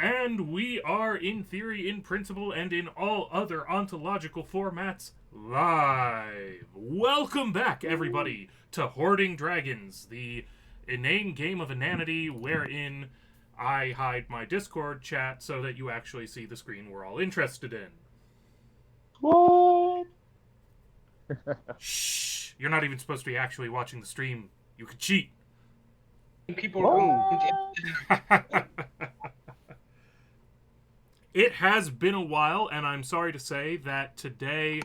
And we are, in theory, in principle, and in all other ontological formats, live. Welcome back, everybody, to Hoarding Dragons, the inane game of inanity wherein I hide my Discord chat so that you actually see the screen we're all interested in. What? Shh! You're not even supposed to be actually watching the stream. You could cheat. People It has been a while, and I'm sorry to say that today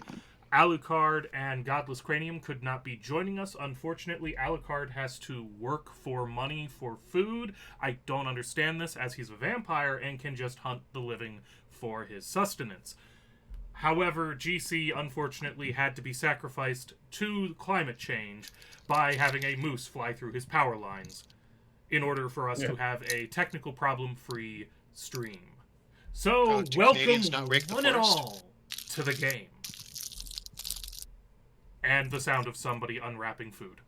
Alucard and Godless Cranium could not be joining us. Unfortunately, Alucard has to work for money for food. I don't understand this, as he's a vampire and can just hunt the living for his sustenance. However, GC unfortunately had to be sacrificed to climate change by having a moose fly through his power lines in order for us to have a technical problem-free stream. So, welcome one and all to the game. And the sound of somebody unwrapping food.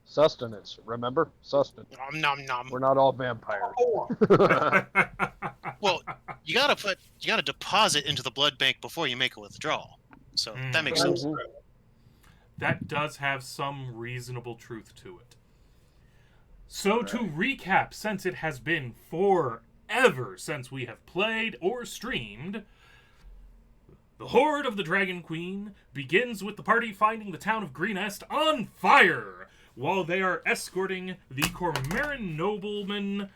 Sustenance, remember? Sustenance. Nom nom. We're not all vampires. Well, you gotta deposit into the blood bank before you make a withdrawal. So that makes sense. That does have some reasonable truth to it. So to recap, since it has been forever since we have played or streamed, the Horde of the Dragon Queen begins with the party finding the town of Greenest on fire while they are escorting the Cormarin nobleman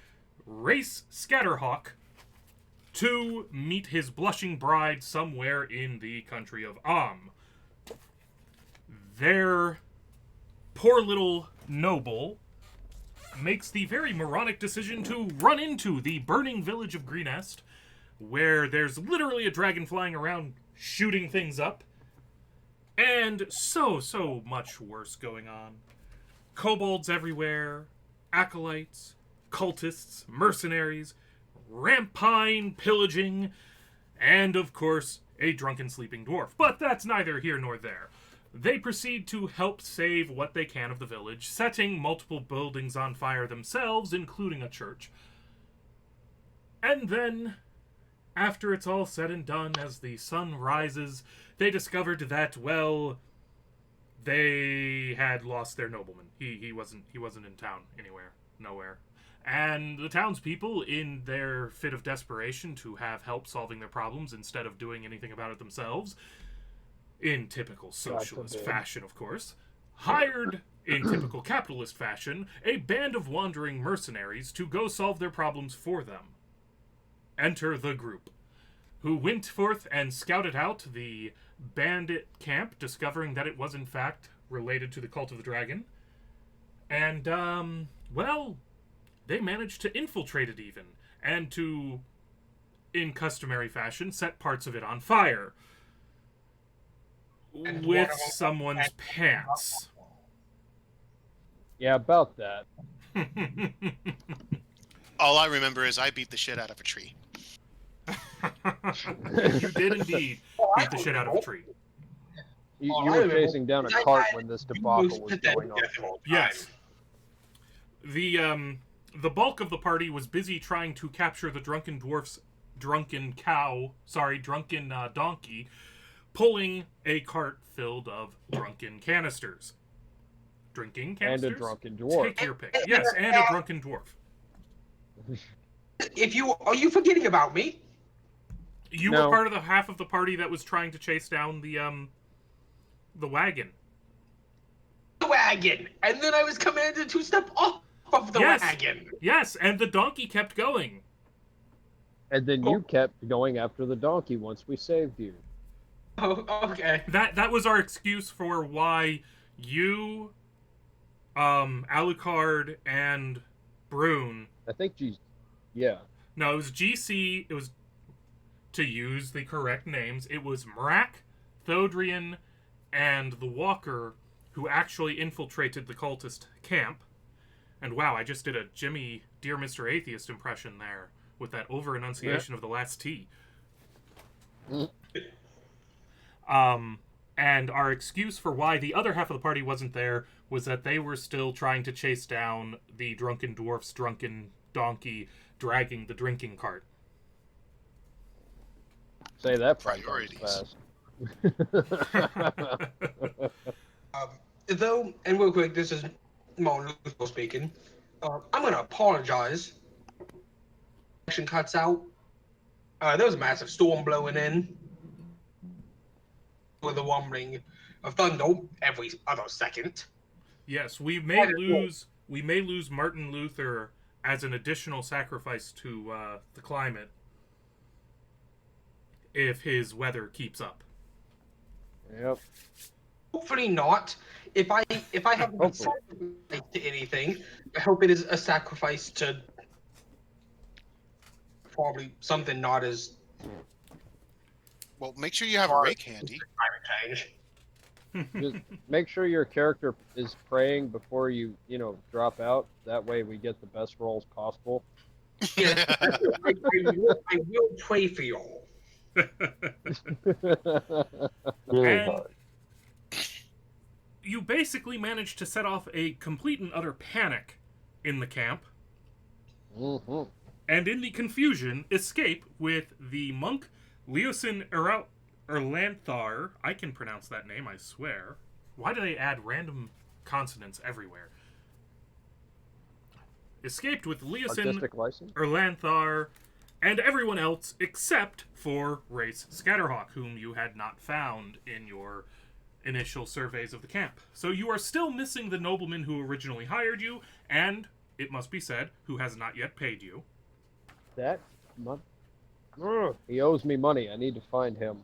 Race Scatterhawk to meet his blushing bride somewhere in the country of Their poor little noble makes the very moronic decision to run into the burning village of Greenest, where there's literally a dragon flying around shooting things up, and so much worse going on. Kobolds everywhere, acolytes, cultists, mercenaries, rampine pillaging, and of course, a drunken sleeping dwarf. But that's neither here nor there. They proceed to help save what they can of the village, setting multiple buildings on fire themselves, including a church. And then, after it's all said and done, as the sun rises, they discovered that, well, they had lost their nobleman. He wasn't in town anywhere, nowhere. And the townspeople, in their fit of desperation to have help solving their problems instead of doing anything about it themselves, in typical socialist forbid. fashion, of course, hired, in typical capitalist fashion, a band of wandering mercenaries to go solve their problems for them. Enter the group, who went forth and scouted out the bandit camp, discovering that it was in fact related to the Cult of the Dragon. And, well, they managed to infiltrate it even, and to, in customary fashion, set parts of it on fire. With someone's pants. Yeah, about that. All I remember is I beat the shit out of a tree. You did indeed beat the shit out of a tree. You were chasing down a cart when this debacle was going on. Yes. The bulk of the party was busy trying to capture the drunken dwarf's drunken donkey, pulling a cart filled of drunken canisters. Drinking canisters? And a drunken dwarf. Take your pick. Yes, and a drunken dwarf. Are you forgetting about me? You No. were part of the half of the party that was trying to chase down the wagon. The wagon, and then I was commanded to step off of the Yes. wagon. Yes, and the donkey kept going. And then you kept going after the donkey once we saved you. Oh, okay. That was our excuse for why you, Alucard, and Brune. I think yeah. No, it was GC. It was, to use the correct names, it was Mrak, Thodrian, and the Walker who actually infiltrated the cultist camp. And wow, I just did a Jimmy Dear Mr. Atheist impression there with that over-enunciation of the last T. And our excuse for why the other half of the party wasn't there was that they were still trying to chase down the drunken dwarf's drunken donkey dragging the drinking cart. Say that Priorities. fast. Though, and real quick, this is Martin Luther speaking. I'm gonna apologize. Action cuts out. There was a massive storm blowing in with the rumbling of thunder every other second. Yes, we may lose Martin Luther as an additional sacrifice to the climate if his weather keeps up. Yep. Hopefully not. If I haven't been sacrificed to anything, I hope it is a sacrifice to probably something not as Well, make sure you have a rake handy. climate change. Just make sure your character is praying before you drop out. That way we get the best rolls possible. Yeah, I will pray for y'all. Really And hard. you basically managed to set off a complete and utter panic in the camp, Mm-hmm. and in the confusion, escape with the monk Leosin Erlanthar. I can pronounce that name, I swear. Why do they add random consonants everywhere? Escaped with Leosin Artistic license. Erlanthar and everyone else except for Race Scatterhawk, whom you had not found in your initial surveys of the camp. So you are still missing the nobleman who originally hired you, and, it must be said, who has not yet paid you. He owes me money. I need to find him,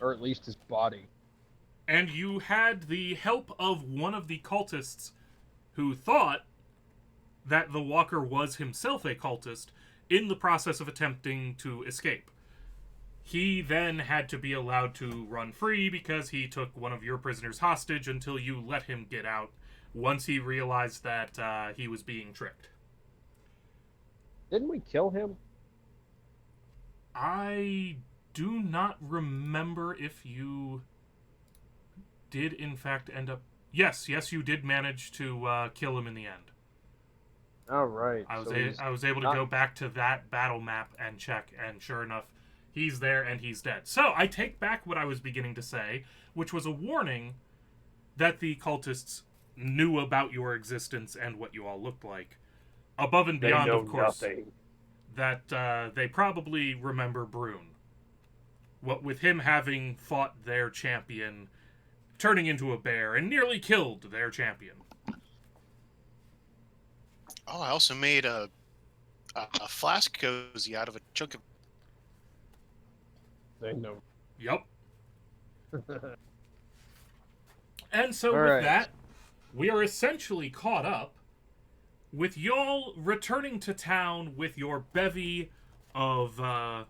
or at least his body. And you had the help of one of the cultists who thought that the Walker was himself a cultist in the process of attempting to escape. He then had to be allowed to run free because he took one of your prisoners hostage until you let him get out once he realized that he was being tricked. Didn't we kill him? I do not remember if you did in fact end up... Yes, you did manage to kill him in the end. All right. I so was able to go back to that battle map and check, and sure enough, he's there and he's dead. So I take back what I was beginning to say, which was a warning that the cultists knew about your existence and what you all looked like. above and They beyond, know of course, nothing. that they probably remember Brune. What with him having fought their champion, turning into a bear, and nearly killed their champion. Oh, I also made a flask cozy out of a chunk of. They know. Yup. And so All with right. that, we are essentially caught up with y'all returning to town with your bevy of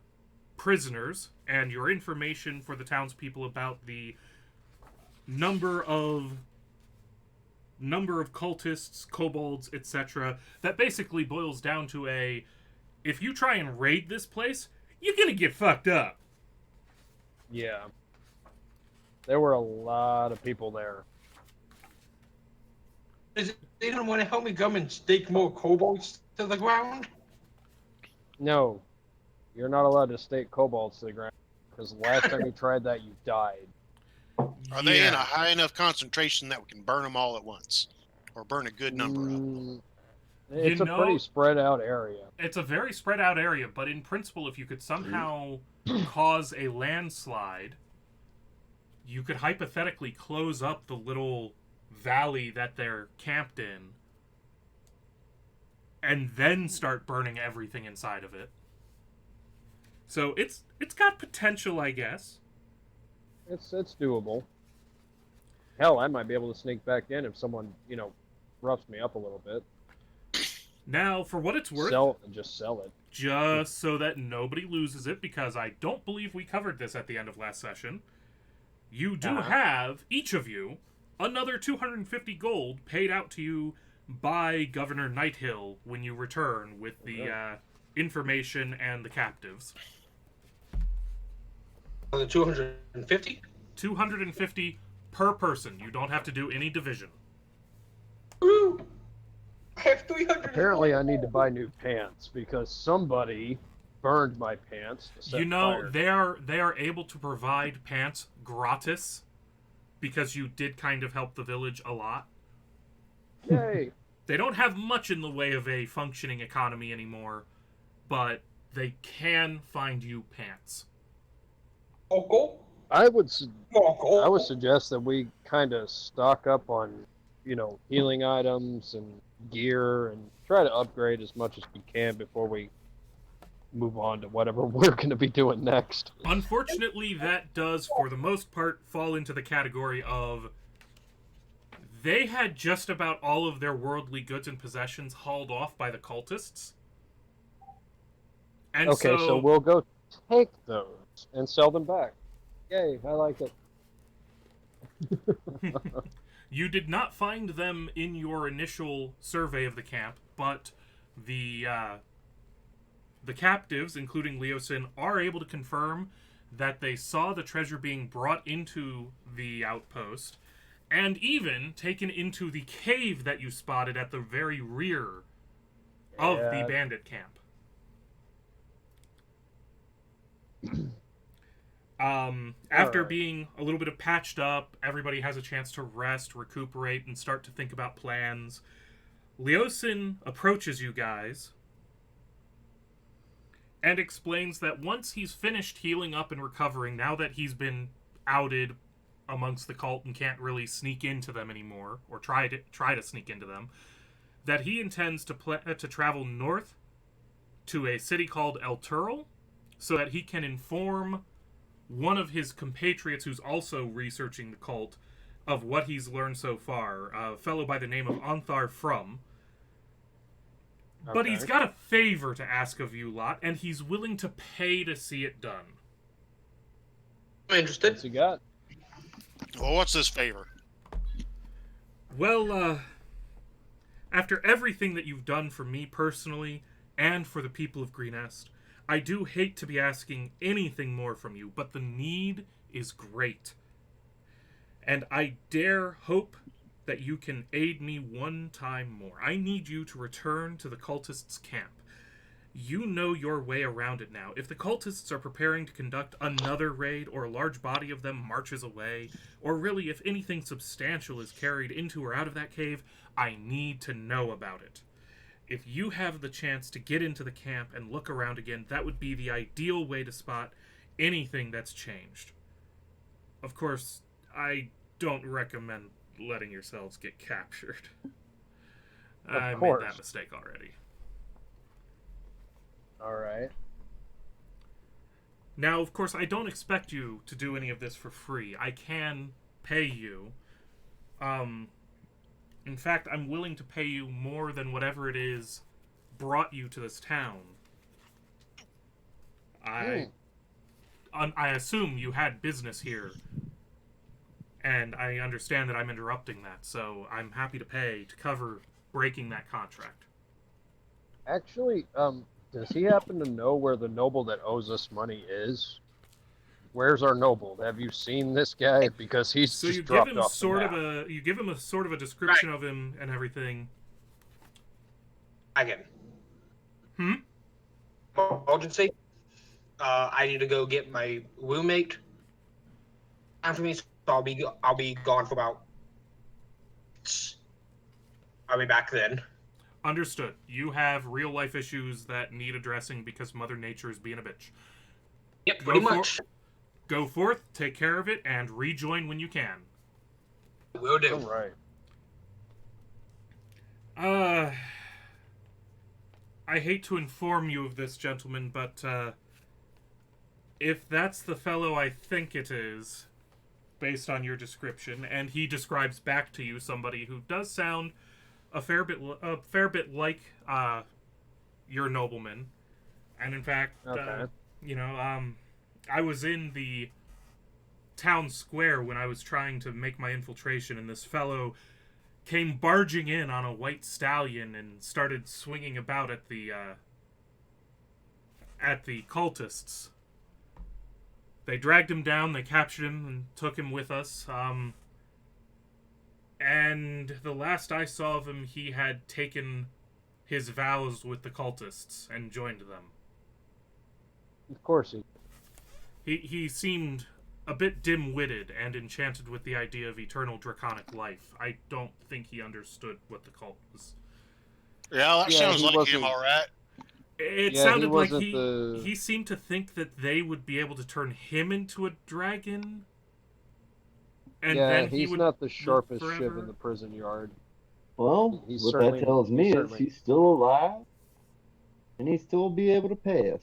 prisoners and your information for the townspeople about the number of cultists, kobolds, etc. That basically boils down to if you try and raid this place, you're gonna get fucked up. Yeah. There were a lot of people there. Is they don't want to help me come and stake more kobolds to the ground? No, you're not allowed to stake kobolds to the ground because the last time you tried that, you died. Are they in a high enough concentration that we can burn them all at once, or burn a good number of them? It's a pretty spread out area. It's a very spread out area, but in principle, if you could somehow cause a landslide, you could hypothetically close up the little valley that they're camped in and then start burning everything inside of it. So it's got potential, I guess. It's doable. Hell, I might be able to sneak back in if someone, roughs me up a little bit. Now, for what it's worth, just sell it. just so that nobody loses it, because I don't believe we covered this at the end of last session, you do have, each of you, another 250 gold paid out to you by Governor Nighthill when you return with the information and the captives. The 250? 250 per person. You don't have to do any division. Woo! I have 300. Apparently, I need to buy new pants because somebody burned my pants. To set fire. they are able to provide pants gratis because you did kind of help the village a lot. Yay! They don't have much in the way of a functioning economy anymore, but they can find you pants. Local? I would suggest that we kind of stock up on, healing items and gear and try to upgrade as much as we can before we move on to whatever we're going to be doing next. Unfortunately, that does, for the most part, fall into the category of they had just about all of their worldly goods and possessions hauled off by the cultists. And okay, so we'll go take those and sell them back. Yay, I like it. You did not find them in your initial survey of the camp, but the captives, including Leosin, are able to confirm that they saw the treasure being brought into the outpost and even taken into the cave that you spotted at the very rear of the bandit camp. After being a little bit of patched up, everybody has a chance to rest, recuperate, and start to think about plans. Leosin approaches you guys and explains that once he's finished healing up and recovering, now that he's been outed amongst the cult and can't really sneak into them anymore, or try to sneak into them, that he intends to travel north to a city called El Turl so that he can inform one of his compatriots who's also researching the cult of what he's learned so far, a fellow by the name of Anthar From. But he's got a favor to ask of you lot, and he's willing to pay to see it done. I'm interested. What's he got? Well, what's this favor? Well, after everything that you've done for me personally, and for the people of Greenest, I do hate to be asking anything more from you, but the need is great. And I dare hope that you can aid me one time more. I need you to return to the cultists' camp. You know your way around it now. If the cultists are preparing to conduct another raid, or a large body of them marches away, or really if anything substantial is carried into or out of that cave, I need to know about it. if you have the chance to get into the camp and look around again, that would be the ideal way to spot anything that's changed. Of course, I don't recommend letting yourselves get captured. I made that mistake already. Alright. Now, of course, I don't expect you to do any of this for free. I can pay you. In fact, I'm willing to pay you more than whatever it is brought you to this town. I assume you had business here, and I understand that I'm interrupting that, so I'm happy to pay to cover breaking that contract. Actually, does he happen to know where the noble that owes us money is? Where's our noble? Have you seen this guy? Because he's so just you dropped give him off sort the of map. a you give him a sort of a description of him and everything. Again. Hmm? Emergency. I need to go get my roommate after me, so I'll be gone for about. I'll be back then. Understood. You have real life issues that need addressing because Mother Nature is being a bitch. Yep, pretty much. Go forth, take care of it, and rejoin when you can. Will do. All right. I hate to inform you of this, gentlemen, but if that's the fellow I think it is, based on your description, and he describes back to you somebody who does sound a fair bit like your nobleman, and in fact, Okay. I was in the town square when I was trying to make my infiltration, and this fellow came barging in on a white stallion and started swinging about at the cultists. They dragged him down, they captured him, and took him with us. And the last I saw of him, he had taken his vows with the cultists and joined them. Of course He seemed a bit dim-witted and enchanted with the idea of eternal draconic life. I don't think he understood what the cult was. Yeah, that sounds like him, all right. It sounded like he seemed to think that they would be able to turn him into a dragon. And then he's not the sharpest shiv in the prison yard. Well, what that tells me is he's still alive, and he still be able to pay us.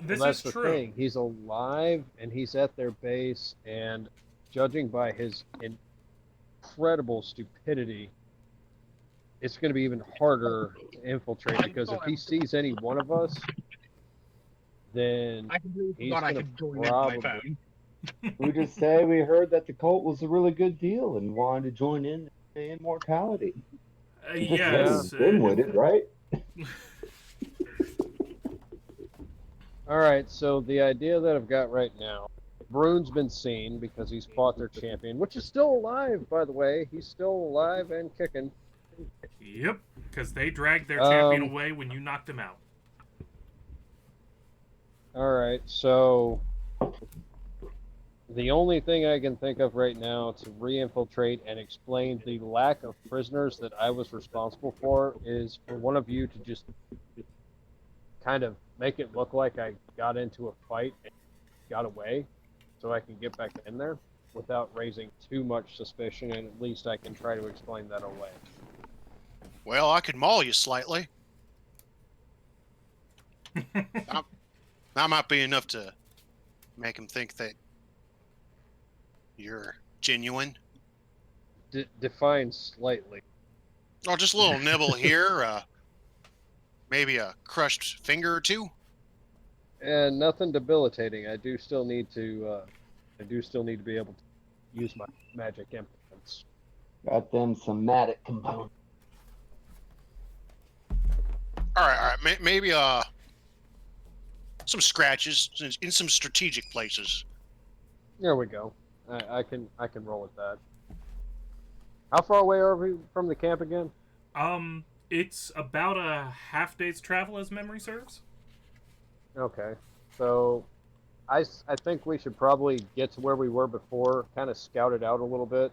That's the thing. He's alive, and he's at their base, and judging by his incredible stupidity, it's going to be even harder to infiltrate, because if he sees any one of us, then he's going to probably... We just say we heard that the cult was a really good deal and wanted to join in the immortality. Yes. Been with it, right? Alright, so the idea that I've got right now, Brune's been seen because he's fought their champion, which is still alive, by the way. He's still alive and kicking. Yep, because they dragged their champion away when you knocked him out. Alright, so the only thing I can think of right now to re-infiltrate and explain the lack of prisoners that I was responsible for is for one of you to just kind of make it look like I got into a fight and got away, so I can get back in there without raising too much suspicion, and at least I can try to explain that away. Well, I could maul you slightly. That might be enough to make him think that you're genuine. Define slightly. Oh, just a little nibble here. Maybe a crushed finger or two. And nothing debilitating. I do still need to be able to use my magic implements. Got them somatic components. All right. Maybe some scratches in some strategic places. There we go. I can roll with that. How far away are we from the camp again? It's about a half day's travel, as memory serves. Okay, so I think we should probably get to where we were before, kind of scout it out a little bit,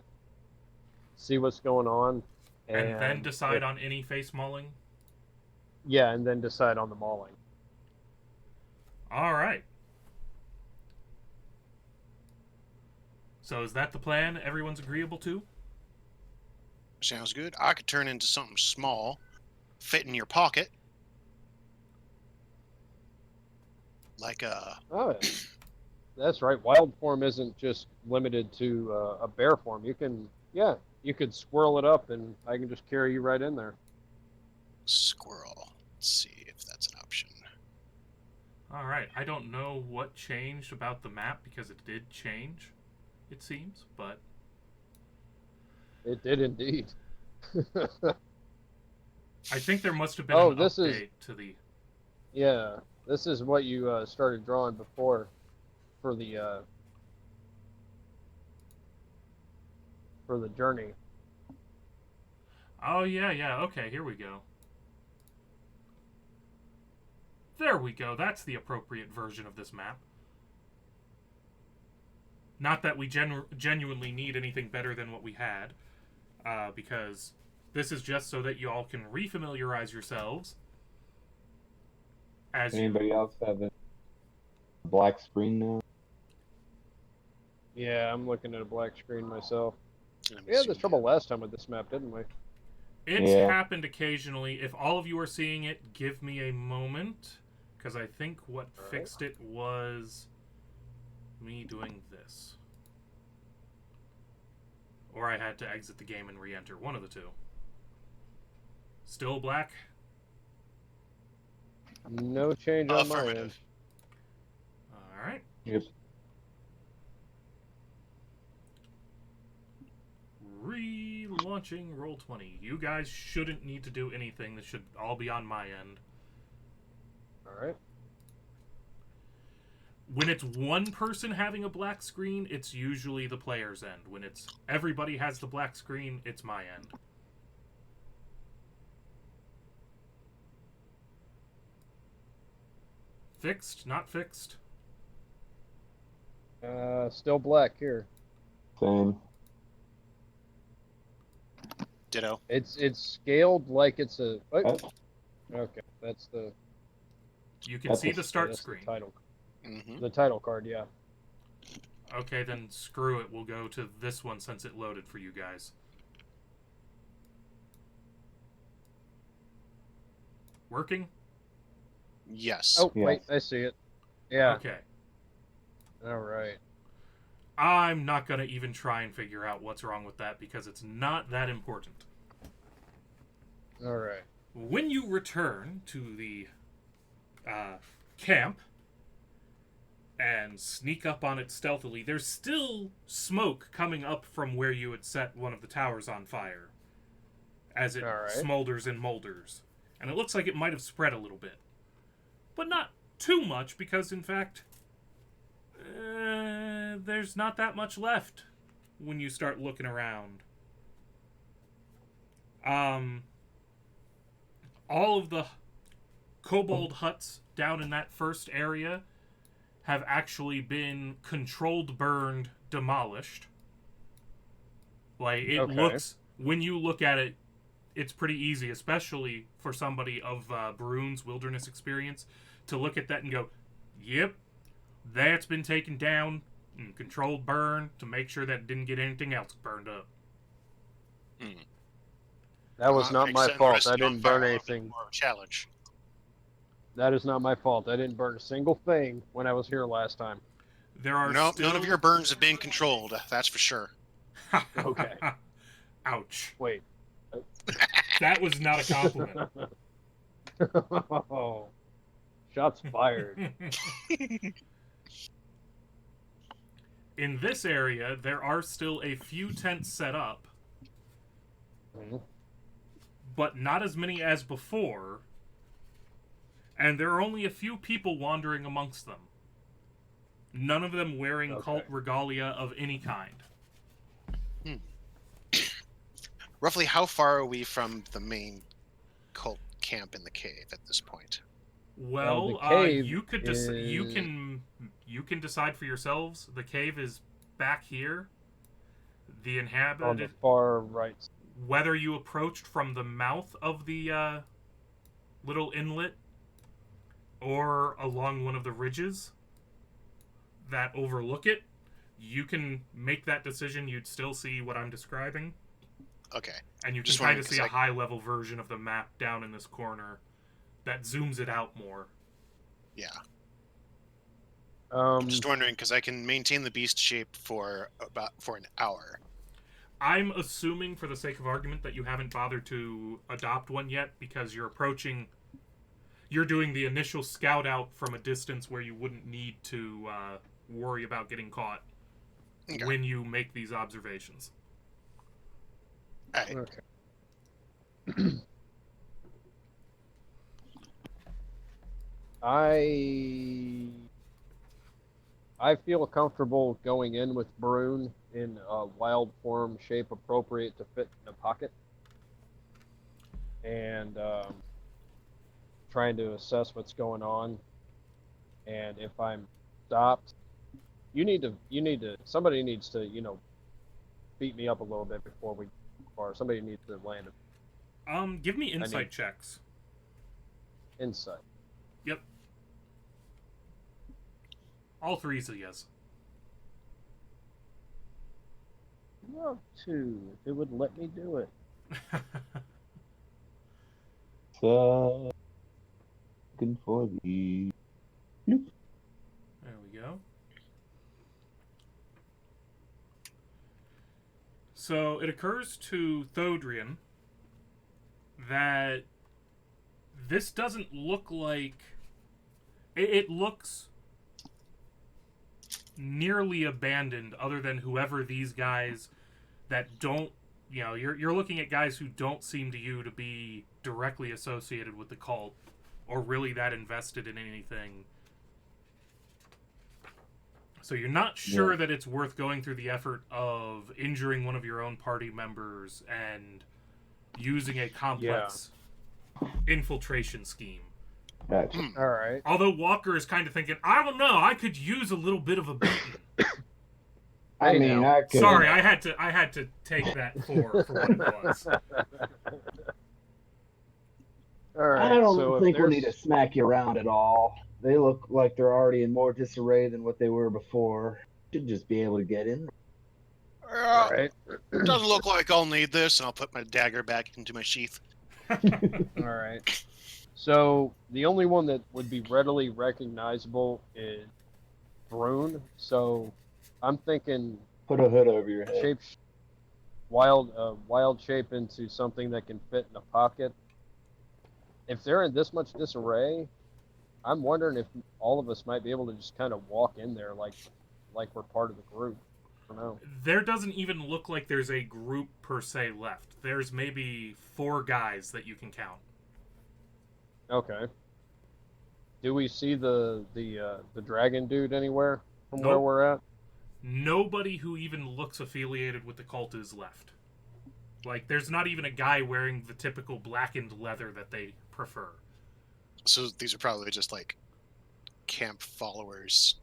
see what's going on, And then decide on any face mauling? Yeah, and then decide on the mauling. All right. So is that the plan everyone's agreeable to? Sounds good. I could turn into something small, fit in your pocket. Like a... Oh, that's right. Wild form isn't just limited to a bear form. You can, you could swirl it up and I can just carry you right in there. Squirrel. Let's see if that's an option. All right. I don't know what changed about the map because it did change, it seems, but... It did indeed. I think there must have been an update to the... Yeah, this is what you started drawing before for the journey. Oh, yeah, okay, here we go. There we go, that's the appropriate version of this map. Not that we genuinely need anything better than what we had, because this is just so that you all can refamiliarize yourselves. As anybody else have a black screen now? Yeah, I'm looking at a black screen myself. We had this trouble last time with this map, didn't we? It's happened occasionally. If all of you are seeing it, give me a moment. Because I think what fixed it was me doing this. Or I had to exit the game and re-enter. One of the two. Still black? No change on my end. Alright. Yep. Relaunching Roll20. You guys shouldn't need to do anything. This should all be on my end. Alright. When it's one person having a black screen, it's usually the player's end. When it's everybody has the black screen, it's my end. Fixed? Not fixed? Still black here. Same. Ditto. It's scaled like it's a... Okay, that's the... You can see the start screen. The title. Mm-hmm. The title card, yeah. Okay, then screw it. We'll go to this one since it loaded for you guys. Working? Yes. Oh, wait, I see it. Yeah. Okay. Alright. I'm not going to even try and figure out what's wrong with that because it's not that important. Alright. When you return to the camp and sneak up on it stealthily, there's still smoke coming up from where you had set one of the towers on fire as it smolders and molders. And it looks like it might have spread a little bit. But not too much because, in fact, there's not that much left when you start looking around. All of the kobold huts down in that first area have actually been controlled, burned, demolished. Like, it looks, when you look at it, it's pretty easy, especially for somebody of Baroon's wilderness experience, to look at that and go, yep, that's been taken down and controlled burn to make sure that it didn't get anything else burned up. That was not my fault. I didn't burn anything. More of a challenge. That is not my fault. I didn't burn a single thing when I was here last time. There are none of your burns have been controlled. That's for sure. Okay. Ouch. Wait. That was not a compliment. Oh. Shots fired. In this area, there are still a few tents set up, but not as many as before, and there are only a few people wandering amongst them. None of them wearing cult regalia of any kind. Roughly how far are we from the main cult camp in the cave at this point? Well, the cave you could you can decide for yourselves. The cave is back here. The inhabited on the far right. whether you approached from the mouth of the little inlet or along one of the ridges that overlook it, you can make that decision. You'd still see what I'm describing. Okay. And you can kind of see a high-level version of the map down in this corner that zooms it out more. Yeah. I'm just wondering, because I can maintain the beast shape for an hour. I'm assuming, for the sake of argument, that you haven't bothered to adopt one yet, because you're approaching... You're doing the initial scout out from a distance where you wouldn't need to worry about getting caught when you make these observations. All right. Okay. I feel comfortable going in with Brune in a wild form shape appropriate to fit in a pocket, and trying to assess what's going on. And if I'm stopped, somebody needs to, beat me up a little bit before we, or somebody needs to land it. Give me insight checks. Insight. Yep. All threes are yes. Love to. If it would let me do it. So, looking for the... There we go. So it occurs to Thodrian that this doesn't look like... It looks nearly abandoned, other than whoever these guys that don't... you're looking at guys who don't seem to you to be directly associated with the cult, or really that invested in anything. So you're not sure that it's worth going through the effort of injuring one of your own party members and using a complex infiltration scheme. Gotcha. All right. Although Walker is kind of thinking, I don't know, I could use a little bit of a beating. I mean, I could... Sorry, I had to take that for what it was. All right, I don't think we'll need to smack you around at all. They look like they're already in more disarray than what they were before. Should just be able to get in. All right. Doesn't look like I'll need this, and I'll put my dagger back into my sheath. All right. So the only one that would be readily recognizable is Brune. So I'm thinking put a hood over your head. Wild shape into something that can fit in a pocket. If they're in this much disarray, I'm wondering if all of us might be able to just kind of walk in there like we're part of the group. I don't know. There doesn't even look like there's a group per se left. There's maybe 4 guys that you can count. Okay. Do we see the dragon dude anywhere from where we're at? Nobody who even looks affiliated with the cult is left. Like, there's not even a guy wearing the typical blackened leather that they prefer. So these are probably just like camp followers.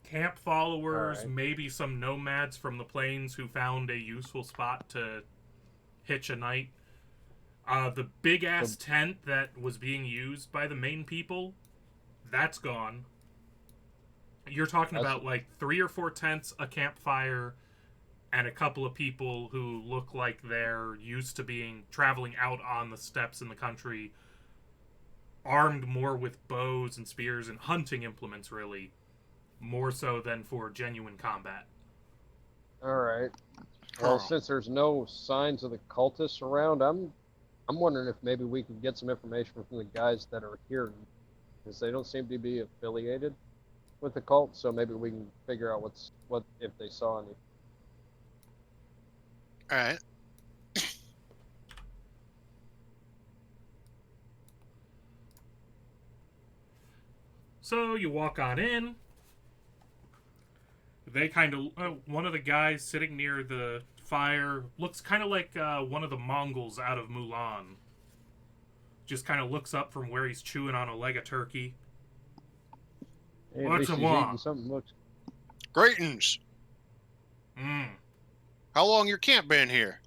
Camp followers, maybe some nomads from the plains who found a useful spot to hitch a night. The big-ass tent that was being used by the main people, that's gone. You're talking about like 3 or 4 tents, a campfire, and a couple of people who look like they're used to traveling out on the steppes in the country, armed more with bows and spears and hunting implements, really, more so than for genuine combat. All right. Well, since there's no signs of the cultists around, I'm wondering if maybe we can get some information from the guys that are here, because they don't seem to be affiliated with the cult. So maybe we can figure out what if they saw any. All right. So you walk on in. They kind of... one of the guys sitting near the fire looks kind of like one of the Mongols out of Mulan. Just kind of looks up from where he's chewing on a leg of turkey. Hey, What's it want? Something looks... Greetings. How long your camp been here?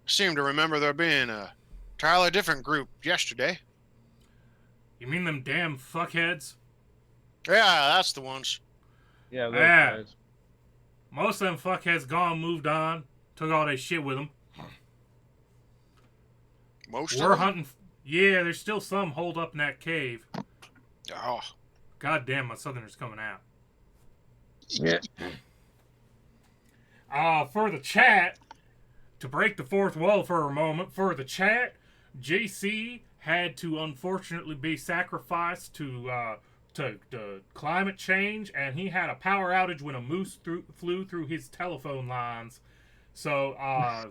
seem to remember there being a entirely different group yesterday. You mean them damn fuckheads? Yeah, that's the ones. Yeah, those Yeah. guys. Most of them fuckheads gone, moved on, took all their shit with them. Most We're of them? hunting. Yeah, there's still some holed up in that cave. Oh. God damn, my southerner's coming out. Yeah. For the chat, to break the fourth wall for a moment, for the chat, JC had to unfortunately be sacrificed to climate change, and he had a power outage when a moose flew through his telephone lines. So,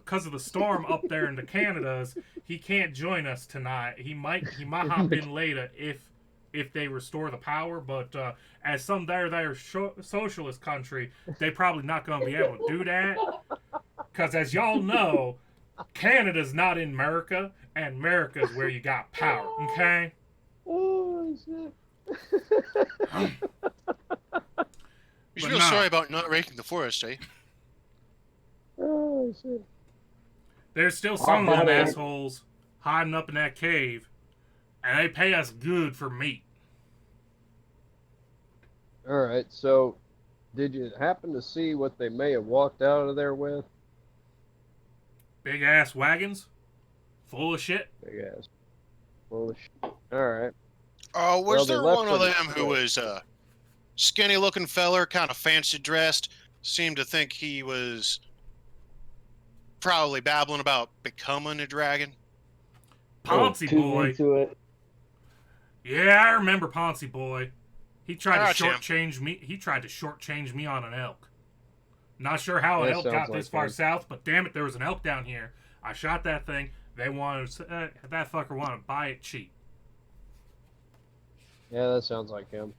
because of the storm up there in the Canadas, he can't join us tonight. He might hop in later if they restore the power, but as some they're socialist country, they probably not going to be able to do that. Because as y'all know, Canada's not in America, and America's where you got power, okay? Oh, shit. You But feel no. sorry about not raking the forest, eh? Oh, shit. There's still some of them assholes hiding up in that cave, and they pay us good for meat. All right, so did you happen to see what they may have walked out of there with? Big ass wagons, full of shit. Big ass. Full of shit. All right. Oh, was Well, they there left one of pretty them who quick. was a skinny looking feller, kind of fancy dressed, seemed to think he was probably babbling about becoming a dragon? Ponzi Too boy. into it. Yeah, I remember Ponzi boy. He tried to Gotcha. shortchange me. He tried to shortchange me on an elk. Not sure how an That elk sounds got like this far him. south, but damn it, there was an elk down here. I shot that thing. They wanted that fucker wanted to buy it cheap. Yeah, that sounds like him.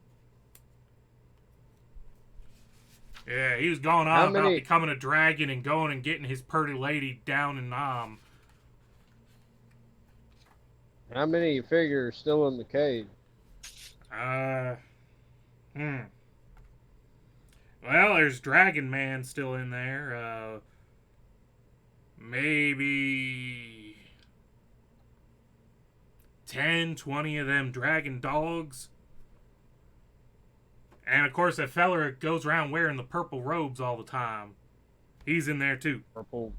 Yeah, he was going How on about many- becoming a dragon and going and getting his pretty lady down in How many figures still in the cave? Well, there's Dragon Man still in there. Maybe 10, 20 of them dragon dogs. And of course, that feller goes around wearing the purple robes all the time. He's in there too. Purple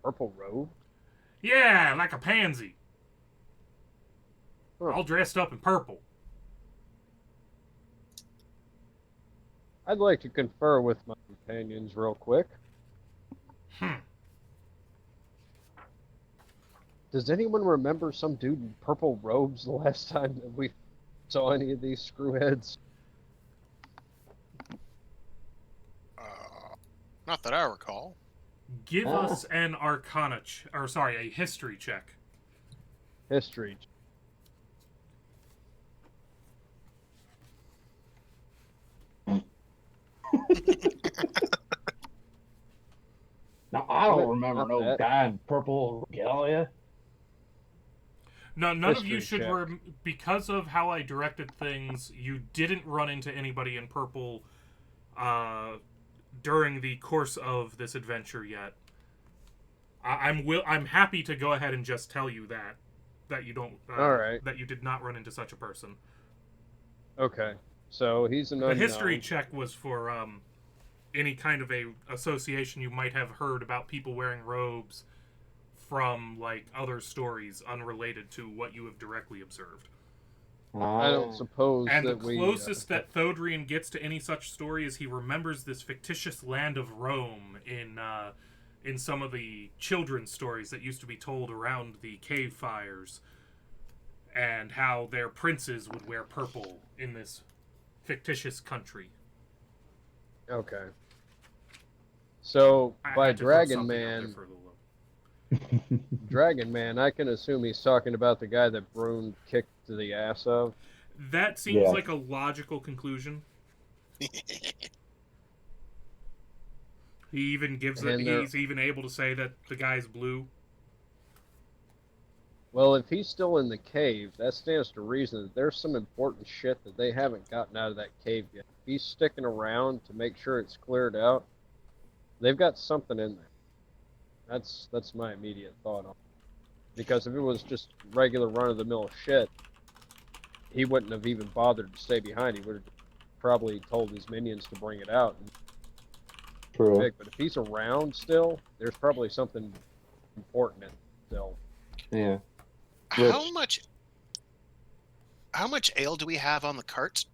robe? Yeah, like a pansy. Huh. All dressed up in purple. I'd like to confer with my companions real quick. Does anyone remember some dude in purple robes the last time that we saw any of these screwheads? Not that I recall. Give us an arcana, a history check. History. Now, I don't remember Not no that. guy in purple regalia. No, none of you History should, check. because of how I directed things, you didn't run into anybody in purple during the course of this adventure yet. I'm happy to go ahead and just tell you that you don't. All right. That you did not run into such a person. Okay. So he's an The unknown. history check was for any kind of a association you might have heard about people wearing robes from like other stories unrelated to what you have directly observed. I don't suppose And the that we... closest that Thodrian gets to any such story is he remembers this fictitious land of Rome in some of the children's stories that used to be told around the cave fires, and how their princes would wear purple in this fictitious country. Okay. So, I by had to throw Dragon something out there Man, for a little. Dragon Man, I can assume he's talking about the guy that Brune kicked to the ass of. That seems Yeah. like a logical conclusion. He even gives it. And He's even able to say that the guy's blue. Well, if he's still in the cave, that stands to reason that there's some important shit that they haven't gotten out of that cave yet. If he's sticking around to make sure it's cleared out, they've got something in there. That's my immediate thought on it. Because if it was just regular run-of-the-mill shit, he wouldn't have even bothered to stay behind. He would have probably told his minions to bring it out. True. But if he's around still, there's probably something important in it still. Yeah. How Which- much ale do we have on the cart?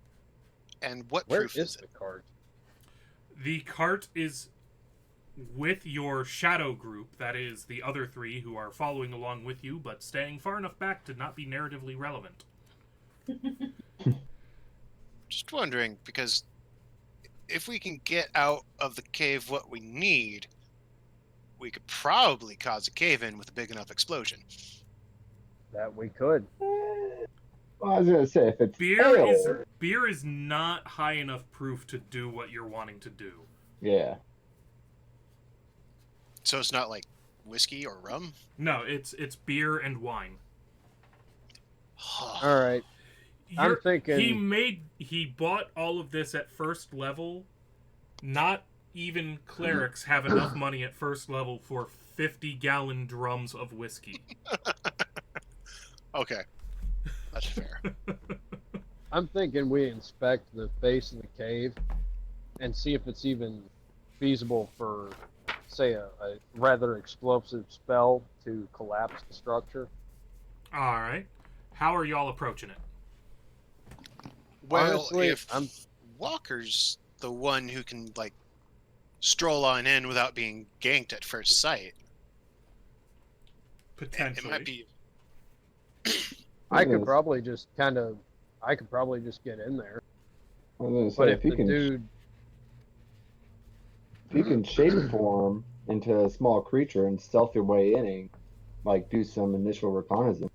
And what Where proof is is it? the cart? The cart is with your shadow group, that is the other three who are following along with you, but staying far enough back to not be narratively relevant. Just wondering, because if we can get out of the cave what we need, we could probably cause a cave-in with a big enough explosion. That we could. Well, I was gonna say if it's Beer is not high enough proof to do what you're wanting to do. yeah. So it's not like whiskey or rum? No, it's beer and wine. All right. I'm thinking he bought all of this at first level. Not even clerics have enough money at first level for 50-gallon drums of whiskey. Okay. That's fair. I'm thinking we inspect the base of the cave and see if it's even feasible for, say, a rather explosive spell to collapse the structure. All right. How are y'all approaching it? Well, Honestly, if Walker's the one who can, like, stroll on in without being ganked at first sight, Potentially. it might be... I could probably just get in there. I was gonna say But if you can shape form into a small creature and stealth your way in, like do some initial reconnaissance.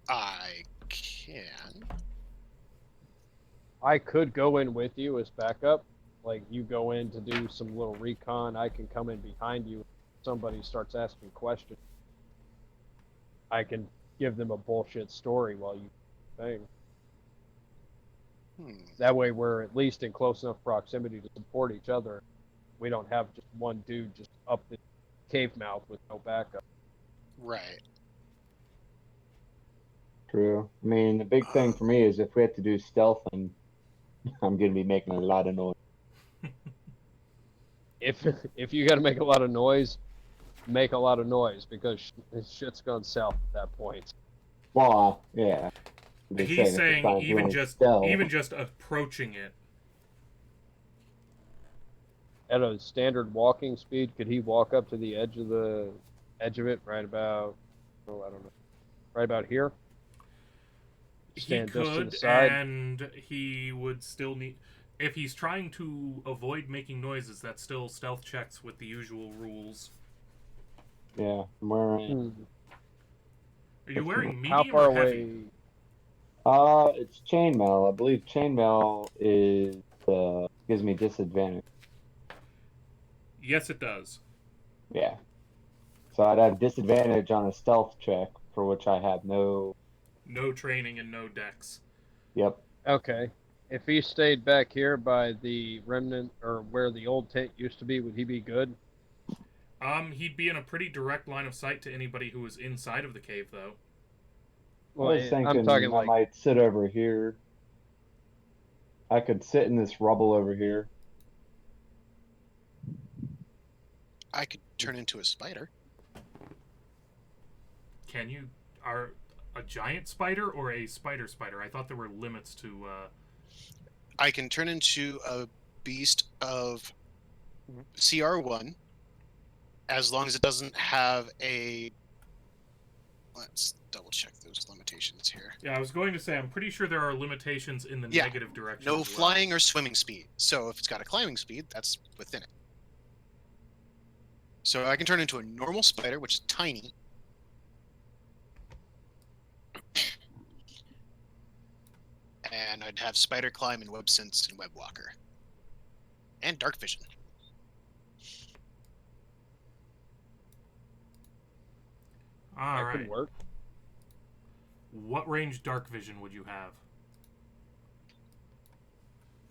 I can. I could go in with you as backup. Like, you go in to do some little recon, I can come in behind you. If somebody starts asking questions, I can give them a bullshit story while you thing. That way we're at least in close enough proximity to support each other. We don't have just one dude just up the cave mouth with no backup. Right. True. I mean, the big thing for me is if we have to do stealth, and I'm gonna be making a lot of noise. If you got to make a lot of noise, make a lot of noise because shit's gone south at that point. Well, yeah. He's saying even just approaching it. At a standard walking speed, could he walk up to the edge of it right about, I don't know, right about here? Stand He just to could, the side. and he would still need... If he's trying to avoid making noises, that's still stealth checks with the usual rules. Yeah, I'm wearing... Are you wearing medium How far or heavy? away? It's chainmail. I believe chainmail is gives me disadvantage. Yes, it does. Yeah. So I'd have disadvantage on a stealth check, for which I have no... No training and no dex. Yep. Okay. If he stayed back here by the remnant, or where the old tent used to be, would he be good? He'd be in a pretty direct line of sight to anybody who was inside of the cave, though. Well, I was thinking I'm talking I like... might sit over here. I could sit in this rubble over here. I could turn into a spider. Can you... Are a giant spider or a spider? I thought there were limits to... I can turn into a beast of CR1 as long as it doesn't have a... Let's double check those limitations here. Yeah, I was going to say, I'm pretty sure there are limitations in the negative direction. No flying or swimming speed. So if it's got a climbing speed, that's within it. So I can turn into a normal spider, which is tiny. And I'd have spider climb and web sense and web walker. And dark vision. All that right. could work. What range dark vision would you have?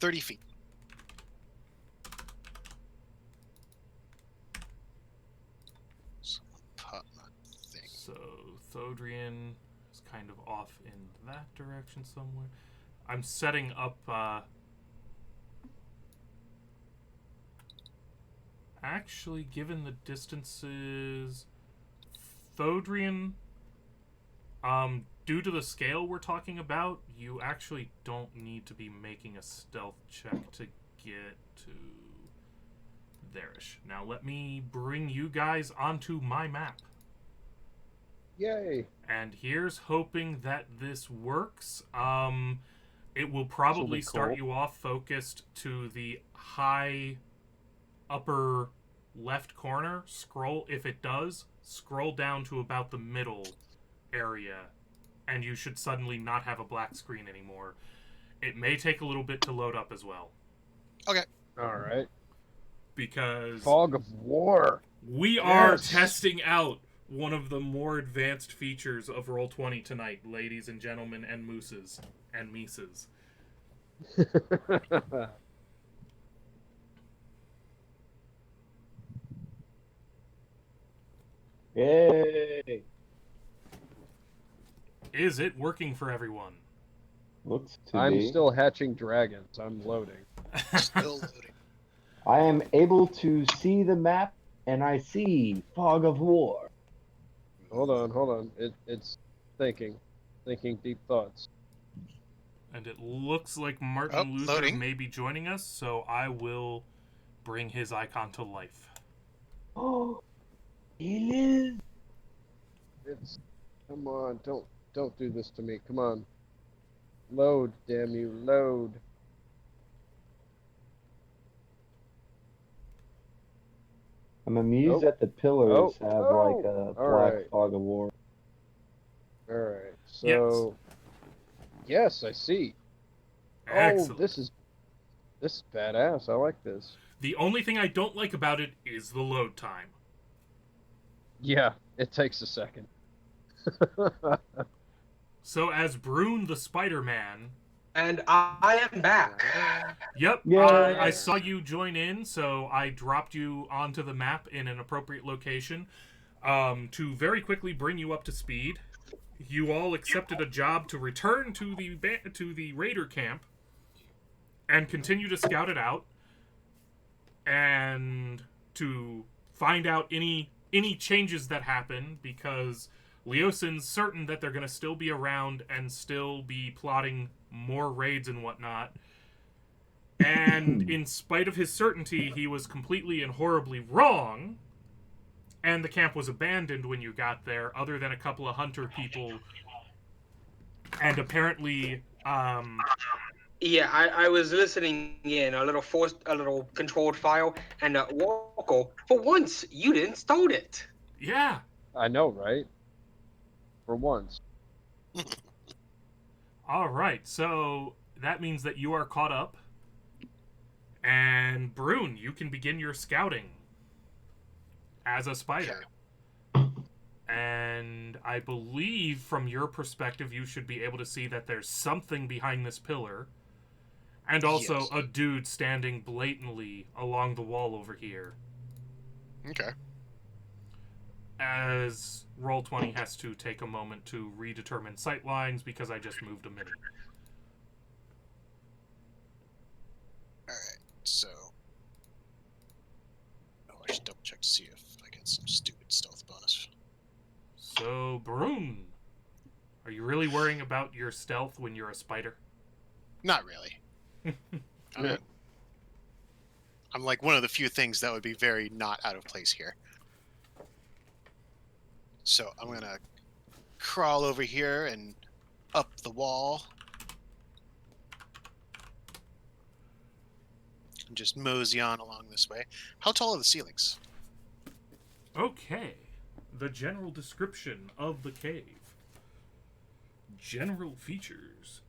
30 feet. Thodrian is kind of off in that direction somewhere. I'm setting up... Actually, given the distances... Thodrian... due to the scale we're talking about, you actually don't need to be making a stealth check to get to there-ish. Now let me bring you guys onto my map. Yay! And here's hoping that this works. It will probably start you off focused to the high upper left corner. Scroll, if it does, scroll down to about the middle area, and you should suddenly not have a black screen anymore. It may take a little bit to load up as well. Okay. Alright. Because Fog of War. we are testing out one of the more advanced features of Roll20 tonight, ladies and gentlemen, and mooses and mises. Yay! Is it working for everyone? Looks to I'm be. still hatching dragons. I'm loading. Still loading. I am able to see the map, and I see Fog of War. Hold on. It's thinking deep thoughts. And it looks like Martin Luther loading. may be joining us, so I will bring his icon to life. Oh, he lives. Come on, don't do this to me. Come on. Load, damn you, load. I'm amused that the pillars have like a black Fog of War. Alright, so... Yes, I see. Excellent. Oh, this is badass. I like this. The only thing I don't like about it is the load time. Yeah, it takes a second. So as Brune the Spider-Man... And I am back. Yep, Yay. I saw you join in, so I dropped you onto the map in an appropriate location to very quickly bring you up to speed. You all accepted a job to return to the raider camp and continue to scout it out and to find out any changes that happen, because Leosin's certain that they're going to still be around and still be plotting more raids and whatnot. And in spite of his certainty, he was completely and horribly wrong. And the camp was abandoned when you got there, other than a couple of hunter people. And apparently, Yeah, I was listening in a little controlled file, and Walko, for once you didn't start it. yeah. I know, right? For once. All right, so that means that you are caught up. And Brune, you can begin your scouting as a spider. And I believe from your perspective, you should be able to see that there's something behind this pillar. And also Yes. a dude standing blatantly along the wall over here. Okay. As Roll20 has to take a moment to redetermine sight lines because I just moved a mini. Alright, so... Oh, I should double check to see if I get some stupid stealth bonus. So, Brune, are you really worrying about your stealth when you're a spider? Not really. I mean, I'm like one of the few things that would be very not out of place here. So I'm gonna crawl over here and up the wall. And just mosey on along this way. How tall are the ceilings? Okay. The general description of the cave. General features.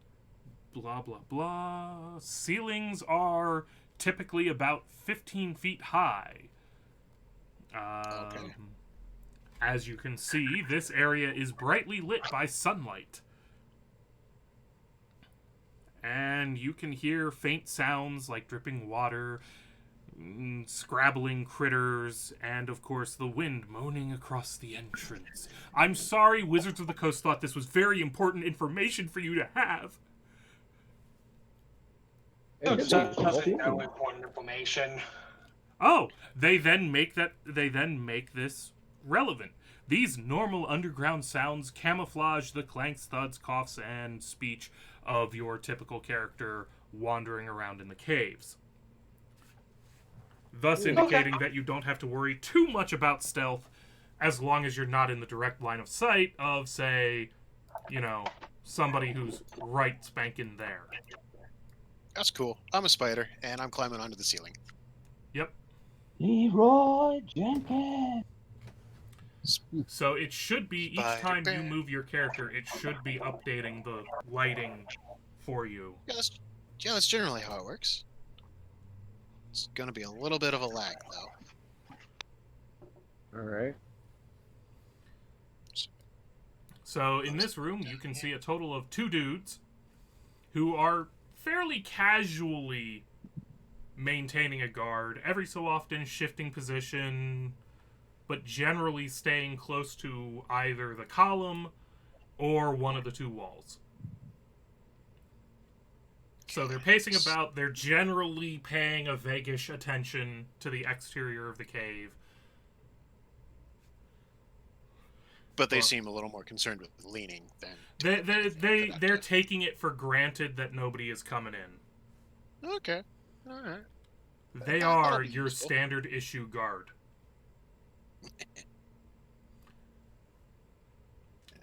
Blah, blah, blah. Ceilings are typically about 15 feet high. Okay. As you can see, this area is brightly lit by sunlight. And you can hear faint sounds like dripping water, scrabbling critters, and of course the wind moaning across the entrance. I'm sorry, Wizards of the Coast thought this was very important information for you to have. It's Doesn't cool. know important information. Oh, they then make this relevant. These normal underground sounds camouflage the clanks, thuds, coughs, and speech of your typical character wandering around in the caves. Thus indicating that you don't have to worry too much about stealth as long as you're not in the direct line of sight of, say, somebody who's right spanking there. That's cool. I'm a spider, and I'm climbing onto the ceiling. Yep. Leroy Jenkins. So it should be, each time you move your character, it should be updating the lighting for you. Yeah, that's generally how it works. It's going to be a little bit of a lag, though. Alright. So in this room, you can see a total of 2 dudes who are fairly casually maintaining a guard, every so often shifting position, but generally staying close to either the column or one of the 2 walls. So they're pacing about, they're generally paying a vaguish attention to the exterior of the cave. But they seem a little more concerned with leaning than... They're taking it for granted that nobody is coming in. Okay. Alright. They are your standard issue guard.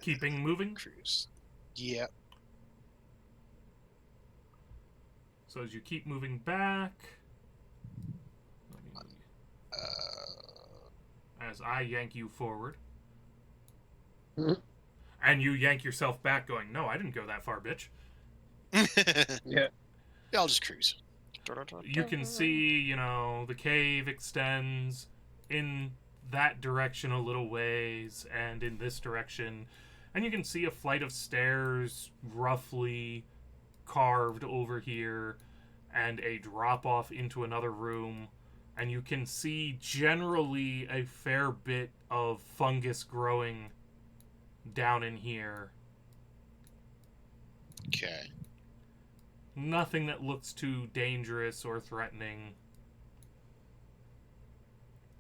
Keeping moving? Cruise. Yep. So as you keep moving back... as I yank you forward. And you yank yourself back going, no, I didn't go that far, bitch. Yeah. I'll just cruise. You can see, the cave extends in that direction a little ways, and in this direction. And you can see a flight of stairs roughly carved over here, and a drop-off into another room. And you can see generally a fair bit of fungus growing down in here. Okay. Nothing that looks too dangerous or threatening.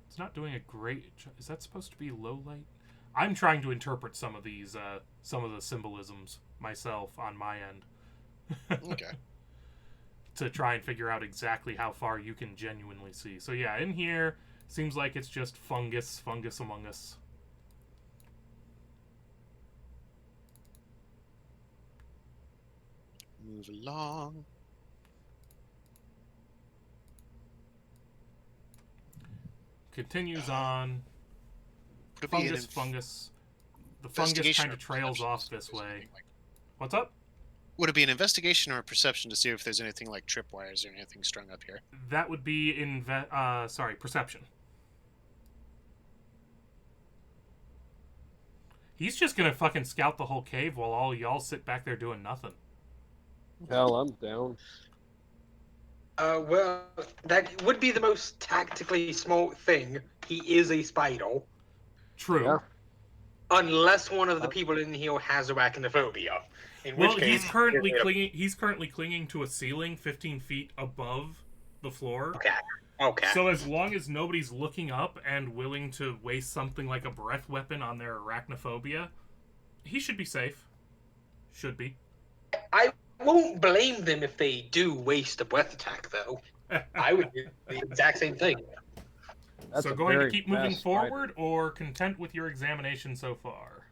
It's not doing a great... Is that supposed to be low light? I'm trying to interpret some of these, some of the symbolisms myself on my end. Okay. To try and figure out exactly how far you can genuinely see. So yeah, in here, seems like it's just fungus among us. Move along. Continues on. Would it be an Fungus. The fungus investigation kind or of trails perception off to see if this there's way. anything like- What's up? Would it be an investigation or a perception to see if there's anything like tripwires or anything strung up here? That would be perception. He's just gonna fucking scout the whole cave while all y'all sit back there doing nothing. Hell, I'm down. Well, that would be the most tactically smart thing. He is a spider. True. Yeah. Unless one of the people in here has arachnophobia. In Well, which case, he's currently clinging to a ceiling 15 feet above the floor. Okay. So as long as nobody's looking up and willing to waste something like a breath weapon on their arachnophobia, he should be safe. Should be. I won't blame them if they do waste a breath attack, though. I would do the exact same thing. That's So a going to very keep moving fast forward or content with your examination so far?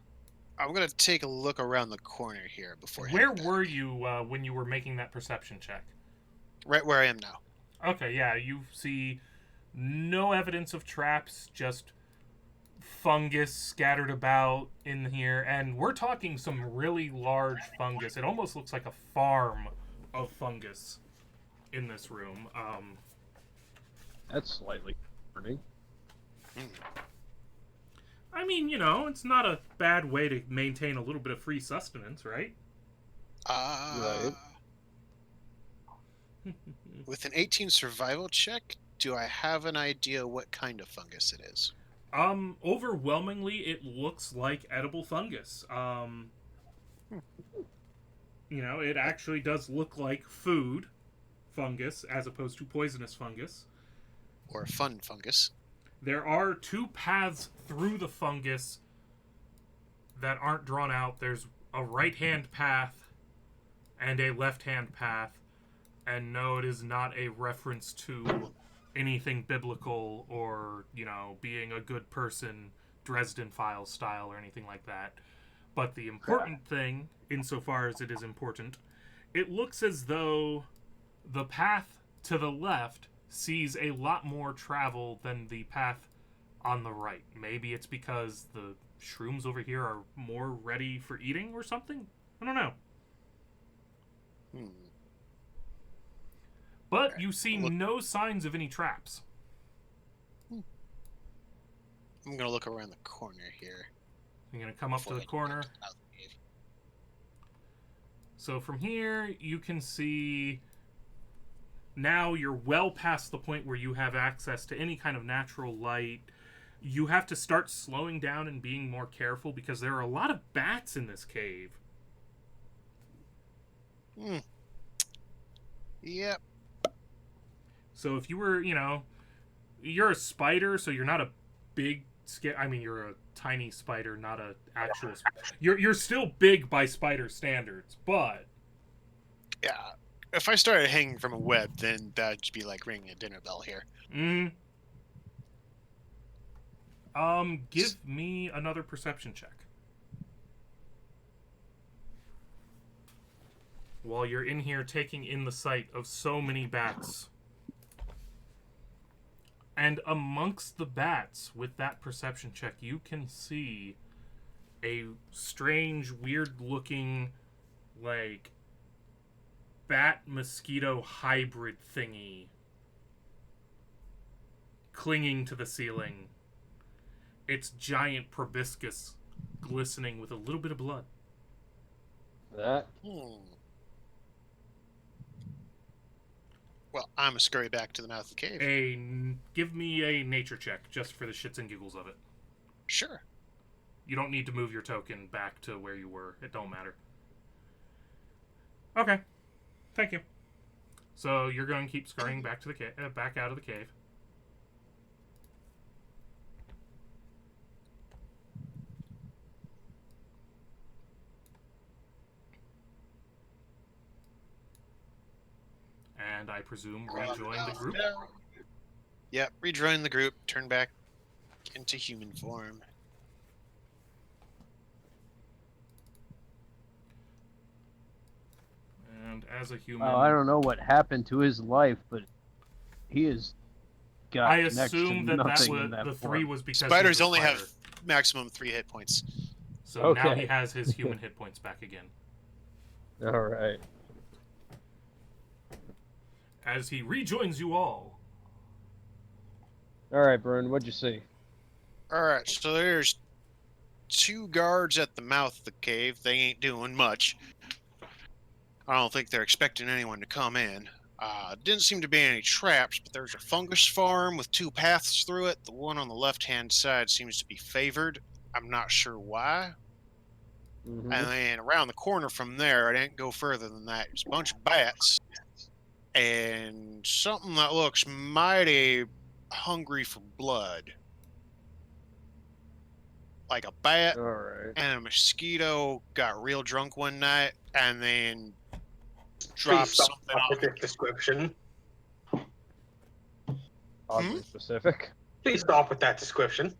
I'm going to take a look around the corner here before Where heading were back. you when you were making that perception check? Right where I am now. Okay, yeah, you see no evidence of traps, just fungus scattered about in here, and we're talking some really large fungus. It almost looks like a farm of fungus in this room. That's slightly concerning. I mean, it's not a bad way to maintain a little bit of free sustenance, right? Right. With an 18 survival check, do I have an idea what kind of fungus it is? Overwhelmingly, it looks like edible fungus. It actually does look like food fungus as opposed to poisonous fungus. Or fun fungus? There are 2 paths through the fungus that aren't drawn out. There's a right-hand path and a left-hand path. And no, it is not a reference to anything biblical or, being a good person, Dresden Files style or anything like that. But the important thing, insofar as it is important, it looks as though the path to the left sees a lot more travel than the path on the right. Maybe it's because the shrooms over here are more ready for eating or something? I don't know. But you see no signs of any traps. I'm going to look around the corner here. You're going to come up to the corner. So from here, you can see... Now you're well past the point where you have access to any kind of natural light. You have to start slowing down and being more careful because there are a lot of bats in this cave. Yep. So if you were, you're a spider, so you're not a big... you're a tiny spider, not a actual... You're still big by spider standards, but... Yeah. If I started hanging from a web, then that'd be like ringing a dinner bell here. Give me another perception check. While you're in here taking in the sight of so many bats. And amongst the bats, with that perception check, you can see a strange, weird-looking, bat-mosquito hybrid thingy clinging to the ceiling. Its giant proboscis glistening with a little bit of blood. That? Well, I'm gonna scurry back to the mouth of the cave. Give me a nature check, just for the shits and giggles of it. Sure. You don't need to move your token back to where you were. It don't matter. Okay. Thank you. So you're going to keep scurrying back to the back out of the cave. And I presume rejoin the group? Yep, rejoin the group, turn back into human form. And as a human... I don't know what happened to his life, but he is got I next assume to that nothing was, in that the form. 3 was because Spiders he was a only spider. have maximum 3 hit points. So now Okay. he has his human hit points back again. All right. As he rejoins you all. All right, Brun, what'd you see? Alright, so there's 2 guards at the mouth of the cave. They ain't doing much. I don't think they're expecting anyone to come in. Didn't seem to be any traps, but there's a fungus farm with 2 paths through it. The one on the left-hand side seems to be favored. I'm not sure why. Mm-hmm. And then around the corner from there, I didn't go further than that. There's a bunch of bats. And something that looks mighty hungry for blood. Like a bat All right. and a mosquito got real drunk one night and then Please dropped stop something off. with this description. Oddly specific. Please stop with that description.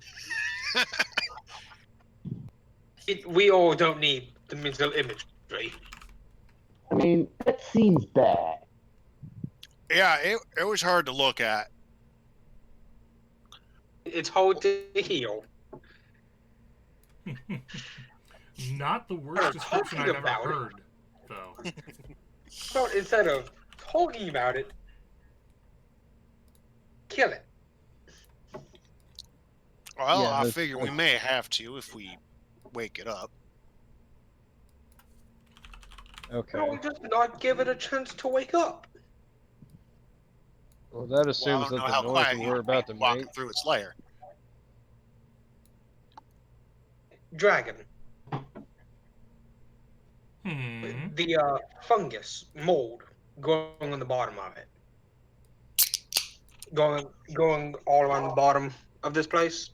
We all don't need the mental imagery. I mean, that seems bad. Yeah, it was hard to look at. It's hard to heal. Not the worst description I've ever About it. heard, though. But instead of talking about it, kill it. Well, Yeah, I that's- figure we may have to if we wake it up. Okay. No, just not give it a chance to wake up. Well, that Well, I assumes don't know that the how noise quiet that you we're would be about to walking make. through its lair. Dragon. Hmm. The fungus mold growing on the bottom of it, going all around the bottom of this place.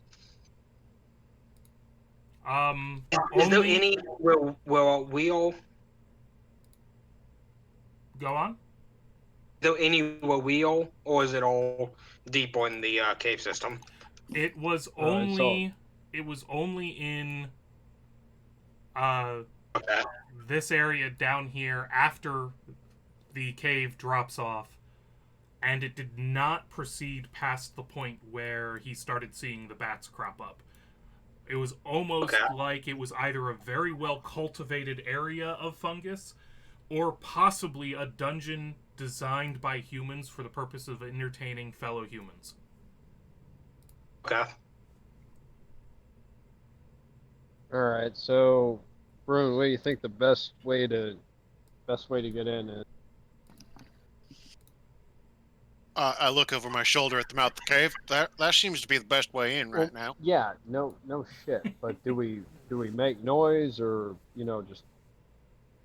Is there Only any where we all? go on. Is there any where we all, or is it all deep in the cave system? It was It's all only in uh Okay. this area down here after the cave drops off, and it did not proceed past the point where he started seeing the bats crop up. It was almost Okay. like it was either a very well cultivated area of fungus or possibly a dungeon designed by humans for the purpose of entertaining fellow humans. Okay. all right. So, Bruin, what do you think the best way to get in is? I look over my shoulder at the mouth of the cave. That seems to be the best way in right now. Yeah, no shit. But do we make noise, or just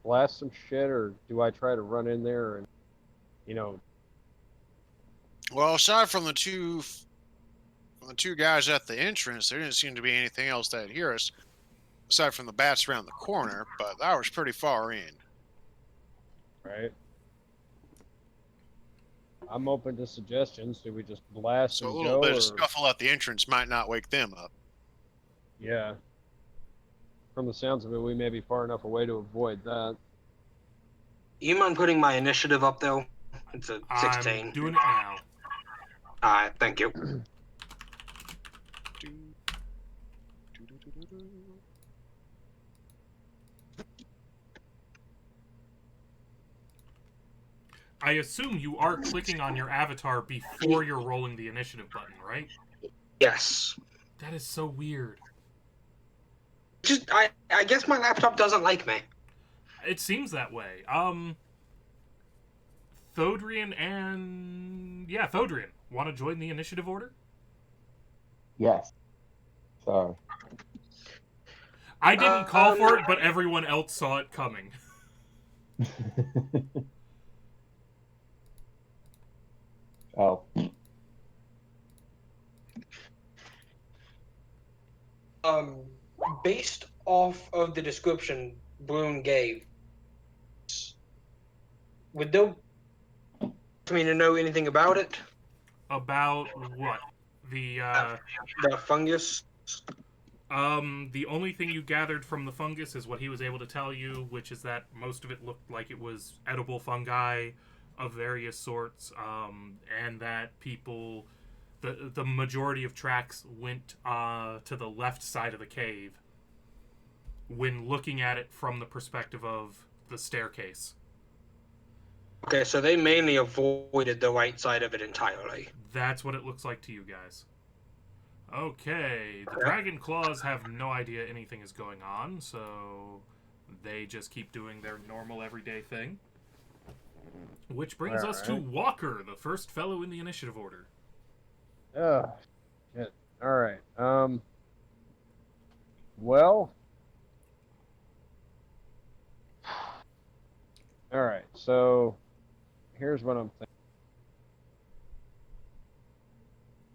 blast some shit, or do I try to run in there and you know Well, aside from the two guys at the entrance, there didn't seem to be anything else that'd hear us, aside from the bats around the corner. But that was pretty far in. right? I'm open to suggestions. Do we just blast So a and little go, bit or of scuffle at the entrance might not wake them up. yeah? From the sounds of it, we may be far enough away to avoid that. You mind putting my initiative up though? It's a I'm 16. doing it now. Thank you. I assume you are clicking on your avatar before you're rolling the initiative button, right? Yes. That is so weird. Just I guess my laptop doesn't like me. It seems that way. Thodrian and Thodrian, want to join the initiative order? Yes. Sorry. I didn't call for it, but everyone else saw it coming. Oh. Based off of the description Brune gave, would they me to know anything about it? About what? The fungus? the only thing you gathered from the fungus is what he was able to tell you, which is that most of it looked like it was edible fungi of various sorts, and that people, the majority of tracks went to the left side of the cave when looking at it from the perspective of the staircase. Okay, so they mainly avoided the right side of it entirely. That's what it looks like to you guys. Okay, the Dragon Claws have no idea anything is going on, so they just keep doing their normal everyday thing. Which brings us to Walker, the first fellow in the initiative order. Oh, shit. All right. Well. All right. So, here's what I'm thinking.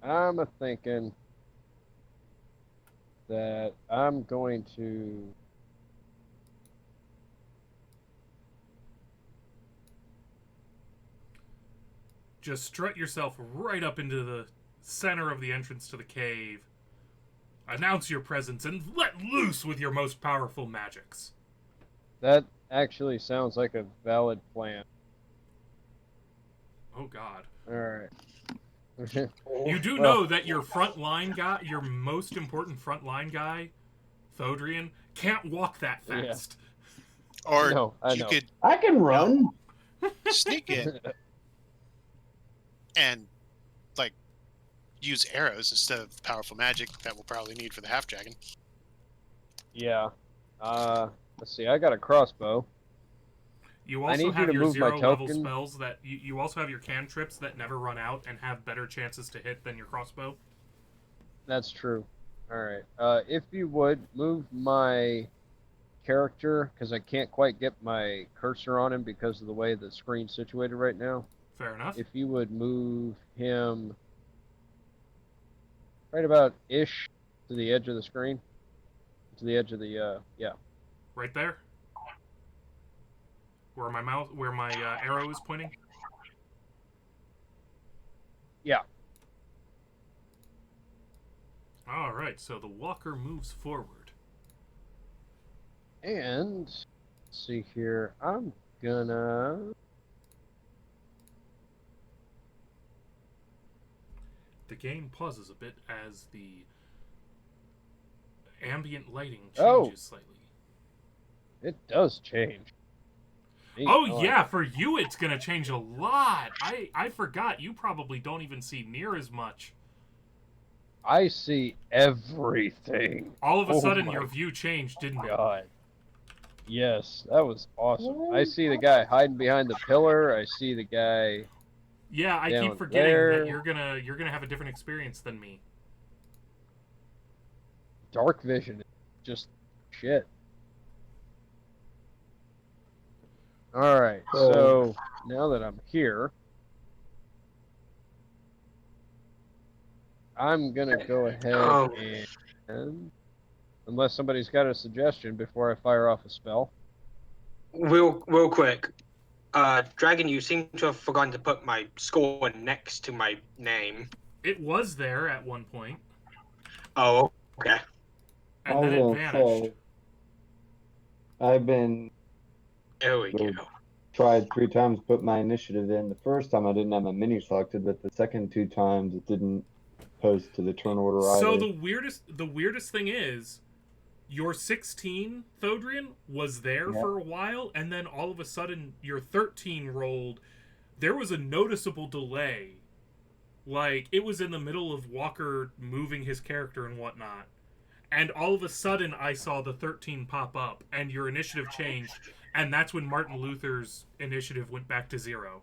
I'm thinking that I'm going to just strut yourself right up into the center of the entrance to the cave. Announce your presence and let loose with your most powerful magics. That actually sounds like a valid plan. Oh God. All right. You do know that your frontline guy, your most important frontline guy, Thodrian, can't walk that fast. Yeah. Or no, you could I can run. sneak in and use arrows instead of powerful magic that we'll probably need for the half dragon. Yeah. Let's see. I got a crossbow. You I also need you have to your move my 0-level token. spells that you also have your cantrips that never run out and have better chances to hit than your crossbow. That's true. All right. If you would move my character, because I can't quite get my cursor on him because of the way the screen's situated right now. Fair enough. If you would move him right about ish to the edge of the screen, to the edge of the yeah. Right there. Where my arrow is pointing. Yeah. All right. So the walker moves forward. And let's see here. I'm gonna. The game pauses a bit as the ambient lighting Oh. changes slightly. It does change. Neat. Oh I like yeah, it. for you it's gonna change a lot. I forgot. You probably don't even see near as much. I see everything. All of a Oh sudden, my your view changed, didn't it? God. Yes, that was awesome. I see the guy hiding behind the pillar. I see the guy. Yeah, I Down keep forgetting there. that you're gonna have a different experience than me. Dark vision is just shit. All right, so now that I'm here, I'm gonna go ahead and, unless somebody's got a suggestion before I fire off a spell. Real quick. Dragon, you seem to have forgotten to put my score next to my name. It was there at one point, Oh, okay. and then it vanished. I've been There we go. tried 3 times to put my initiative in. The first time I didn't have my mini selected, but the second 2 times it didn't post to the turn order So either. the weirdest thing is, your 16 Thodrian was there for a while, and then all of a sudden your 13 rolled. There was a noticeable delay. Like, it was in the middle of Walker moving his character and whatnot. And all of a sudden I saw the 13 pop up, and your initiative changed, and that's when Martin Luther's initiative went back to 0.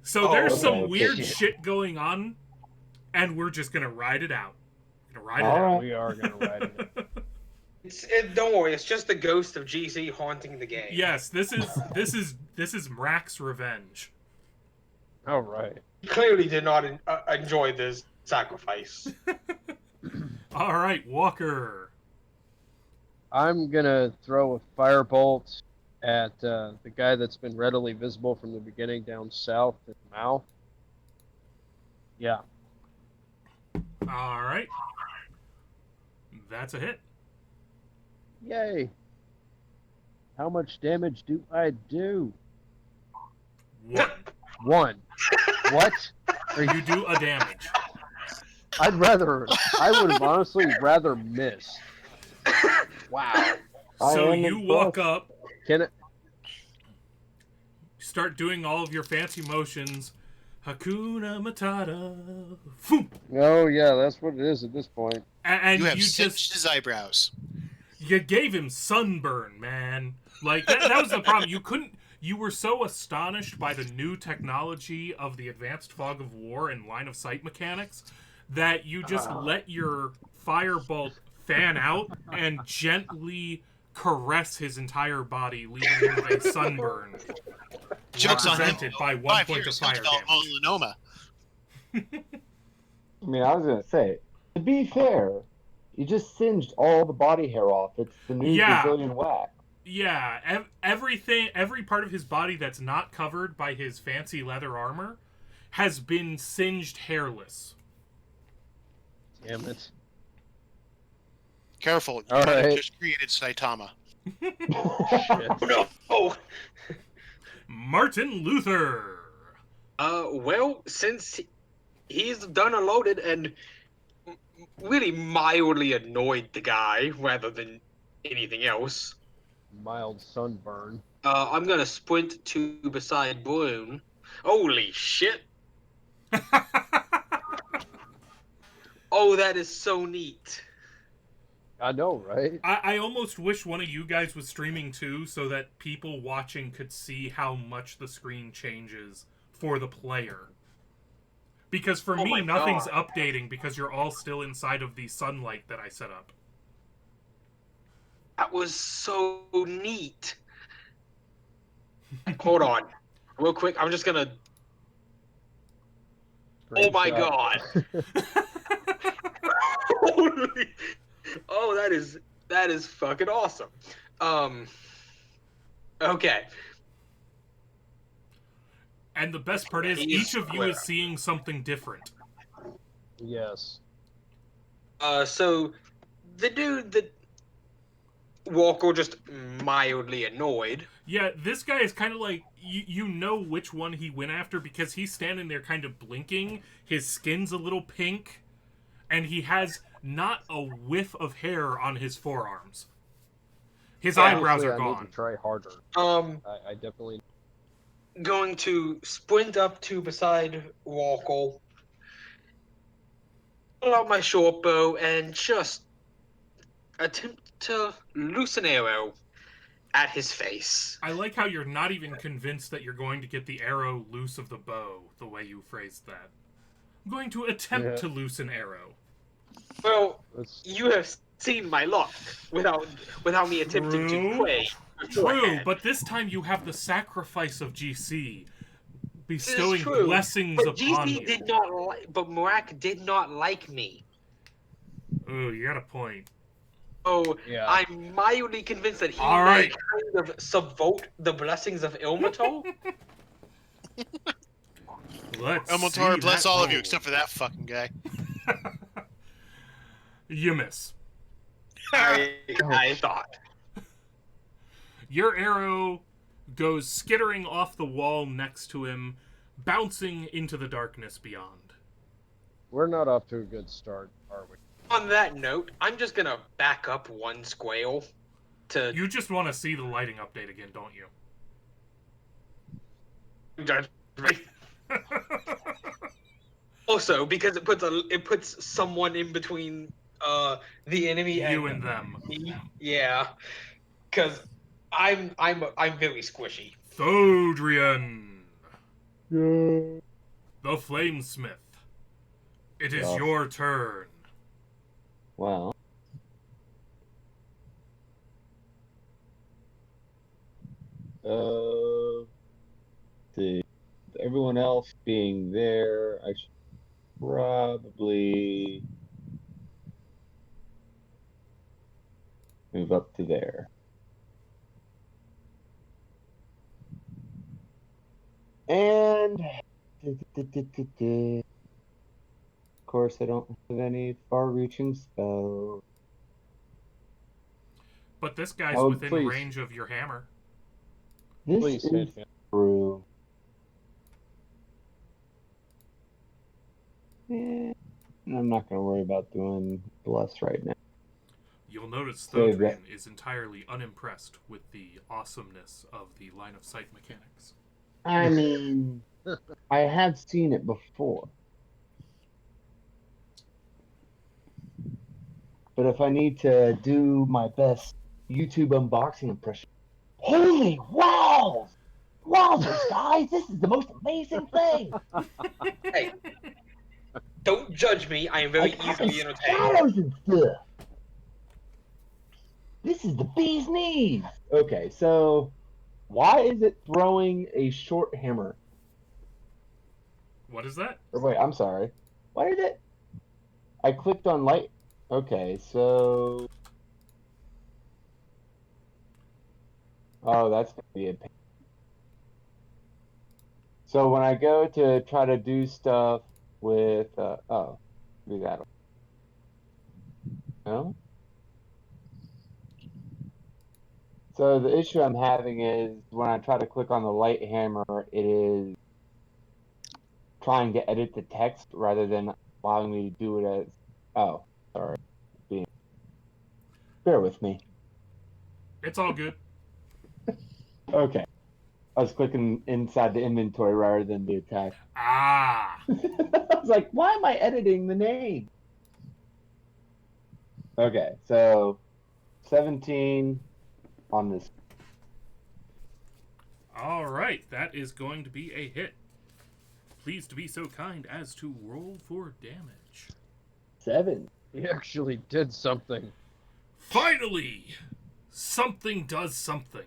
So there's some weird shit going on, and we're just gonna ride it out. We are gonna ride it. Don't worry, it's just the ghost of GC haunting the game. Yes, this is Mrack's revenge. All right. He clearly did not enjoy this sacrifice. All right, Walker. I'm gonna throw a firebolt at the guy that's been readily visible from the beginning down south in the mouth. Yeah. All right. That's a hit. Yay. How much damage do I do? 1. 1. What? You do a damage. I would have honestly rather miss. Wow. So you walk up, Can it? start doing all of your fancy motions. Hakuna Matata. Foom. Oh yeah, that's what it is at this point. And You have you cinched his eyebrows. You gave him sunburn, man. Like, that was the problem. You were so astonished by the new technology of the advanced fog of war and line of sight mechanics that you just let your firebolt fan out and gently caress his entire body, leaving him with a sunburn. Joke's on him. Represented by 1 5 point of years, fire he'll develop damage. melanoma. I mean, I was gonna say, to be fair, you just singed all the body hair off. It's the new Brazilian wax. Yeah, every part of his body that's not covered by his fancy leather armor has been singed hairless. Damn it. Careful, you All might have right. just created Saitama. Shit. No. Oh. Martin Luther. Well, since he's done and loaded and really mildly annoyed the guy rather than anything else, Mild sunburn. I'm gonna sprint to beside Bloom. Holy shit! Oh, that is so neat. I know, right? I almost wish one of you guys was streaming too, so that people watching could see how much the screen changes for the player. Because for Oh me, my nothing's God. updating because you're all still inside of the sunlight that I set up. That was so neat. Hold on. Real quick, I'm just gonna. Oh my Screenshot. God. Holy- oh, that is fucking awesome. Okay. And the best part is, He's each of you square. is seeing something different. Yes. So the dude that Walker just mildly annoyed. Yeah, this guy is kind of like, you know which one he went after because he's standing there kind of blinking, his skin's a little pink, and he has not a whiff of hair on his forearms. His eyebrows Honestly, are I gone. need to try harder. I definitely. Going to sprint up to beside Walker, pull out my short bow, and just attempt to loose an arrow at his face. I like how you're not even convinced that you're going to get the arrow loose of the bow, the way you phrased that. I'm going to attempt to loose an arrow. Well, Let's... you have seen my luck without me attempting to pray. True, but this time you have the sacrifice of GC bestowing true, blessings but upon GC you. did not like, but Murak did not like me. Oh, you got a point. Oh, Yeah. I'm mildly convinced that he All may right. kind of subvert the blessings of Ilmato. Let's Elmotar, see bless that all of you roll. except for that fucking guy. You miss. I thought. Your arrow goes skittering off the wall next to him, bouncing into the darkness beyond. We're not off to a good start, are we? On that note, I'm just gonna back up one square to You just want to see the lighting update again, don't you? judge me. Also, because it puts someone in between the enemy You and them. me. Yeah, because I'm very squishy. Thodrian, Yeah. the Flamesmith. It is Yes. your turn. Well. See. Everyone else being there, I should probably move up to there. And of course, I don't have any far-reaching spells. But this guy's Oh, within please. range of your hammer. This Please is hit him. true. Yeah, I'm not going to worry about doing bless right now. You'll notice Save Thodrian is entirely unimpressed with the awesomeness of the line of sight mechanics. I mean, I have seen it before. But if I need to do my best YouTube unboxing impression, holy wow! Wowzers, guys, this is the most amazing thing! Hey, don't judge me. I am very Like having easily entertained. shadows and stuff. This is the bee's knees. Okay, so why is it throwing a short hammer? What is that? Or wait, I'm sorry. Why did it? I clicked on light. Okay, so. Oh, that's gonna be a pain. So when I go to try to do stuff with, oh, do that. No? So the issue I'm having is when I try to click on the light hammer, it is trying to edit the text rather than allowing me to do it as, oh, sorry. Bear with me. It's all good. Okay. I was clicking inside the inventory rather than the attack. Ah! I was like, why am I editing the name? Okay, so 17 on this. All right, that is going to be a hit. Please to be so kind as to roll for damage. 7. He actually did something. Finally, something does something.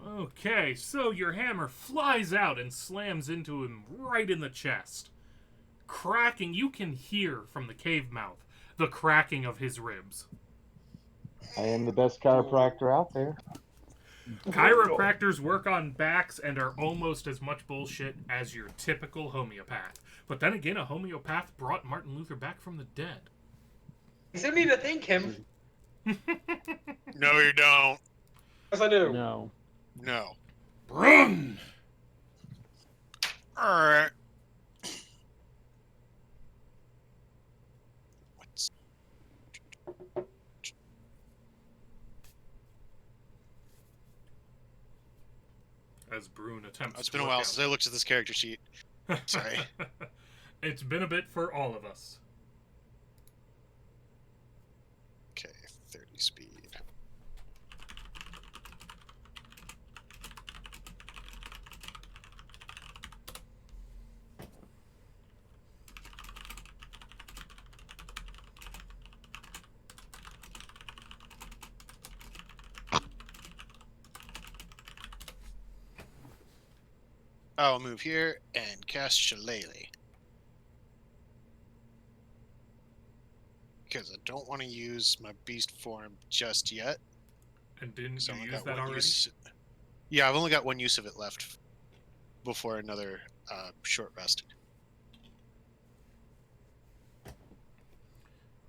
Okay, so your hammer flies out and slams into him right in the chest. Cracking, you can hear from the cave mouth the cracking of his ribs. I am the best chiropractor out there. Chiropractors work on backs and are almost as much bullshit as your typical homeopath. But then again, a homeopath brought Martin Luther back from the dead. You still need to thank him. No, you don't. Yes, I do. No. No. Run! Alright. What's... As Brune attempts It's to been a work while out. since I looked at this character sheet. Sorry. It's been a bit for all of us. Okay, 30 speed. I'll move here and cast Shillelagh. Because I don't want to use my beast form just yet. And didn't So I you only use got that one already? use. Yeah, I've only got one use of it left before another short rest.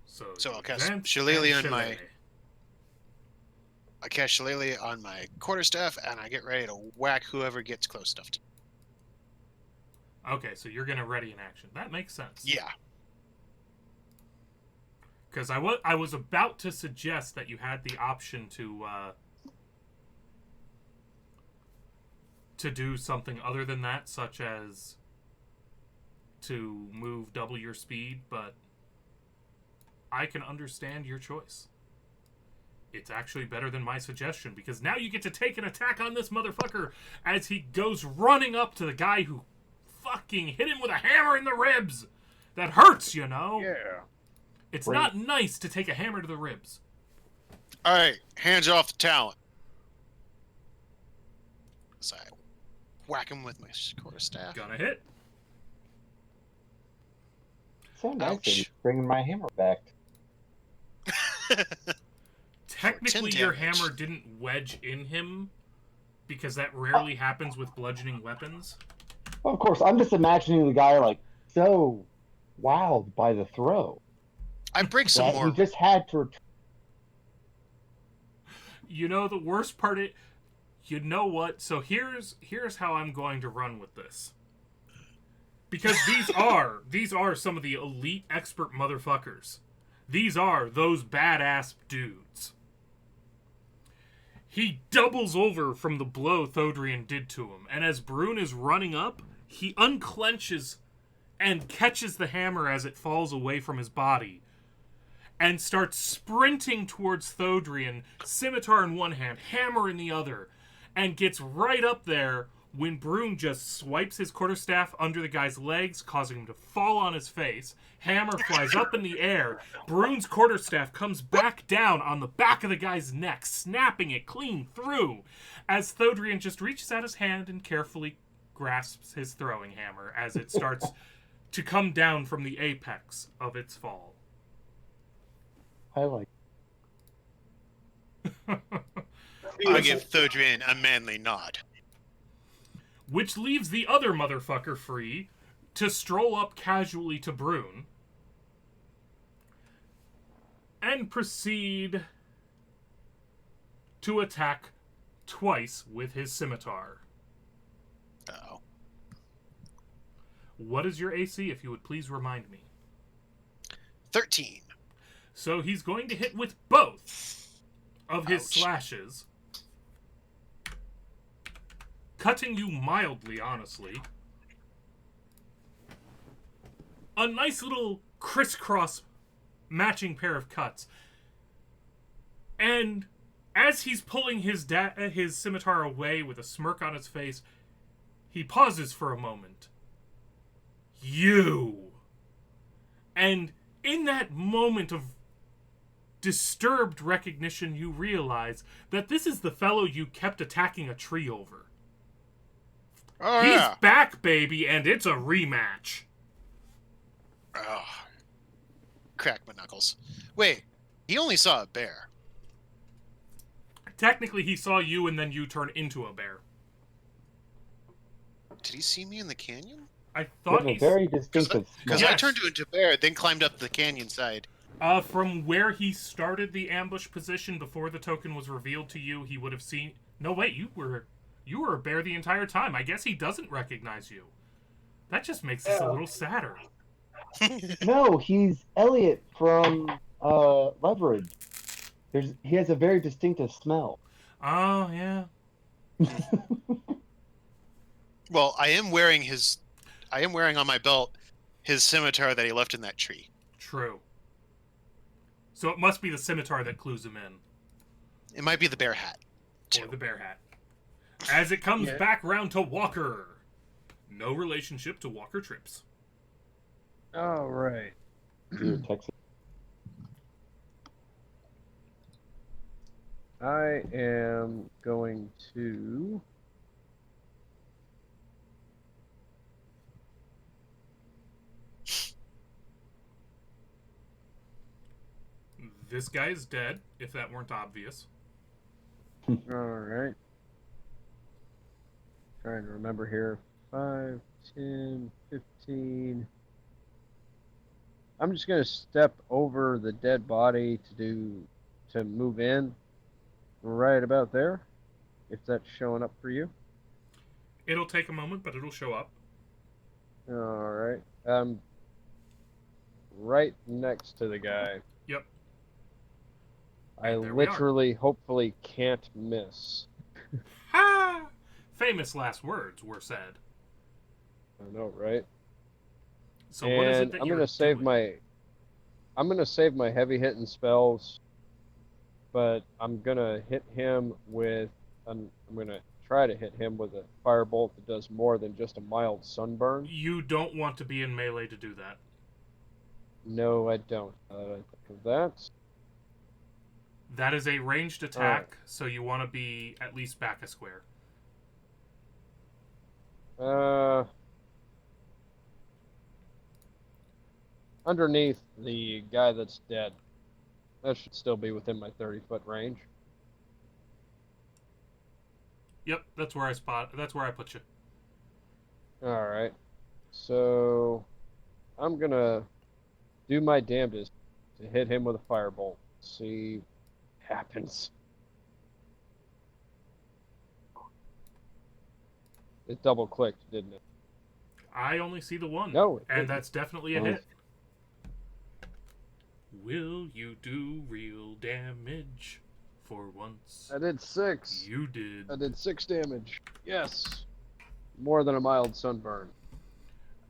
So I'll you cast advance Shillelagh and on my- Shillelagh. I cast Shillelagh on my quarterstaff, and I get ready to whack whoever gets close enough to. Okay, so you're going to ready an action. That makes sense. Yeah. Because I was about to suggest that you had the option to do something other than that, such as to move double your speed, but I can understand your choice. It's actually better than my suggestion, because now you get to take an attack on this motherfucker as he goes running up to the guy who fucking hit him with a hammer in the ribs. That hurts, you know? Yeah. It's Great. not nice to take a hammer to the ribs. Alright, hands off the talent. So I whack him with my quarterstaff. Gonna hit. So nice of you Ouch. bringing my hammer back. Technically, 10 your damage. hammer didn't wedge in him, because that rarely happens with bludgeoning weapons. Well, of course, I'm just imagining the guy like so wowed by the throw I break some that more. he just had to. You know, the worst part is, you know what? So here's how I'm going to run with this. Because these are some of the elite expert motherfuckers. These are those badass dudes. He doubles over from the blow Thodrian did to him, and as Brune is running up, he unclenches and catches the hammer as it falls away from his body, and starts sprinting towards Thodrian, scimitar in one hand, hammer in the other, and gets right up there when Brune just swipes his quarterstaff under the guy's legs, causing him to fall on his face. Hammer flies up in the air. Brune's quarterstaff comes back down on the back of the guy's neck, snapping it clean through, as Thodrian just reaches out his hand and carefully grasps his throwing hammer as it starts to come down from the apex of its fall. I like. I give Thodrian a manly nod. Which leaves the other motherfucker free to stroll up casually to Brune and proceed to attack twice with his scimitar. Uh-oh. What is your AC, if you would please remind me? 13. So he's going to hit with both of his Ouch. slashes, cutting you mildly, honestly. a nice little crisscross matching pair of cuts. And as he's pulling his scimitar away with a smirk on his face, he pauses for a moment. You! And in that moment of disturbed recognition, you realize that this is the fellow you kept attacking a tree over. Oh, He's yeah. back, baby, and it's a rematch. Oh. Crack my knuckles. Wait, he only saw a bear. Technically, he saw you and then you turn into a bear. Did he see me in the canyon? I You thought have a he... very distinctive Because smell. I Yes. turned into a bear, then climbed up the canyon side. From where he started the ambush position before the token was revealed to you, he would have seen... No, wait, you were a bear the entire time. I guess he doesn't recognize you. That just makes this a little sadder. No, he's Elliot from Leverage. He has a very distinctive smell. Oh, yeah. Well, I am wearing on my belt his scimitar that he left in that tree. True. So it must be the scimitar that clues him in. It might be the bear hat. Or the bear hat. As it comes Yeah. back round to Walker. No relationship to Walker Trips. All right. You're Texas. I am going to... This guy is dead, if that weren't obvious. All right. Trying to remember here. 5, 10, 15. I'm just going to step over the dead body to move in right about there, if that's showing up for you. It'll take a moment, but it'll show up. All right. Right next to the guy. Yep. I And there we are. literally, hopefully, can't miss. Ha! Famous last words were said. I know, right? So what is it And that I'm you're gonna save doing? I'm gonna save my heavy hitting spells, but I'm gonna hit him with I'm gonna try to hit him with a firebolt that does more than just a mild sunburn. You don't want to be in melee to do that. No, I don't. I think of that. That is a ranged attack, so you want to be at least back a square. Underneath the guy that's dead. That should still be within my 30-foot range. Yep, that's where I put you. All right. So I'm gonna do my damnedest to hit him with a firebolt. See what happens. It double clicked, didn't it? I only see the one. No, it and didn't. that's definitely a Oh. hit. Will you do real damage for once? I did 6. You did. I did 6 damage. Yes. More than a mild sunburn.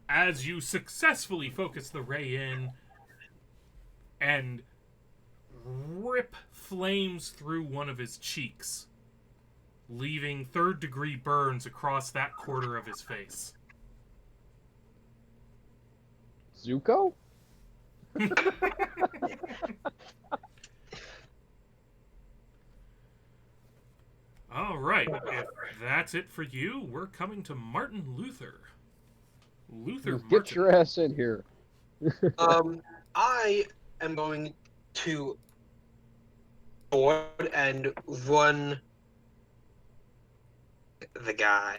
As you successfully focus the ray in and rip flames through one of his cheeks, leaving third-degree burns across that quarter of his face. Zuko? All right, if that's it for you, we're coming to Martin Luther. Luther Get Martin. your ass in here. I am going to forward and run the guy.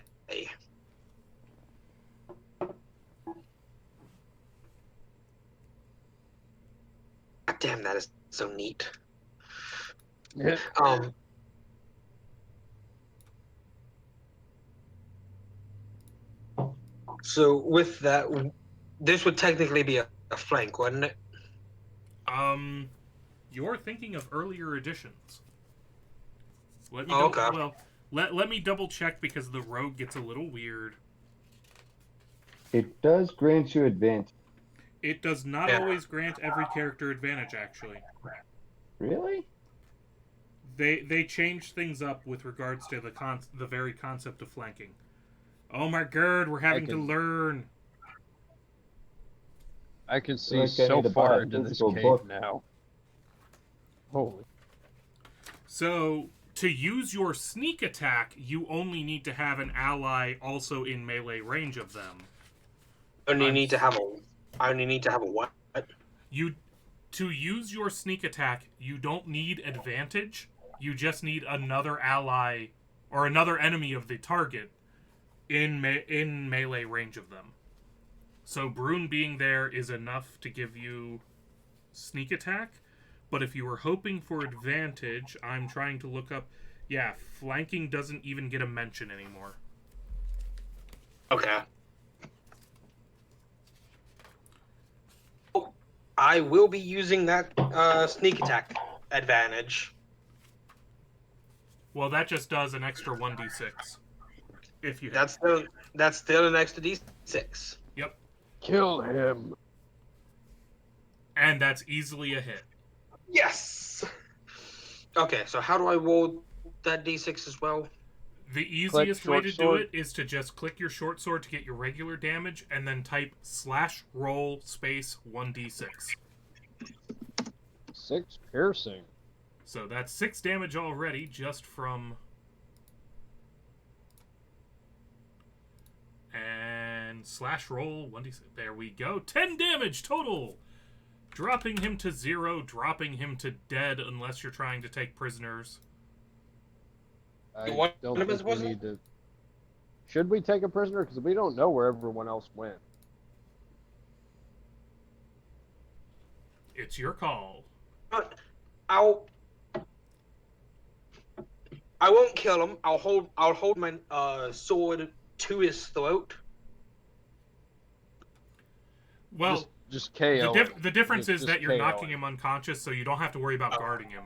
God damn, that is so neat. So with that, this would technically be a flank, wouldn't it? You're thinking of earlier editions. Let me Oh, okay. Well, let me double check because the rogue gets a little weird. It does grant you advantage. It does not Yeah. always grant every character advantage, actually. Really? They change things up with regards to the very concept of flanking. Oh my god, we're having to learn. I can see Like I so need to buy far a into this physical cave book. now. Holy. So, to use your sneak attack, you only need to have an ally also in melee range of them. I only need to have a what? You to use your sneak attack, you don't need advantage. You just need another ally or another enemy of the target in melee range of them. So Brune being there is enough to give you sneak attack. But if you were hoping for advantage, I'm trying to look up. Yeah, flanking doesn't even get a mention anymore. Okay. I will be using that sneak attack advantage. Well, that just does an extra 1d6. If you hit. That's still an extra d6. Yep. Kill him. And that's easily a hit. Yes. Okay, so how do I roll that d6 as well? The easiest way to do sword. it is to just click your short sword to get your regular damage, and then type /roll space 1d6. 6 piercing. So that's 6 damage already just from. And /roll 1d6. There we go. 10 damage total. Dropping him to 0, dropping him to dead unless you're trying to take prisoners. I don't think we need to. Should we take a prisoner? Because we don't know where everyone else went. It's your call. I won't kill him. I'll hold my sword to his throat. Well, just KO the difference is just that you're KO knocking him unconscious, so you don't have to worry about guarding him.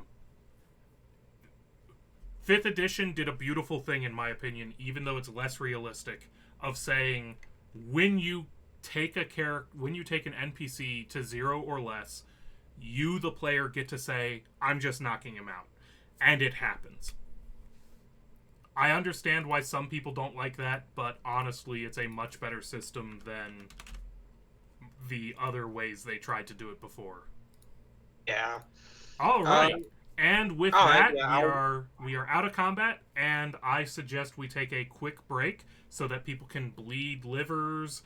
5th edition did a beautiful thing, in my opinion, even though it's less realistic, of saying when you take an NPC to 0 or less, you, the player, get to say, I'm just knocking him out. And it happens. I understand why some people don't like that, but honestly, it's a much better system than the other ways they tried to do it before. Yeah. All right. And with that, yeah, we are out of combat, and I suggest we take a quick break so that people can bleed livers,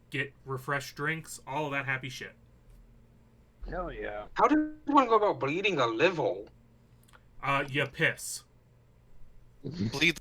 get refreshed drinks, all of that happy shit. Hell yeah. How does one go about bleeding a liver? You piss. Bleed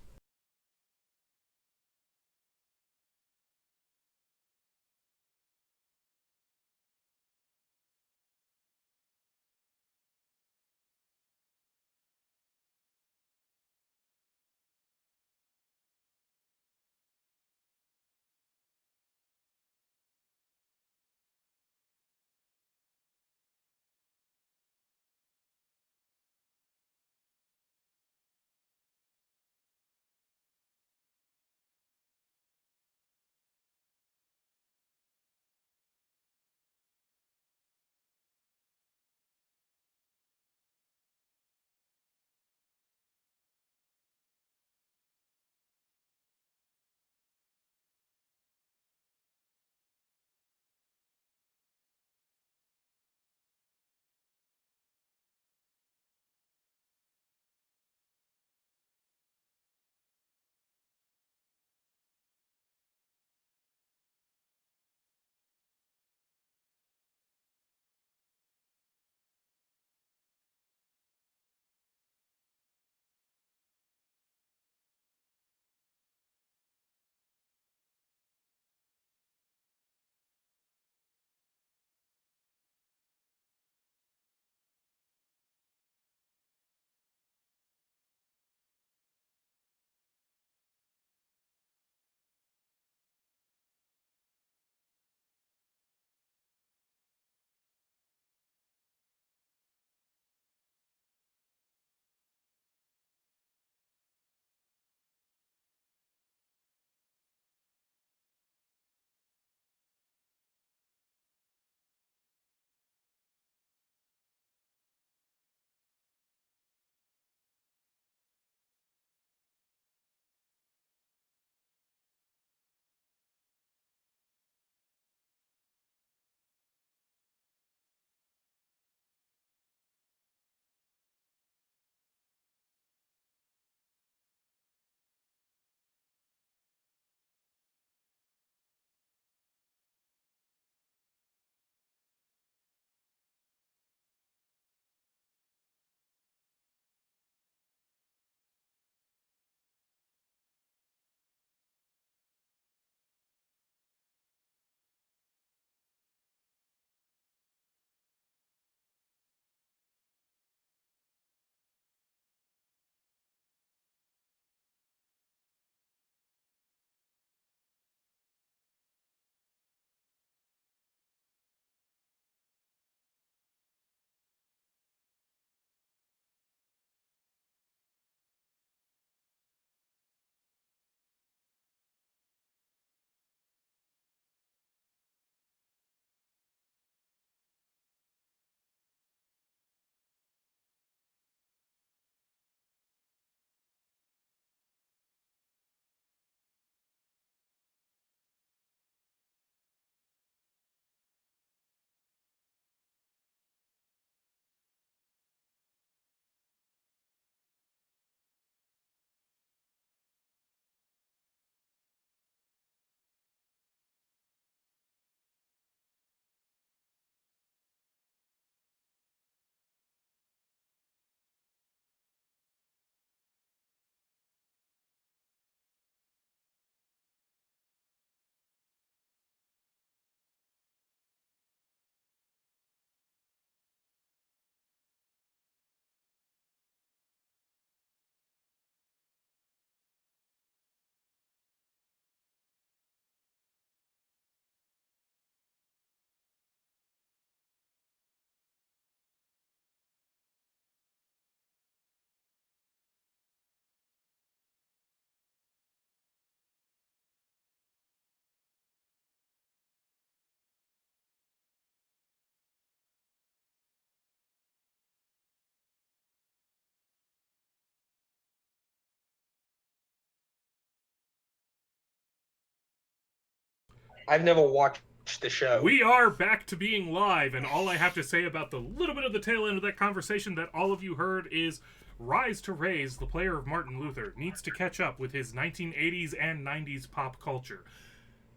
I've never watched the show. We are back to being live, and all I have to say about the little bit of the tail end of that conversation that all of you heard is Rise to Raise, the player of Martin Luther, needs to catch up with his 1980s and 90s pop culture.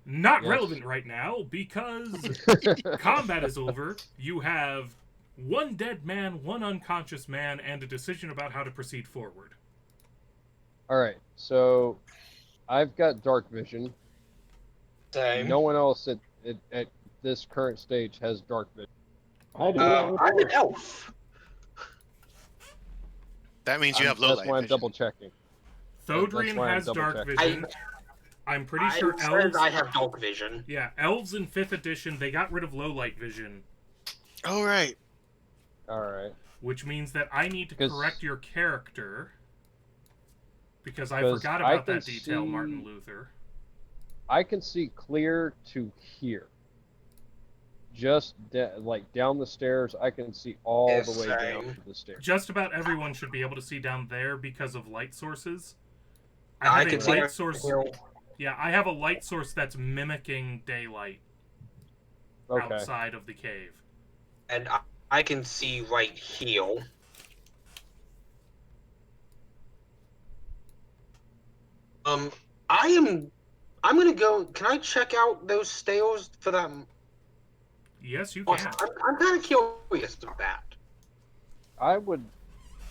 Not relevant right now, because combat is over. You have one dead man, one unconscious man, and a decision about how to proceed forward. Alright, so I've got dark vision. Same. No one else at this current stage has dark vision. I do. I'm an elf. That means you have low light That's why I'm vision. double checking. Thodrian why I'm has dark double-checking. vision. I'm pretty sure I elves... I have dark vision. Yeah, elves in 5th edition, they got rid of low light vision. Oh, right. Alright. Which means that I need to 'Cause- correct your character. Because I 'Cause forgot I about can that detail, see- Martin Luther. I can see clear to here. Just like down the stairs, I can see all Yes, the way down same. to the stairs. Just about everyone should be able to see down there because of light sources. I I have can a see light source. Yeah, I have a light source that's mimicking daylight Okay. outside of the cave. And I can see right here. I'm gonna go. Can I check out those stairs for that? Yes, you I'm can. kind of curious about that. I would,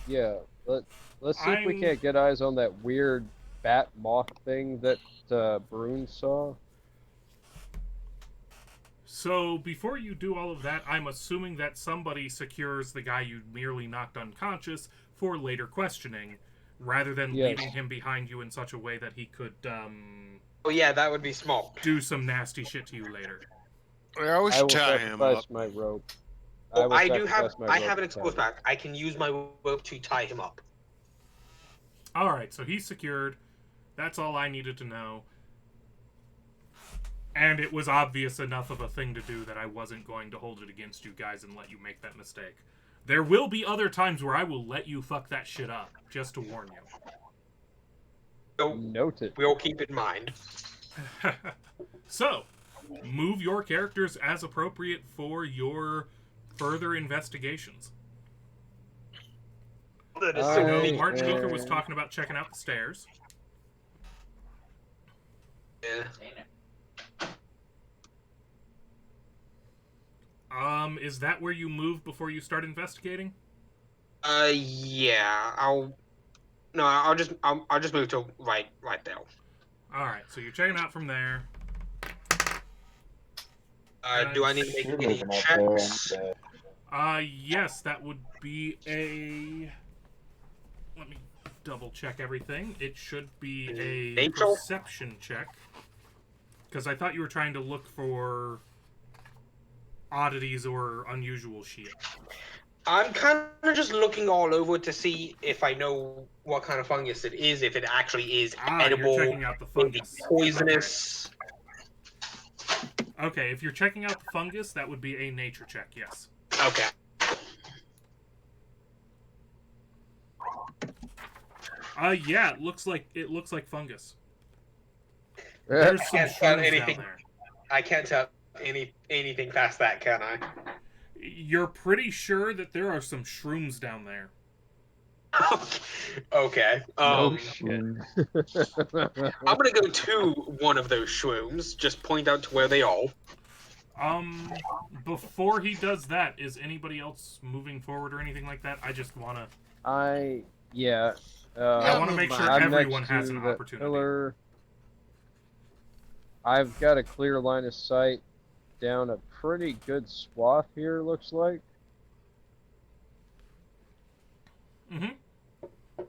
yeah. Let's see if we I'm- can't get eyes on that weird bat moth thing that Brune saw. So, before you do all of that, I'm assuming that somebody secures the guy you merely knocked unconscious for later questioning, rather than Yes. leaving him behind you in such a way that he could, Oh yeah, that would be smart. do some nasty shit to you later. I I always will tie him up. sacrifice my rope. Oh, will I do have. sacrifice my I rope have an to exposed tie him. back. I can use my rope to tie him up. Alright, so he's secured. That's all I needed to know. And it was obvious enough of a thing to do that I wasn't going to hold it against you guys and let you make that mistake. There will be other times where I will let you fuck that shit up, just to warn you. So Noted. we'll keep in mind. So, move your characters as appropriate for your further investigations. That is I so know I- neat. Martin Luther was talking about checking out the stairs. Yeah. Is that where you move before you start investigating? Yeah. I'll just move to right there. Alright, so you're checking out from there. Do I need to You're make any moving up there checks? and, Yes, that would be a... Let me double check everything. It should be a Nature? perception check. Because I thought you were trying to look for oddities or unusual shit. I'm kind of just looking all over to see if I know what kind of fungus it is, if it actually is edible, You're checking out the maybe fungus. poisonous. Okay, if you're checking out the fungus, that would be a nature check, yes. Okay. Yeah, it looks like fungus. I There's some can't tell shrooms down anything. there. I can't tell anything past that, can I? You're pretty sure that there are some shrooms down there. Okay. No shit. I'm gonna go to one of those shrooms. Just point out to where they are. Before he does that, is anybody else moving forward or anything like that? I just wanna... Yeah. I want to make sure I'm everyone next has to an that opportunity. pillar. I've got a clear line of sight down a pretty good swath here, looks like. Mm-hmm.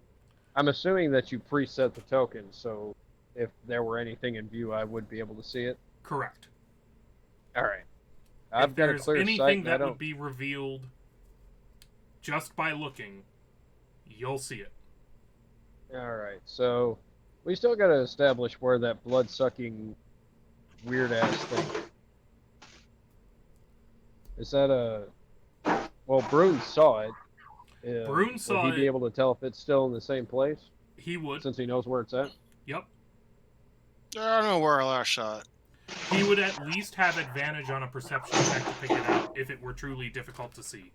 I'm assuming that you preset the token, so if there were anything in view, I would be able to see it. Correct. Alright. If I've got a there's clear sight, anything and I that don't... would be revealed just by looking, you'll see it. Alright, so we still gotta establish where that blood-sucking weird-ass thing... Is that a... Well, Brune saw it. Brune saw Would he be it. able to tell if it's still in the same place, He would. since he knows where it's at? Yep. I don't know where I last saw it. He would at least have advantage on a perception check to pick it out if it were truly difficult to see.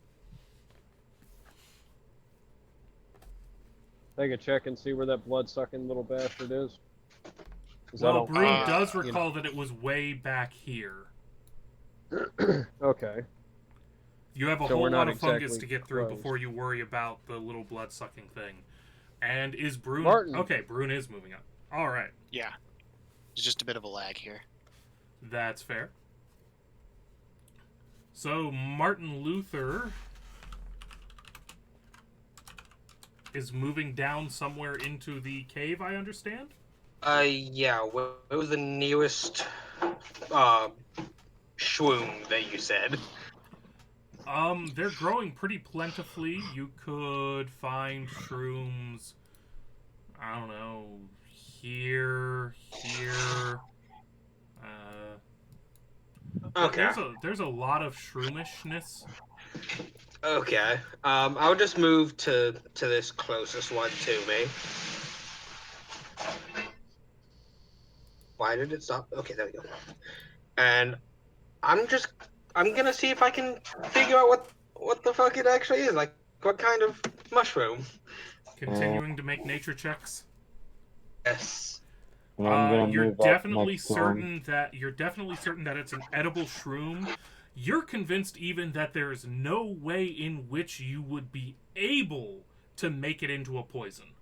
Take a check and see where that blood-sucking little bastard is. Well, Brune does recall that it was way back here. Okay. You have a whole lot of fungus to get through before you worry about the little blood-sucking thing. And is Brune... Martin. Okay, Brune is moving up. All right. Yeah. There's just a bit of a lag here. That's fair. So, Martin Luther is moving down somewhere into the cave, I understand? Yeah, where was the nearest, shroom that you said? They're growing pretty plentifully. You could find shrooms, I don't know, here. Okay. There's a lot of shroomishness. Okay. I'll just move to this closest one to me. Why did it stop? Okay, there we go. And I'm gonna see if I can figure out what the fuck it actually is. Like, what kind of mushroom? Continuing to make nature checks. Yes. You're definitely certain that it's an edible shroom. You're convinced even that there's no way in which you would be able to make it into a poison.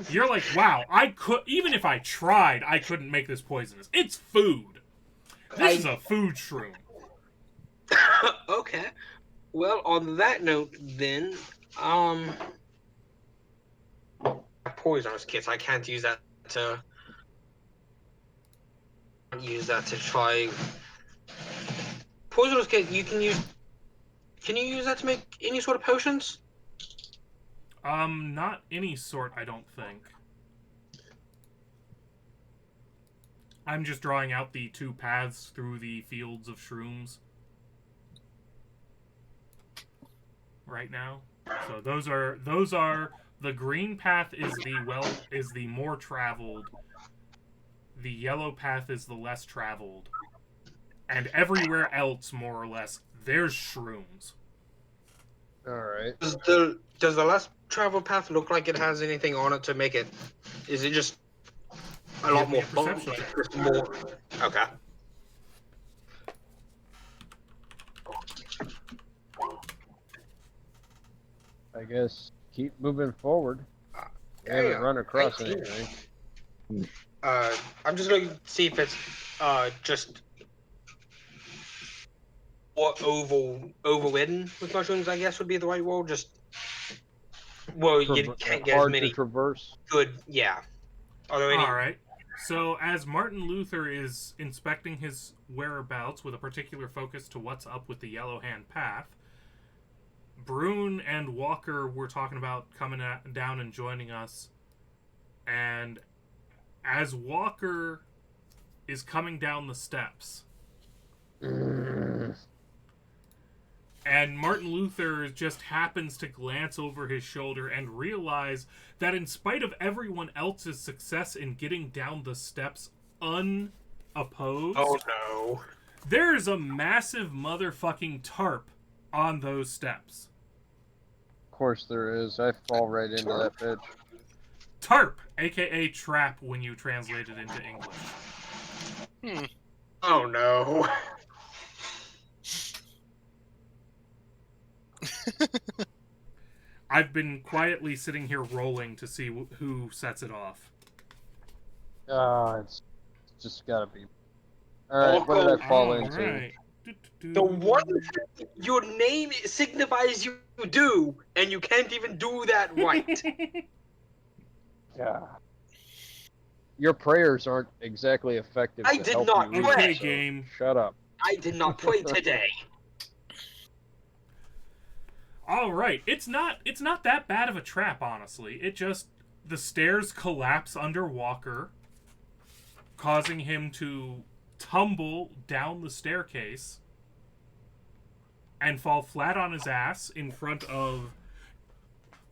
You're like, wow, even if I tried, I couldn't make this poisonous. It's food. This is a food shroom. Okay. Well, on that note, then, poisonous kits. I can't use that to try. Poisonous kit. You can use. Can you use that to make any sort of potions? Not any sort, I don't think. I'm just drawing out the two paths through the fields of shrooms right now. So those are the green path is the more traveled. The yellow path is the less traveled. And everywhere else, more or less, there's shrooms. Alright. Does the less traveled path look like it has anything on it to make it? Is it just a lot more perception? More. Okay. I guess keep moving forward. We haven't run across anything. I'm just going to see if it's just what overridden with mushrooms, I guess would be the right word. Just you can't get as many to traverse. Good, yeah. Are there any? All right. So as Martin Luther is inspecting his whereabouts with a particular focus to what's up with the Yellow Hand path, Brune and Walker were talking about coming down and joining us, and as Walker is coming down the steps, and Martin Luther just happens to glance over his shoulder and realize that in spite of everyone else's success in getting down the steps unopposed, Oh no! there's a massive motherfucking tarp on those steps. Of course there is. I fall right into that bitch. Tarp, aka trap when you translate it into English. Oh no! I've been quietly sitting here rolling to see who sets it off. It's just gotta be. Alright, what did I fall into? Right. The one your name signifies you do, and you can't even do that right. Yeah. Your prayers aren't exactly effective. I to did help not you pray. Okay, so game. Shut up. I did not pray today. All right, it's not that bad of a trap, honestly. It just the stairs collapse under Walker, causing him to tumble down the staircase and fall flat on his ass in front of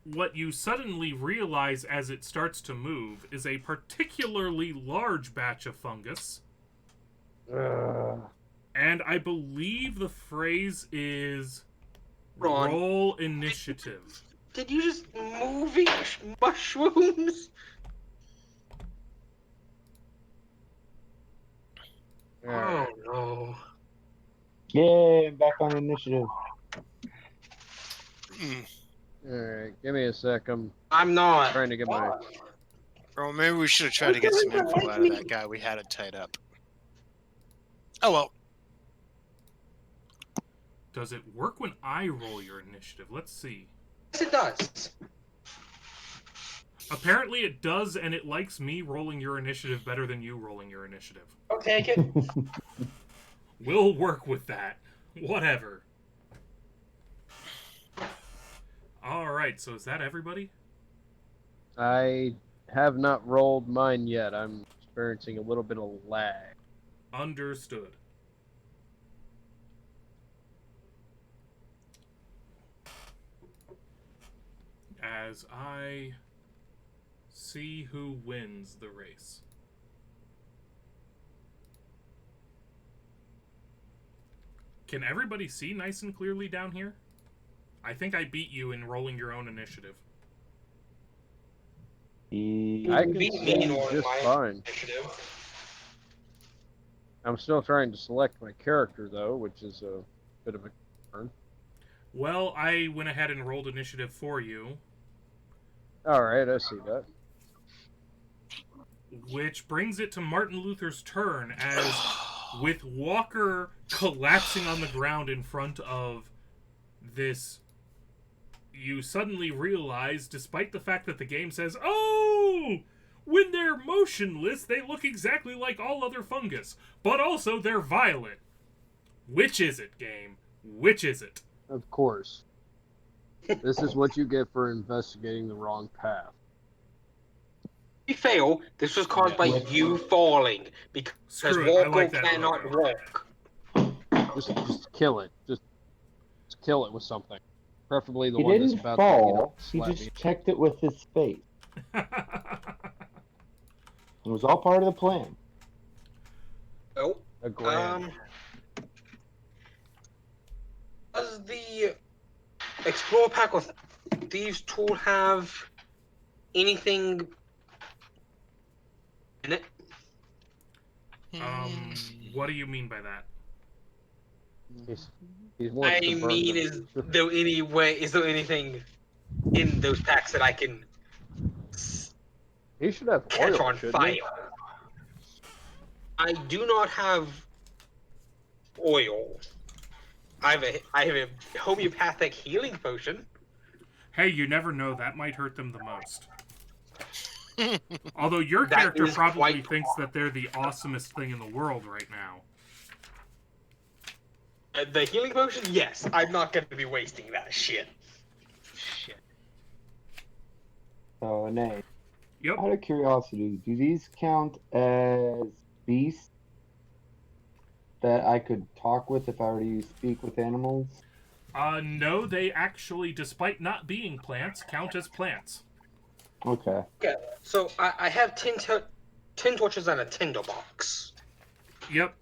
what you suddenly realize as it starts to move is a particularly large batch of fungus And I believe the phrase is Ron. roll initiative. Did you just movie mushrooms? Oh no. Yay, I'm back on initiative. Alright, give me a sec. I'm not trying to get my... Well, maybe we should have tried to get some info out of that guy. We had it tied up. Oh well. Does it work when I roll your initiative? Let's see. Yes, it does. Apparently it does, and it likes me rolling your initiative better than you rolling your initiative. I'll take it. We'll work with that. Whatever. Alright, so is that everybody? I have not rolled mine yet. I'm experiencing a little bit of lag. Understood. As I see who wins the race. Can everybody see nice and clearly down here? I think I beat you in rolling your own initiative. I can see just fine. I'm still trying to select my character, though, which is a bit of a concern. Well, I went ahead and rolled initiative for you. Alright, I see that. Which brings it to Martin Luther's turn, as with Walker collapsing on the ground in front of this, you suddenly realize, despite the fact that the game says, oh, when they're motionless, they look exactly like all other fungus, but also they're violet. Which is it, game? Which is it? Of course. This is what you get for investigating the wrong path. If you fail, this was caused by you falling because Screw it, I Walko like that cannot logo. walk. Just kill it. Just kill it with something. Preferably the He one that's didn't about fall. to, He slap just me. checked it with his face. It was all part of the plan. Oh, A grand. does the Explorer Pack with Thieves tool have anything in it? What do you mean by that? He wants I to burn mean, them. is there anything in those packs that I can He should have catch oil, on shouldn't fire? he? I do not have oil. I have a homeopathic healing potion. Hey, you never know, that might hurt them the most. Although your That character is probably quite- thinks that they're the awesomest thing in the world right now. The healing potion? Yes. I'm not going to be wasting that shit. So, Nate, Yep. out of curiosity, do these count as beasts that I could talk with if I were to speak with animals? No, they actually, despite not being plants, count as plants. Okay. Okay, so I have 10 torches and a tinderbox. Yep.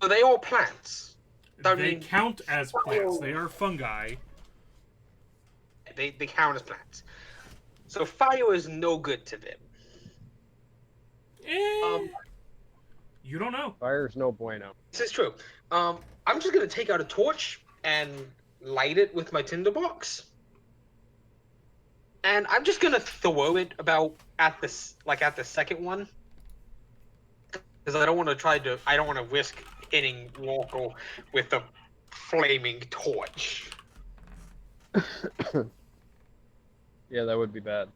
Are they all plants? They count as plants. They are fungi. They count as plants. So fire is no good to them. You don't know. Fire's no bueno. This is true. I'm just gonna take out a torch and light it with my tinderbox, and I'm just gonna throw it about at the second one, because I don't want to risk hitting Walker with a flaming torch. Yeah, that would be bad.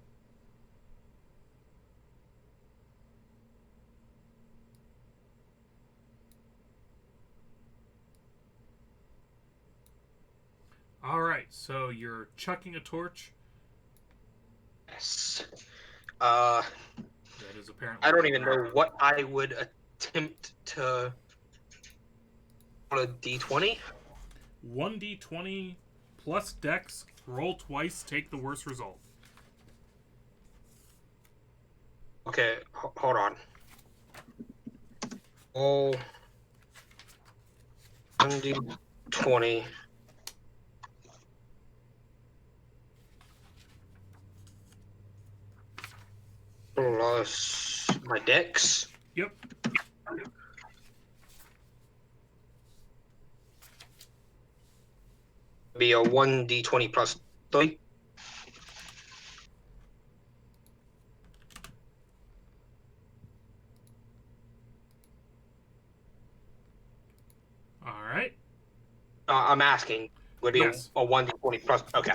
Alright, so you're chucking a torch. Yes. That is apparently... I don't even know what I would attempt to... on a d20? 1d20 plus dex, roll twice, take the worst result. Okay, hold on. Oh, 1d20 plus my dex. Yep. Be a 1d20 plus 3. All right. I'm asking. Would it Yes. be a 1d20 plus? Okay.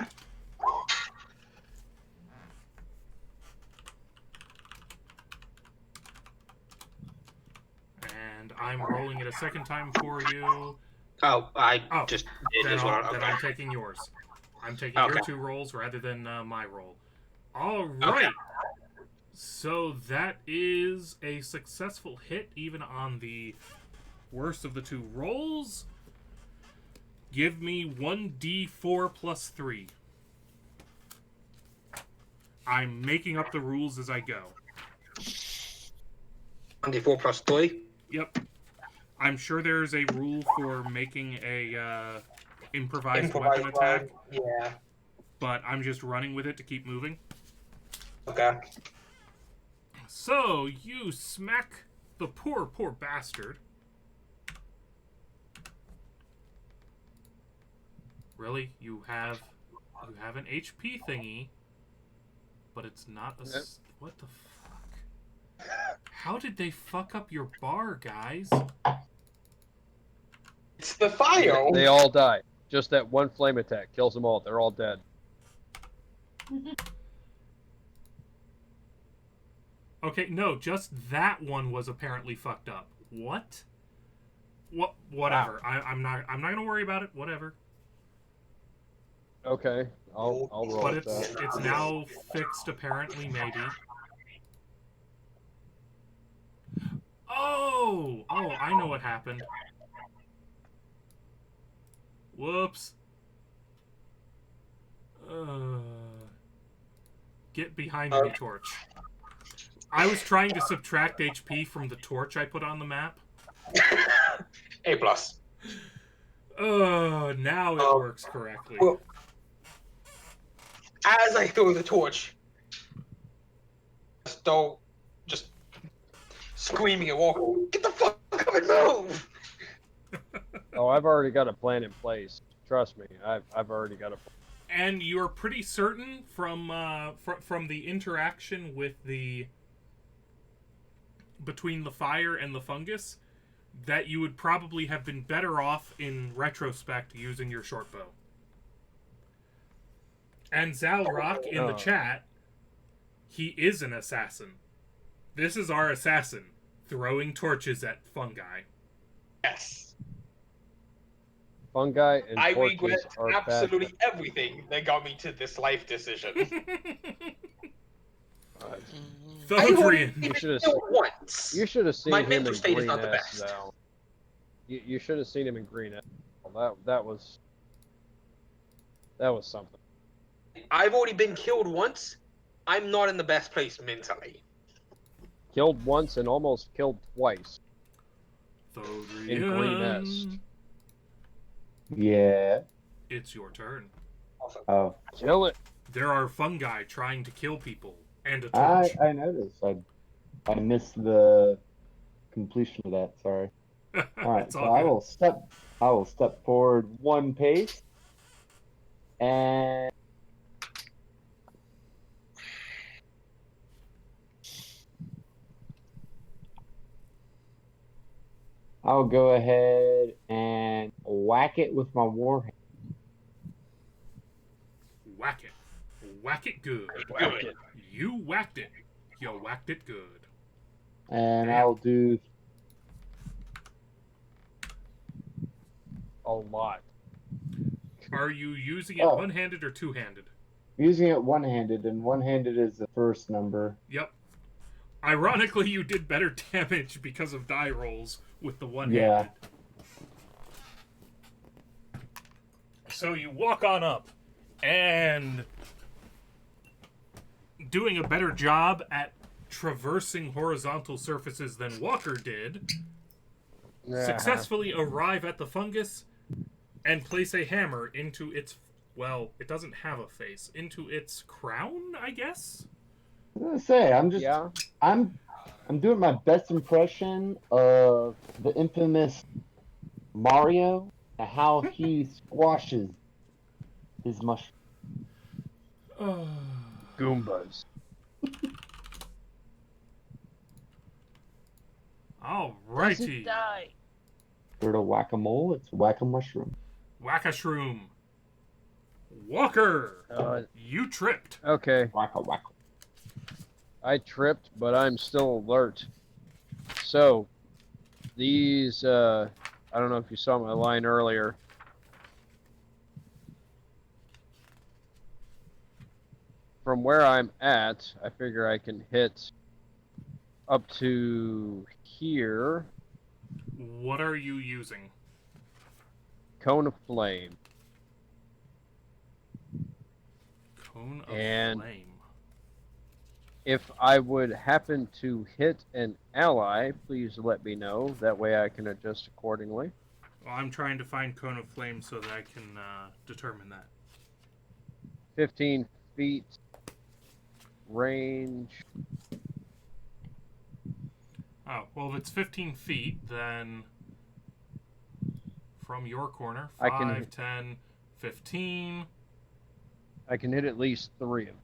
And I'm rolling it a second time for you. Oh, I Oh, just did then, as well. then Okay. I'm taking yours. I'm taking Okay. your 2 rolls rather than my roll. All right. Okay. So that is a successful hit, even on the worst of the 2 rolls. Give me 1d4 plus 3. I'm making up the rules as I go. 1d4 plus 3. Yep. I'm sure there's a rule for making a improvised weapon attack, Yeah. but I'm just running with it to keep moving. Okay. So, you smack the poor bastard. Really? You have an HP thingy, but it's not a... Yep. What the fuck? How did they fuck up your bar, guys? It's the fire. They all die. Just that one flame attack kills them all. They're all dead. Okay, no, just that one was apparently fucked up. What? Whatever. Wow. I'm not gonna worry about it. Whatever. Okay, I'll roll But with that. it's now fixed apparently, maybe. Oh, I know what happened. Whoops. Get behind me, torch. I was trying to subtract HP from the torch I put on the map. A plus. Now it works correctly. Well, as I throw the torch, just screaming and walking. Get the fuck up and move! Oh, I've already got a plan in place. Trust me, I've already got a plan. And you're pretty certain from the interaction with between the fire and the fungus that you would probably have been better off in retrospect using your short bow. And Zalrock in the chat, he is an assassin. This is our assassin throwing torches at fungi. Yes. Fungi and I torches regret are absolutely bad. everything that got me to this life decision. Thodrian. You should have. Once. You should have seen My him mental in state is not the Greenest, best. though. You should have seen him in Greenest. That was something. I've already been killed once. I'm not in the best place mentally. Killed once and almost killed twice Thodrian. in Greenest. Yeah. It's your turn. Awesome. Oh, Kill it. There are fungi trying to kill people and a torch. I noticed. I missed the completion of that. Sorry. All right, It's so all good. I will step forward 1 pace, and I'll go ahead and whack it with my warhammer. Whack it. Whack it good. Whack it. You whacked it. You whacked it good. And Damn. I'll do A lot. Are you using it Oh. one-handed or two-handed? using it one-handed, and one-handed is the first number. Yep. Ironically, you did better damage because of die rolls with the one-handed. Yeah. So you walk on up, and doing a better job at traversing horizontal surfaces than Walker did, successfully arrive at the fungus and place a hammer into its, well, it doesn't have a face, into its crown, I guess? I was gonna say, I'm doing my best impression of the infamous Mario and how he squashes his mushroom. Goombas. Alrighty. Instead of whack-a-mole, it's whack-a-mushroom. Whack-a-shroom. Walker! You tripped. Okay. Whack-a-whack. I tripped, but I'm still alert. So, these, I don't know if you saw my line earlier. From where I'm at, I figure I can hit up to here. What are you using? Cone of Flame. Cone of And Flame. if I would happen to hit an ally, please let me know. That way I can adjust accordingly. Well, I'm trying to find Cone of Flame so that I can determine that. 15 feet range. Oh, well, if it's 15 feet, then from your corner, I 5, can- 10, 15. I can hit at least 3 of them.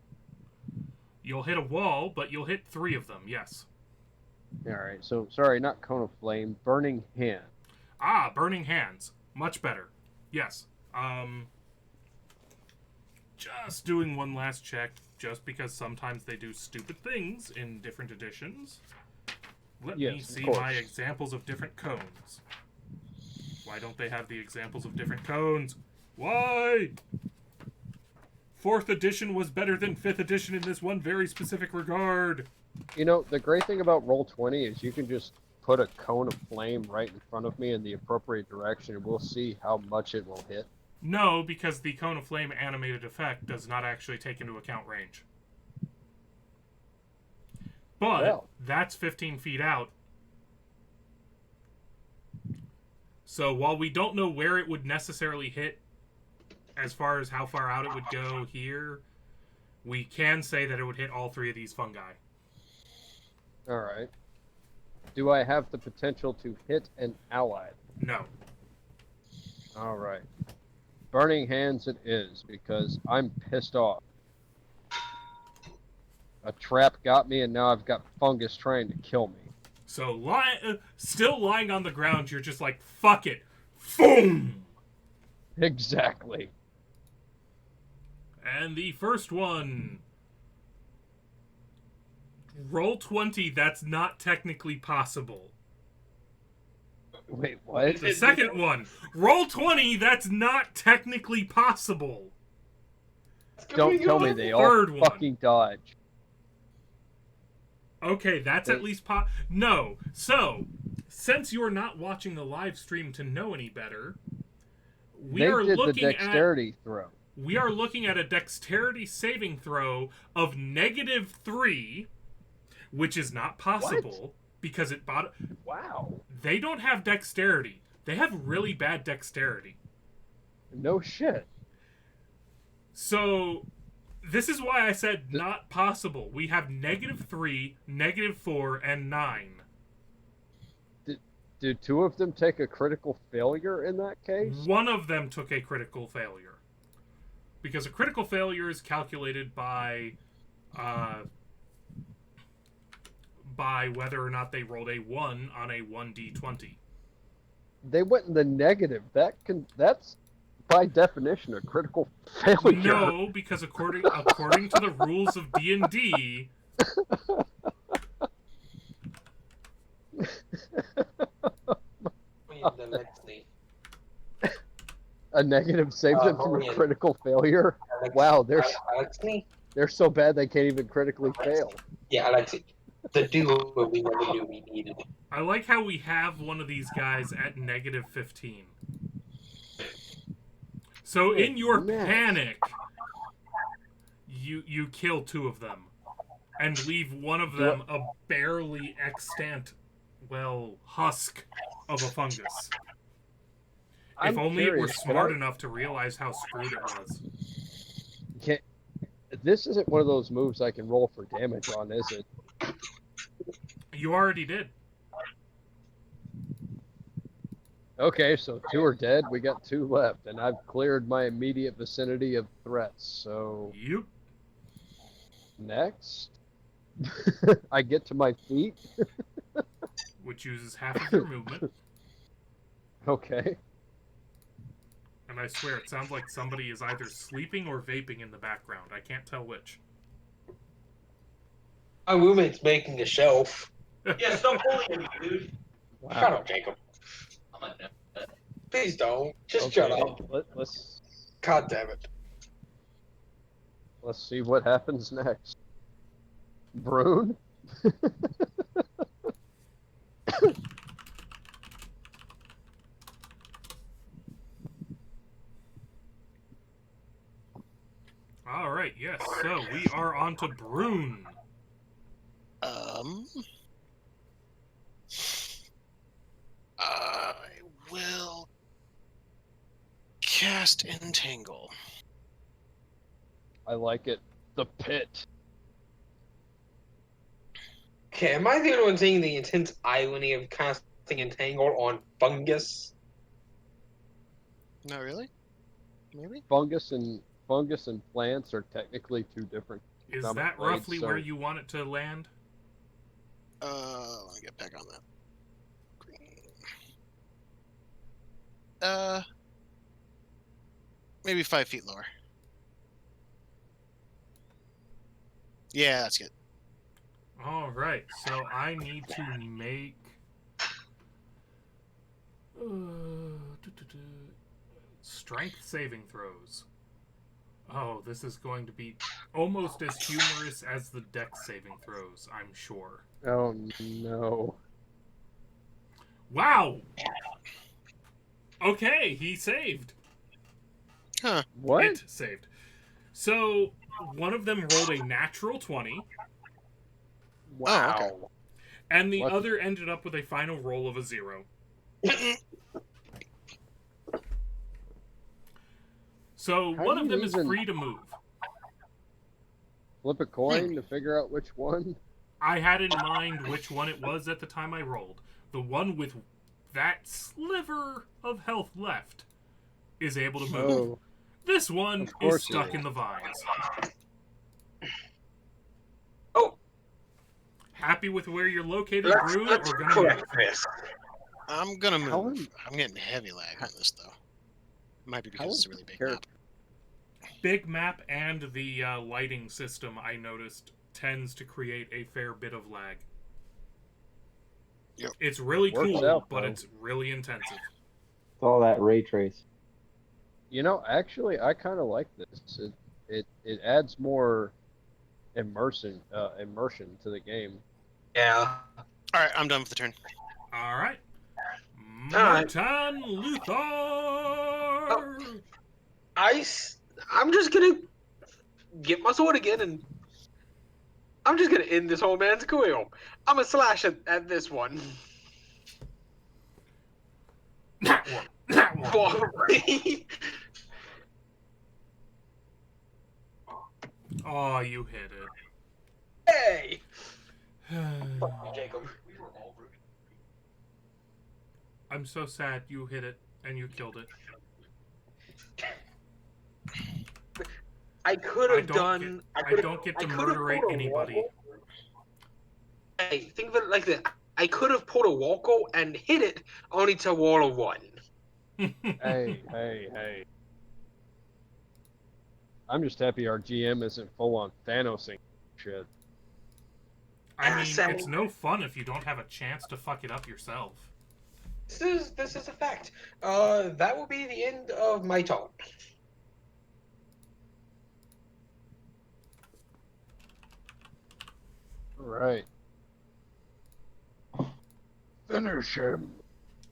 You'll hit a wall, but you'll hit 3 of them, yes. Alright, so, sorry, not Cone of Flame. Burning Hand. Ah, Burning Hands. Much better. Yes. Just doing one last check, just because sometimes they do stupid things in different editions. Let me Yes, of see course. my examples of different cones. Why don't they have the examples of different cones? Why? 4th edition was better than 5th edition in this one very specific regard. You know, the great thing about Roll20 is you can just put a Cone of Flame right in front of me in the appropriate direction, and we'll see how much it will hit. No, because the Cone of Flame animated effect does not actually take into account range. But Well. that's 15 feet out. So while we don't know where it would necessarily hit, as far as how far out it would go here, we can say that it would hit all 3 of these fungi. Alright. Do I have the potential to hit an ally? No. Alright. Burning Hands it is, because I'm pissed off. A trap got me, and now I've got fungus trying to kill me. So still lying on the ground, you're just like, fuck it. Boom! Exactly. And the first one. Roll20, that's not technically possible. Wait, what? The second one. Roll20, that's not technically possible. Don't tell me they all Third one. fucking dodge. Okay, that's at least No. So, since you're not watching the live stream to know any better, we They are did the looking dexterity throw. We are looking at a dexterity saving throw of -3, which is not possible because it bought. Wow. They don't have dexterity. They have really bad dexterity. No shit. So, this is why I said not possible. We have -3, -4, and 9. Do 2 of them take a critical failure in that case? One of them took a critical failure. Because a critical failure is calculated by whether or not they rolled a 1 on a 1d20. They went in the negative. That's by definition a critical failure. No, because according to the rules of D&D, A negative saves them from a Maureen. critical failure. Wow, Alexei? they're so bad they can't even critically fail. Yeah, Alexei. The duo we never knew we needed. I like how we have one of these guys at -15. So in your Nice. panic, you kill 2 of them and leave one of them a barely extant, husk of a fungus. I'm if only it were curious, smart enough to realize how screwed it was. This isn't one of those moves I can roll for damage on, is it? You already did. Okay, so 2 are dead. We got 2 left, and I've cleared my immediate vicinity of threats. So Yep. next, I get to my feet. Which uses half of your movement. Okay. And I swear, it sounds like somebody is either sleeping or vaping in the background. I can't tell which. My roommate's making a shelf. Yeah, stop bullying me, dude. Wow. Shut up, Jacob. Please don't. Just shut up. Let's God damn it. see what happens next. Brune? All right, yes. So we are on to Brune. I will cast Entangle. I like it. The pit. Okay, am I the only one seeing the intense irony of casting Entangle on fungus? Not really? Maybe? Fungus and plants are technically 2 different. Is economic that grades, roughly so where you want it to land? Let me get back on that. Maybe 5 feet lower. Yeah, that's good. All right, so I need to make strength saving throws. Oh, this is going to be almost as humorous as the dex saving throws, I'm sure. Oh no. Wow! Okay, he saved. Huh. What? It saved. So, one of them rolled a natural 20, Wow. Oh, okay. and the Lucky. other ended up with a final roll of a 0. So, How one do of you them is even- free to move. Flip a coin to figure out which one? I had in mind which one it was at the time I rolled. The one with that sliver of health left is able to move. Oh. This one Of is course stuck it in the vines. Oh, Happy with where you're located, let's Brune, or gonna correct move? this. I'm gonna How move. am- I'm getting heavy lag on this, though. Might be How because is it's a really big character- map. Big map and the lighting system, I noticed, tends to create a fair bit of lag. Yep. It's really Works cool, out, but though. it's really intensive. It's all that ray trace. You know, actually, I kind of like this. It adds more immersion to the game. Yeah. Alright, I'm done with the turn. All right. Alright. Martin Luthor! I'm just gonna get my sword again and I'm just gonna end this whole man's career. I'm gonna slash at this one. That one. That one. Probably. Oh, you hit Hey! it. Fuck you, Jacob. I'm so sad you hit it and you killed it. I could have done. I don't get to murderate anybody. Hey, think of it like this. I could have pulled a Walko and hit it only to roll a 1. Hey. I'm just happy our GM isn't full on Thanosing shit. I mean, it's no fun if you don't have a chance to fuck it up yourself. This is a fact. That will be the end of my turn. Right. Finish him.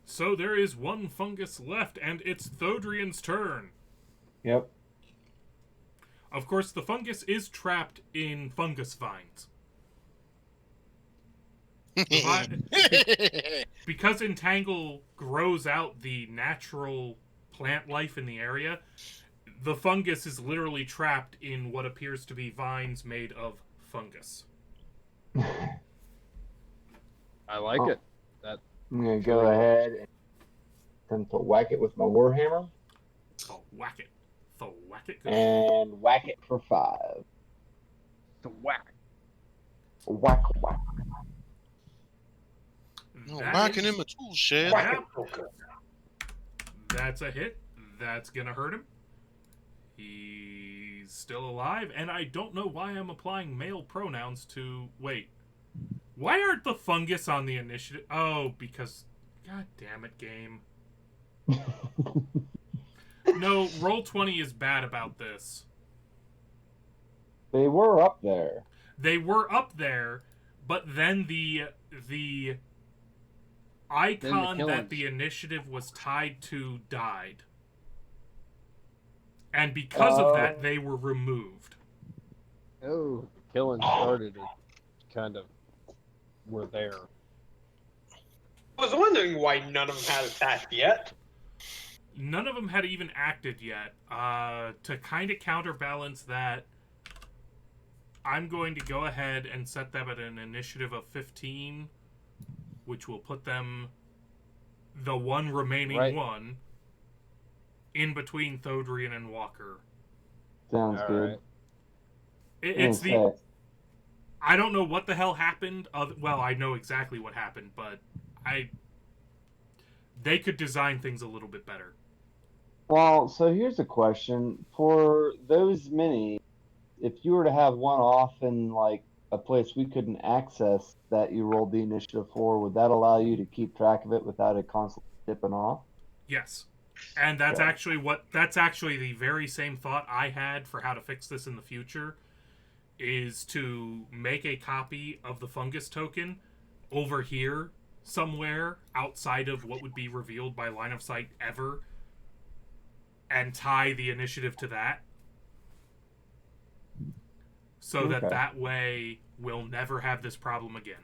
So there is one fungus left, and it's Thodrian's turn. Yep. Of course, the fungus is trapped in fungus vines. Because Entangle grows out the natural plant life in the area, the fungus is literally trapped in what appears to be vines made of fungus. I like it. I'm gonna go ahead and attempt to whack it with my warhammer. Oh, whack it. So whack it. And whack it for 5. To whack. Whack. No, whacking in my tool shed. That's a hit. That's gonna hurt him. He's still alive, and I don't know why I'm applying male pronouns to... Wait. Why aren't the fungus on the initiative? Oh, because... God damn it, game. No, Roll20 is bad about this. They were up there. They were up there, but then the icon that the initiative was tied to died. And because of that, they were removed. Oh, the killing started. It kind of were there. I was wondering why none of them had attacked yet. None of them had even acted yet. To kind of counterbalance that, I'm going to go ahead and set them at an initiative of 15, which will put them, the one remaining one, in between Thodrian and Walker. Sounds good. Right. It's the... I don't know what the hell happened. Well, I know exactly what happened, but they could design things a little bit better. Well, so here's a question. For those many, if you were to have one off in, like, a place we couldn't access that you rolled the initiative for, would that allow you to keep track of it without it constantly dipping off? Yes. And that's actually the very same thought I had for how to fix this in the future, is to make a copy of the fungus token over here somewhere outside of what would be revealed by line of sight ever, and tie the initiative to that. So that way we'll never have this problem again.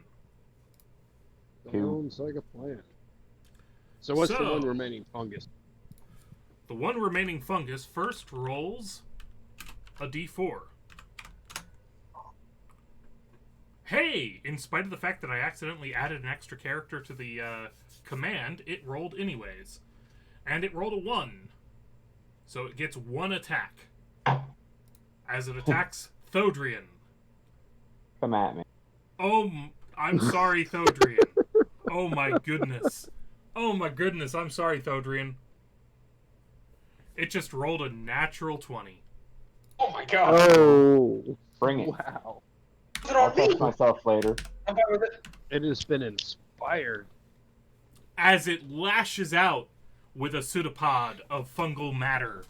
Sounds like a plan. So what's the one remaining fungus? The one remaining fungus first rolls a d4. Hey! In spite of the fact that I accidentally added an extra character to the command, it rolled anyways. And it rolled a 1. So it gets 1 attack. As it attacks Thodrian. Come at me. Oh, I'm sorry, Thodrian. Oh my goodness. Oh my goodness, I'm sorry, Thodrian. It just rolled a natural 20. Oh my god. Oh. Bring it. Wow. I'll touch myself later. I'm fine with it. It has been inspired. As it lashes out with a pseudopod of fungal matter,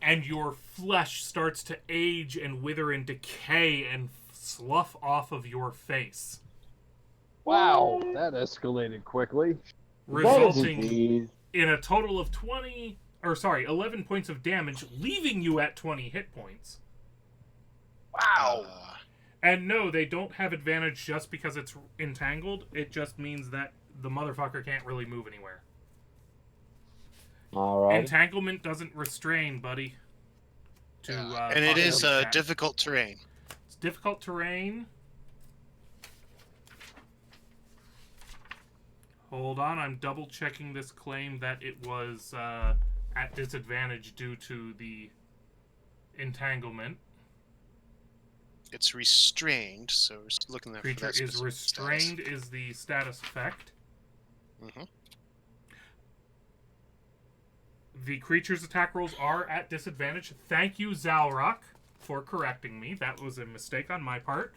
and your flesh starts to age and wither and decay and slough off of your face. Wow, that escalated quickly. Resulting in a total of 11 points of damage, leaving you at 20 hit points. Wow. And no, they don't have advantage just because it's entangled. It just means that the motherfucker can't really move anywhere. Alright. Entanglement doesn't restrain, buddy. And it is difficult terrain. It's difficult terrain. Hold on, I'm double checking this claim that it was at disadvantage due to the entanglement. It's restrained, so we're just looking there. Creature for that is restrained status. Is the status effect. Mm-hmm. The creature's attack rolls are at disadvantage. Thank you, Zalrock, for correcting me. That was a mistake on my part.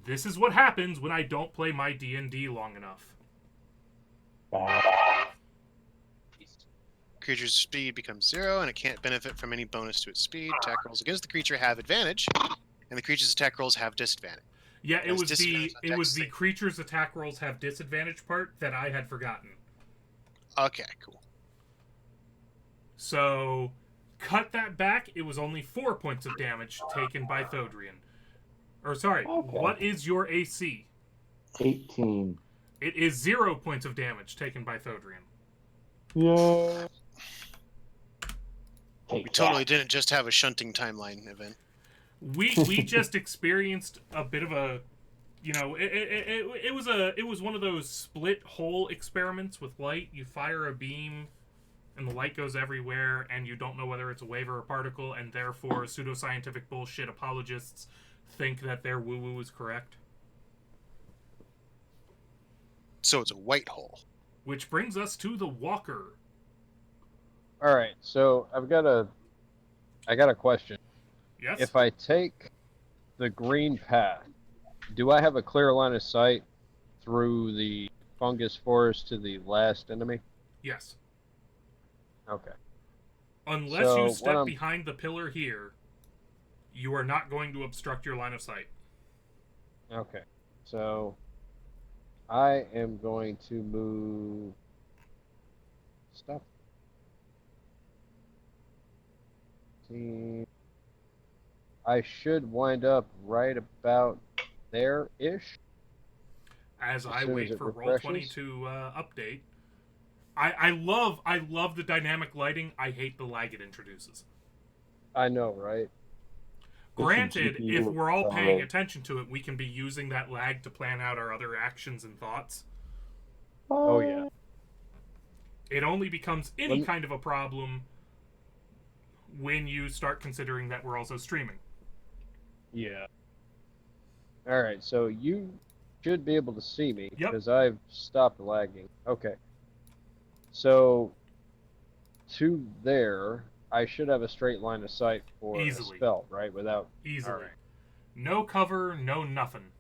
This is what happens when I don't play my D&D long enough. Creature's speed becomes 0, and it can't benefit from any bonus to its speed. Attack rolls against the creature have advantage, and the creature's attack rolls have disadvantage. Yeah, it was the creature's attack rolls have disadvantage part that I had forgotten. Okay, cool. So, cut that back. It was only 4 points of damage taken by Thodrian. Or sorry, what is your AC? 18. It is 0 points of damage taken by Thodrian. Yeah. We totally didn't just have a shunting timeline event. We just experienced a bit of a, it was one of those split hole experiments with light. You fire a beam, and the light goes everywhere, and you don't know whether it's a wave or a particle, and therefore pseudoscientific bullshit apologists think that their woo-woo is correct. So it's a white hole. Which brings us to the Walker. All right, so I got a question. Yes? If I take the green path, do I have a clear line of sight through the fungus forest to the last enemy? Yes. Okay. Unless So, you what step I'm- behind the pillar here, you are not going to obstruct your line of sight. Okay. So I am going to move. Stop. I should wind up right about there-ish. As I soon as wait it for Roll20 refreshes. to update. I love the dynamic lighting. I hate the lag it introduces. I know, right? Granted, GPU if we're all paying accelerate. attention to it, we can be using that lag to plan out our other actions and thoughts. Oh, yeah. It only becomes any Let me- kind of a problem when you start considering that we're also streaming. Yeah. All right, so you should be able to see me Yep. because I've stopped lagging. Okay. So to there, I should have a straight line of sight for Easily. a spell, right? Without Easily. All right. No cover, no nothing.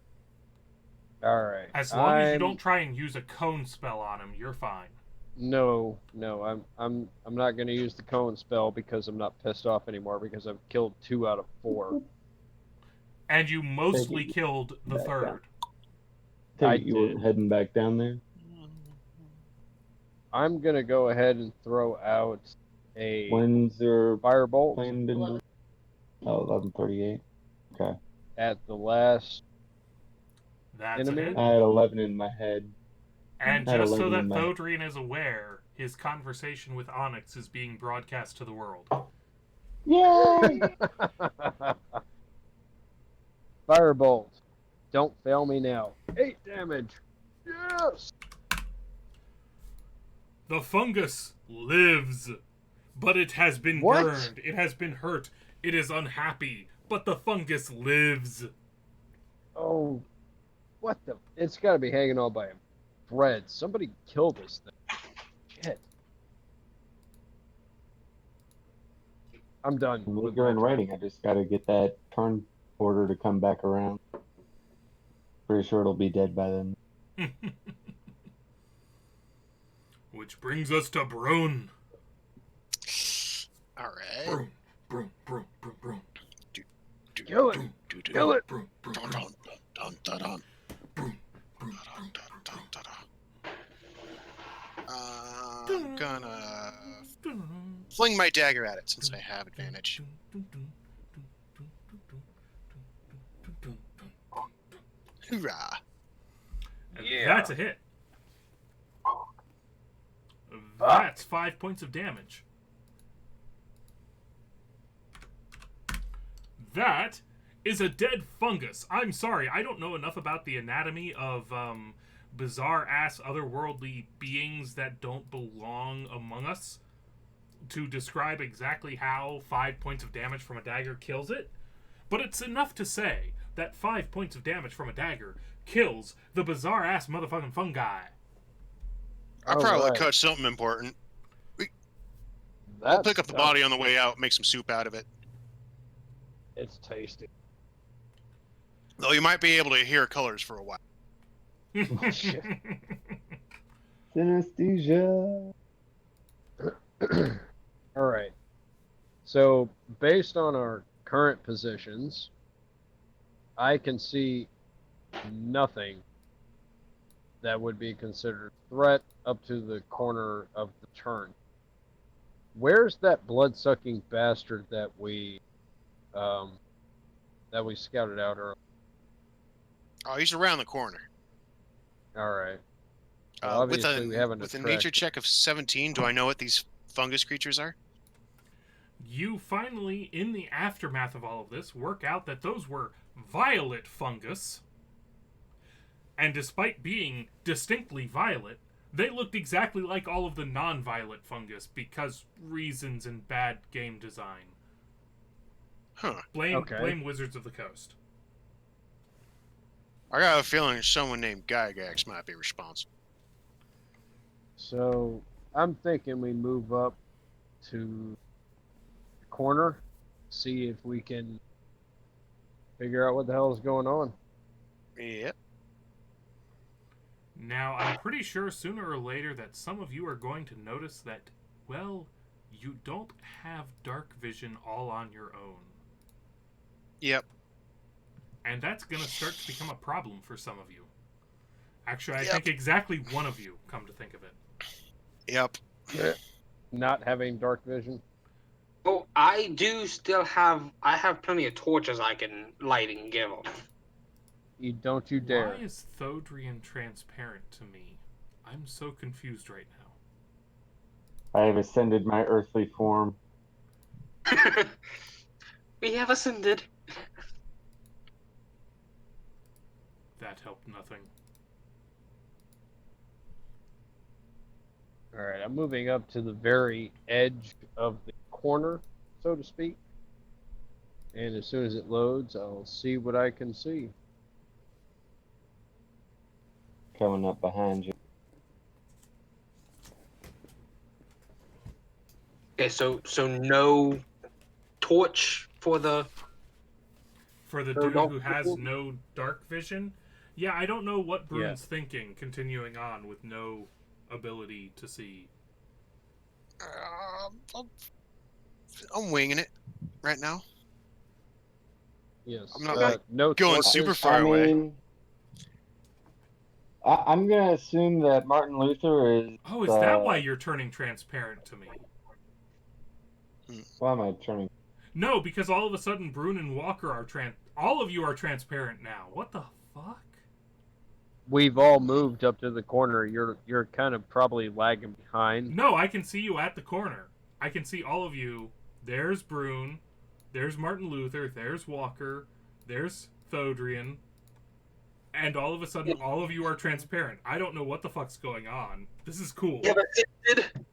All right. As long as you don't try and use a cone spell on him, you're fine. No, I'm not going to use the cone spell because I'm not pissed off anymore because I've killed 2 out of 4. And you mostly Take it killed the back third. down. I You were did. heading back down there? I'm going to go ahead and throw out a When's your firebolt plane been? Oh, 11:38. Okay. at the last That's enemy. a hit. I had 11 in my head. And I had just so 11 that in my- Thodrian is aware, his conversation with Onyx is being broadcast to the world. Yay! Firebolt. Don't fail me now. 8 damage. Yes! The fungus lives, but it has been What? burned. It has been hurt. It is unhappy, but the fungus lives. Oh, what the? It's got to be hanging on by a thread. Somebody kill this thing. Shit. I'm done. with You're my in turn. writing. I just got to get that turn order to come back around. Pretty sure it'll be dead by then. Which brings us to Brune. All right. Brune, Brune, Brune, Brune, Brune. Kill it. Kill it. Brune, Brune, Dun, Brune, dun, dun, dun, dun. Brune, Brune, Dun, dun, dun, dun. I'm gonna Brune. fling my dagger at it since I have advantage. Hoorah! And Yeah. that's a hit. That's 5 points of damage. That is a dead fungus. I'm sorry, I don't know enough about the anatomy of bizarre-ass otherworldly beings that don't belong among us to describe exactly how 5 points of damage from a dagger kills it. But it's enough to say that 5 points of damage from a dagger kills the bizarre-ass motherfucking fungi. I All probably right. caught something important. I'll That's pick up the body on the way out, make some soup out of it. It's tasty. Though you might be able to hear colors for a while. Synesthesia. All right. So, based on our current positions, I can see nothing that would be considered a threat up to the corner of the turn. Where's that blood-sucking bastard that we scouted out earlier? Oh, he's around the corner. All right. With Obviously, we haven't a nature attracted- check of 17, do I know what these fungus creatures are? You finally, in the aftermath of all of this, work out that those were violet fungus. And despite being distinctly violet, they looked exactly like all of the non-violet fungus because reasons and bad game design. Huh. Blame Wizards of the Coast. I got a feeling someone named Gygax might be responsible. So I'm thinking we move up to the corner, see if we can figure out what the hell is going on. Yep. Now, I'm pretty sure sooner or later that some of you are going to notice that, well, you don't have dark vision all on your own. Yep. And that's going to start to become a problem for some of you. Actually, I Yep. think exactly one of you, come to think of it. Yep. Not having dark vision. Well, I do still have. I have plenty of torches I can light and give them. Don't you dare. Why is Thodrian transparent to me? I'm so confused right now. I have ascended my earthly form. We have ascended. That helped nothing. All right, I'm moving up to the very edge of the corner, so to speak. And as soon as it loads, I'll see what I can see. Coming up behind you. Okay, so no torch for the. For the Or dude no- who has no dark vision? Yeah, I don't know what Brune's thinking, continuing on with no ability to see. I'm winging it right now. Yes. I'm not no going torches. super far away. Mean, I'm going to assume that Martin Luther is... Oh, is that why you're turning transparent to me? Why am I turning... No, because all of a sudden Brune and Walker are all of you are transparent now. What the fuck? We've all moved up to the corner. You're kind of probably lagging behind. No, I can see you at the corner. I can see all of you. There's Brune. There's Martin Luther. There's Walker. There's Thodrian. And all of a sudden, all of you are transparent. I don't know what the fuck's going on. This is cool.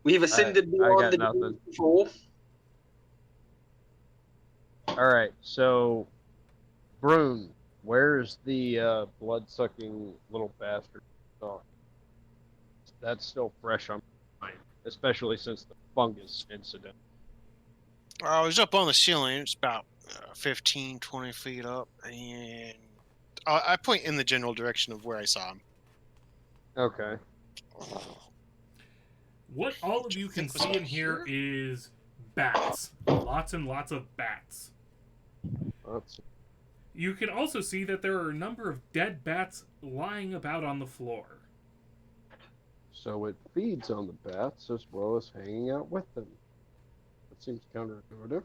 We've ascended beyond got the nothing. control. All right, so Brune, where's the blood-sucking little bastard? Oh, that's still fresh on my mind, especially since the fungus incident. I was up on the ceiling. It's about 15, 20 feet up. And I point in the general direction of where I saw him. Okay. What all of you can see in here is bats. Lots and lots of bats. You can also see that there are a number of dead bats lying about on the floor. So it feeds on the bats as well as hanging out with them. That seems counterintuitive.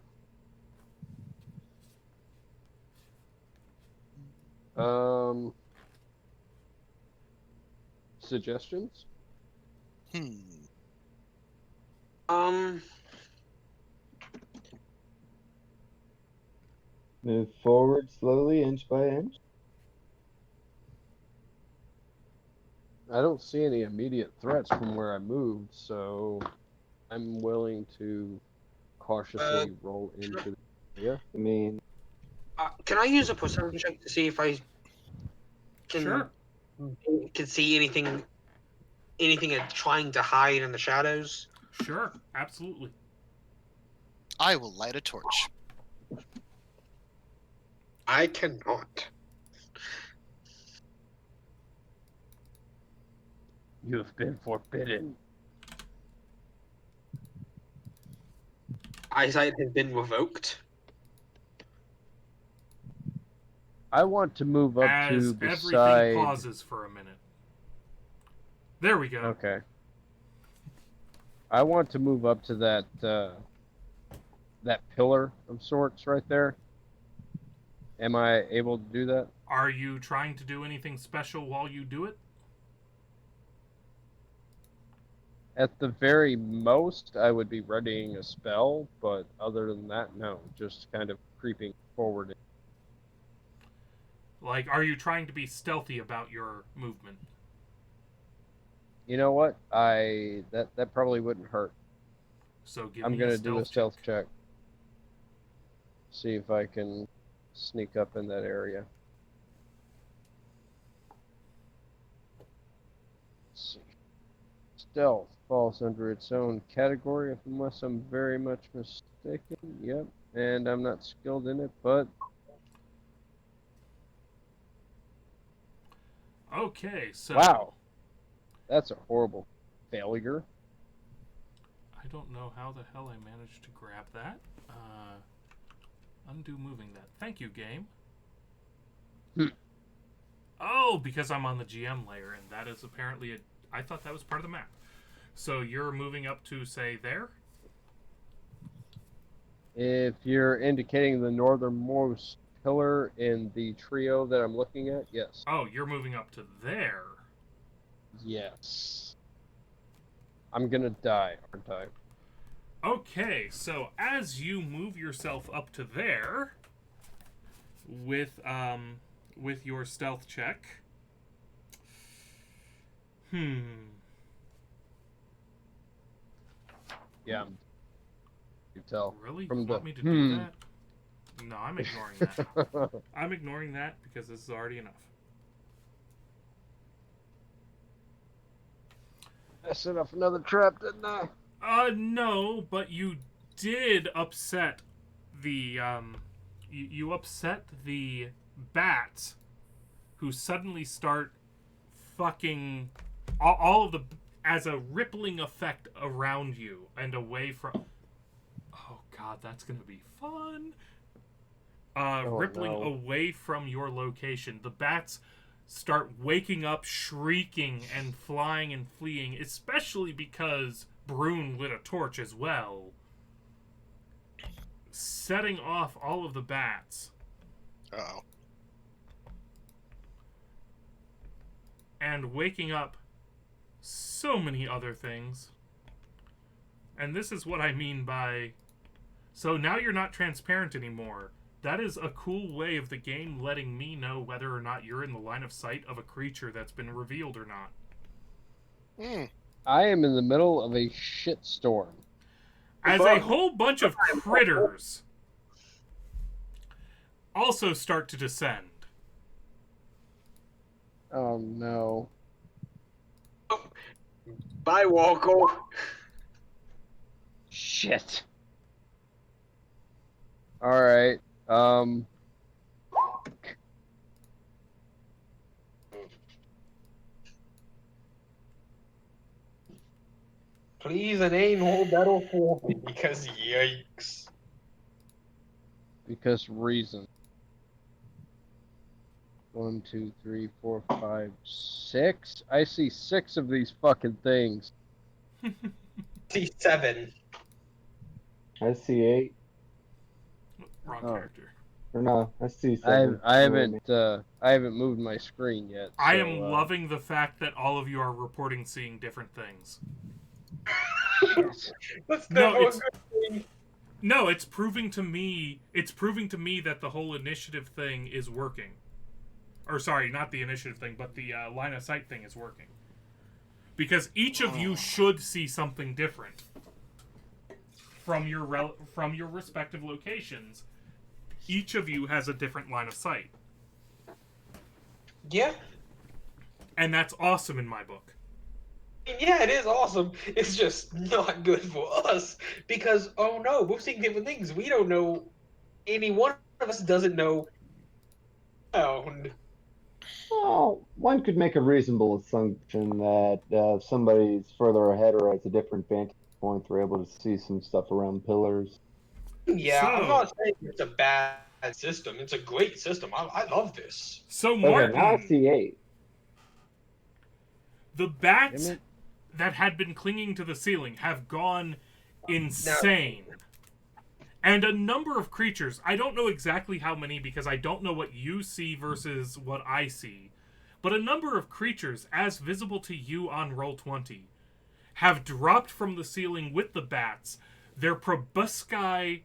Suggestions? Move forward slowly, inch by inch. I don't see any immediate threats from where I moved, so I'm willing to cautiously roll into the area. I mean, Can I use a perception check to see if I can Sure. can see anything trying to hide in the shadows? Sure, absolutely. I will light a torch. I cannot. You have been forbidden. Eyesight has been revoked. I want to move up As to everything beside. pauses for a minute. There we go. Okay. I want to move up to that that pillar of sorts right there. Am I able to do that? Are you trying to do anything special while you do it? At the very most, I would be readying a spell, but other than that, no. Just kind of creeping forward. Like, are you trying to be stealthy about your movement? You know what? That probably wouldn't hurt. So give I'm me gonna a do a stealth check. See if I can sneak up in that area. Let's see. Stealth falls under its own category, unless I'm very much mistaken. Yep, and I'm not skilled in it, but Okay, so wow, that's a horrible failure. I don't know how the hell I managed to grab that. Undo moving that. Thank you, game. Oh, because I'm on the GM layer, and that is apparently I thought that was part of the map. So you're moving up to, say, there? If you're indicating the northernmost pillar in the trio that I'm looking at, yes. Oh, you're moving up to there. Yes. I'm gonna die, aren't I? Okay, so as you move yourself up to there with your stealth check. Yeah. You tell. Really? From You want the me to do that? No, I'm ignoring that. I'm ignoring that because this is already enough. I set off another trap, didn't I? No, but you did upset the you upset the bats who suddenly start fucking all of the as a rippling effect around you and away from. Oh god, that's gonna be fun. Rippling no. away from your location. The bats start waking up, shrieking, and flying and fleeing, especially because Brune lit a torch as well, setting off all of the bats. Uh-oh. And waking up so many other things. And this is what I mean by... So now you're not transparent anymore. That is a cool way of the game letting me know whether or not you're in the line of sight of a creature that's been revealed or not. I am in the middle of a shitstorm. As a whole bunch of critters also start to descend. Oh no. Bye, Walko. Shit. Alright. Please, it ain't no better for me because yikes. Because reason. 1, 2, 3, 4, 5, 6. I see 6 of these fucking things. See 7. I see 8. Wrong Oh. character. Or no, I see 7. I haven't moved my screen yet. I so, am loving the fact that all of you are reporting seeing different things. That's No, never a it's- good thing. No, it's proving to me that the whole initiative thing is working. Or sorry, not the initiative thing, but the line of sight thing is working. Because each of you should see something different from your respective locations. Each of you has a different line of sight. Yeah. And that's awesome in my book. Yeah, it is awesome. It's just not good for us because, oh no, we're seeing different things. We don't know. Any one of us doesn't know. Well, one could make a reasonable assumption that if somebody's further ahead or has a different vantage point, they're able to see some stuff around pillars. Yeah, I'm So- not saying it's a bad system. It's a great system. I love this. So Okay, now I Martin, see 8. the bats that had been clinging to the ceiling have gone insane. And a number of creatures, I don't know exactly how many because I don't know what you see versus what I see, but a number of creatures as visible to you on Roll20 have dropped from the ceiling with the bats. They're proboscis. I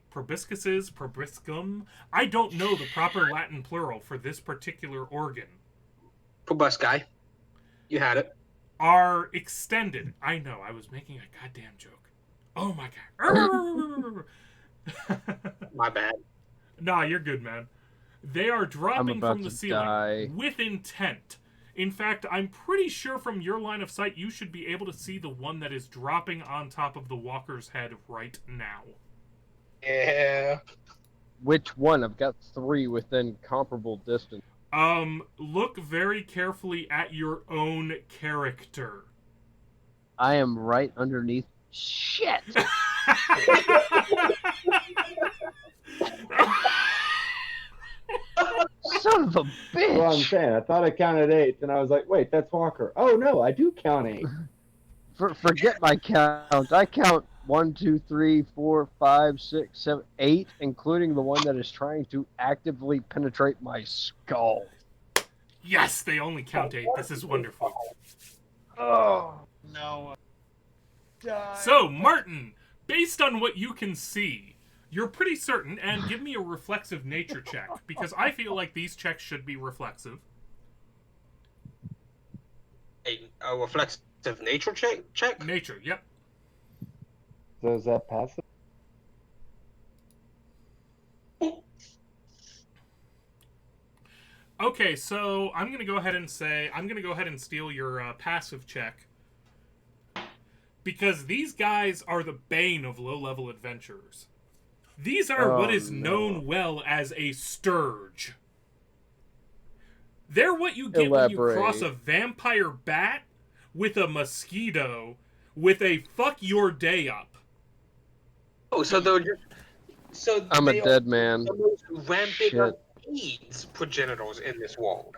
don't know the proper Latin plural for this particular organ. Proboscis. You had it. Are extended. I know, I was making a goddamn joke. Oh my god. My bad. Nah, you're good, man. They are dropping from the ceiling die. with intent. In fact, I'm pretty sure from your line of sight, you should be able to see the one that is dropping on top of the walker's head right now. Yeah. Which one? I've got 3 within comparable distance. Look very carefully at your own character. I am right underneath. Shit! Son of a bitch! Well, I'm saying, I thought I counted 8, and I was like, wait, that's Walker. Oh, no, I do count 8. Forget my count. I count 1, 2, 3, 4, 5, 6, 7, 8, including the one that is trying to actively penetrate my skull. Yes, they only count 8. This is wonderful. Oh, no. So, Martin, based on what you can see, you're pretty certain, and give me a reflexive nature check, because I feel like these checks should be reflexive. A reflexive nature check? Nature, yep. So is that passive? Okay, so I'm going to go ahead and steal your passive check. Because these guys are the bane of low-level adventurers. These are what is known well as a sturge. They're what you get when you cross a vampire bat with a mosquito with a fuck your day up. Oh, so they're just... So I'm a dead man. The most rampant Shit. AIDS progenitors in this world.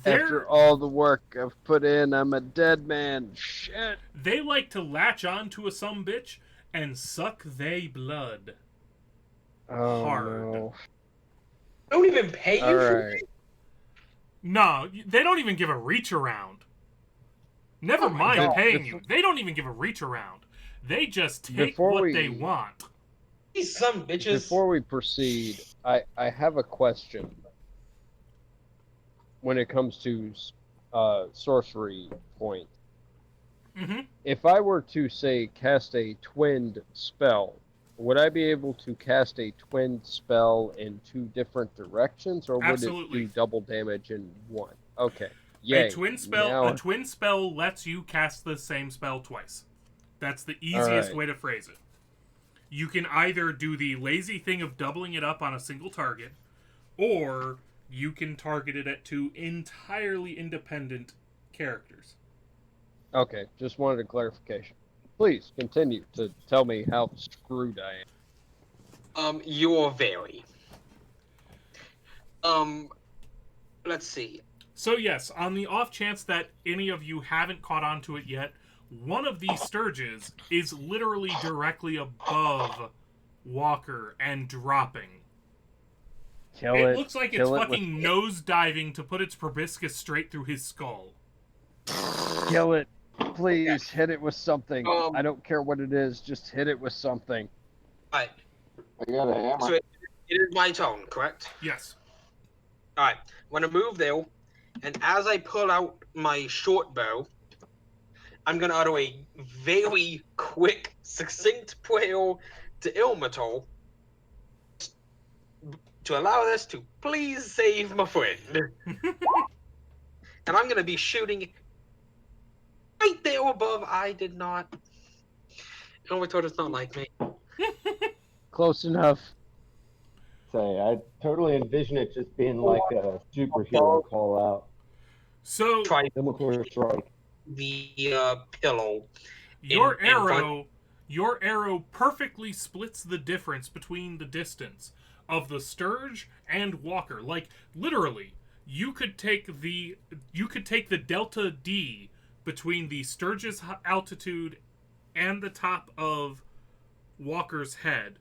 After all the work I've put in, I'm a dead man. Shit. They like to latch on to a sumbitch and suck they blood. Oh, Hard. no. Don't even pay you for Alright. it? No, they don't even give a reach around. Never mind God. paying you. They don't even give a reach around. They just take what they want. These some bitches. Before we proceed, I have a question. When it comes to sorcery points. Mm-hmm. If I were to, say, cast a twinned spell, would I be able to cast a twinned spell in 2 different directions, or would Absolutely. it do double damage in one? Okay. Yay. A twin spell lets you cast the same spell twice. That's the easiest way to phrase it. You can either do the lazy thing of doubling it up on a single target, or you can target it at 2 entirely independent characters. Okay, just wanted a clarification. Please continue to tell me how screwed I am. You're very. Let's see. So yes, on the off chance that any of you haven't caught on to it yet, one of these sturges is literally directly above Walker and dropping. It looks like it's fucking nose-diving to put its proboscis straight through his skull. Kill it. Please, hit it with something. I don't care what it is, just hit it with something. Alright. I got a hammer. So it is my turn, correct? Yes. Alright. I'm gonna move there, and as I pull out my short bow, I'm gonna utter a very quick, succinct prayer to Ilmator to allow this to please save my friend. And I'm gonna be shooting right there above. I did not. Ilmator does not like me. Close enough. Say, I totally envision it just being like a superhero call out. So Try Immature strike. the pillow. your in arrow perfectly splits the difference between the distance of the Sturge and Walker. Like literally, you could take the delta D between the Sturge's altitude and the top of Walker's head.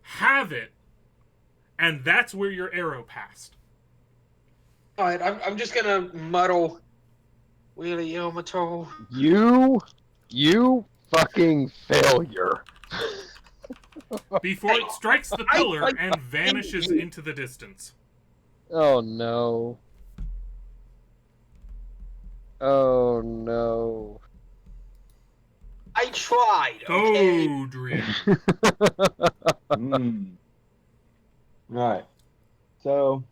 Have it, and that's where your arrow passed. All right, I'm just gonna muddle. Really, Ilmator. You? You fucking failure. Before it strikes the pillar and vanishes into the distance. Oh no. Oh no. I tried, okay? Godric. Alright. So,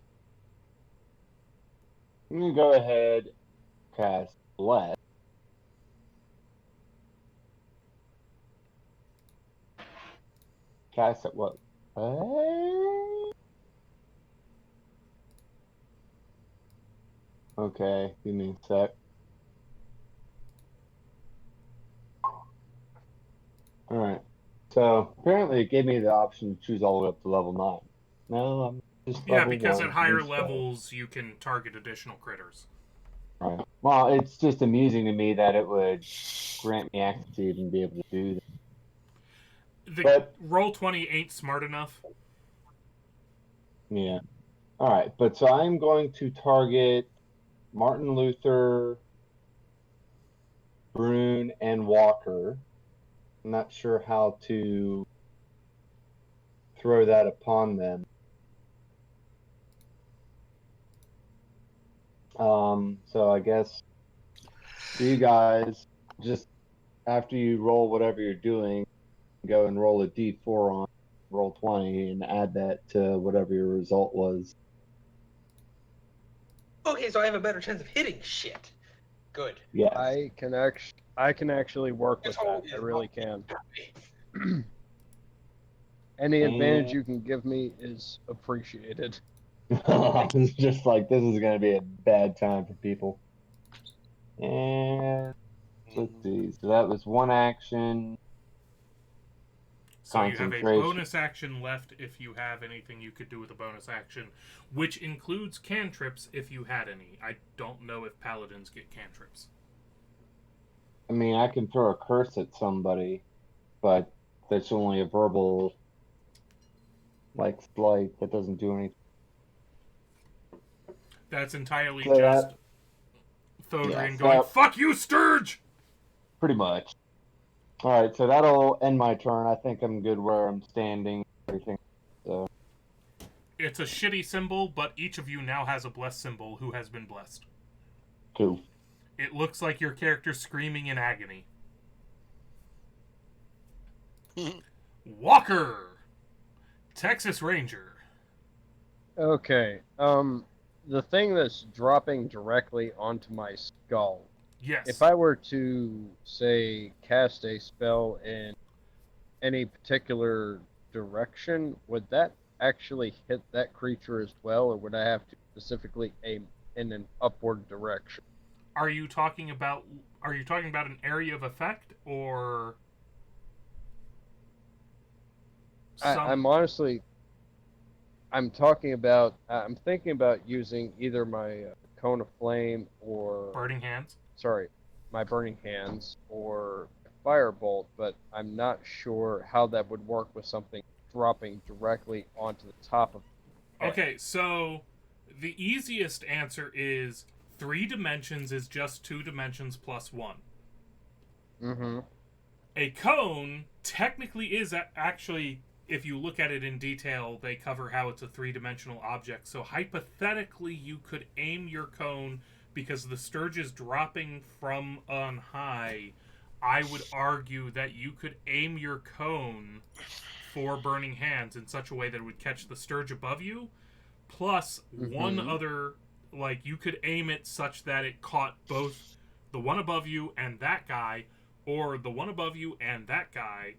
I'm going to go ahead and cast Bless. Cast at what? Okay, give me a sec. Alright. So, apparently it gave me the option to choose all the way up to level 9. No, I'm just Yeah, level because 1. at higher instead. levels, you can target additional critters. Right. Well, it's just amusing to me that it would grant me access to even be able to do that. The Roll20 ain't smart enough. Yeah. Alright, but so I'm going to target Martin Luther, Brune, and Walker. I'm not sure how to throw that upon them. So I guess you guys, just after you roll whatever you're doing, go and roll a d4 on Roll20 and add that to whatever your result was. Okay, so I have a better chance of hitting shit. Good. Yes. I can actually work with This hole that. I is really not- can. Any advantage And- you can give me is appreciated. It's just like this is going to be a bad time for people. And let's see. So that was one action. So you have a Concentration. bonus action left if you have anything you could do with a bonus action, which includes cantrips if you had any. I don't know if paladins get cantrips. I mean, I can throw a curse at somebody, but that's only a verbal, like, slight. That doesn't do anything. That's entirely So just that- Thodrian yeah, going, so- "Fuck you, Sturge!" Pretty much. All right, so that'll end my turn. I think I'm good where I'm standing. Everything. So It's a shitty symbol, but each of you now has a blessed symbol who has been blessed. cool. It looks like your character screaming in agony. Walker! Texas Ranger. Okay. The thing that's dropping directly onto my skull. Yes. If I were to say cast a spell in any particular direction, would that actually hit that creature as well, or would I have to specifically aim in an upward direction? Are you talking about an area of effect or I'm talking about. I'm thinking about using either my cone of flame or burning hands? sorry, my burning hands or firebolt, but I'm not sure how that would work with something dropping directly onto the top of. Okay, so the easiest answer is 3 dimensions is just 2 dimensions plus 1. Mm-hmm. A cone technically is actually, if you look at it in detail, they cover how it's a 3-dimensional object. So hypothetically, you could aim your cone because the Sturge is dropping from on high. I would argue that you could aim your cone for burning hands in such a way that it would catch the Sturge above you, plus one other, like, you could aim it such that it caught both the one above you and that guy, or the one above you and that guy,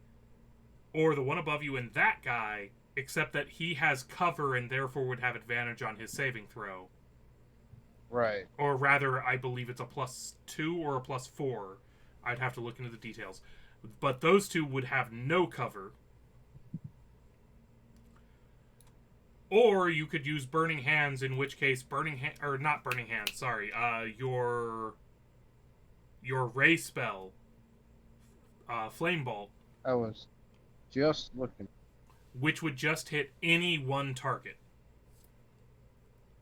or the one above you and that guy, except that he has cover and therefore would have advantage on his saving throw. Right. Or rather, I believe it's a +2 or a +4. I'd have to look into the details. But those two would have no cover. Or you could use Burning Hands, in which case not Burning Hands, sorry. Your Ray spell, Flame Bolt, I was just looking. which would just hit any one target.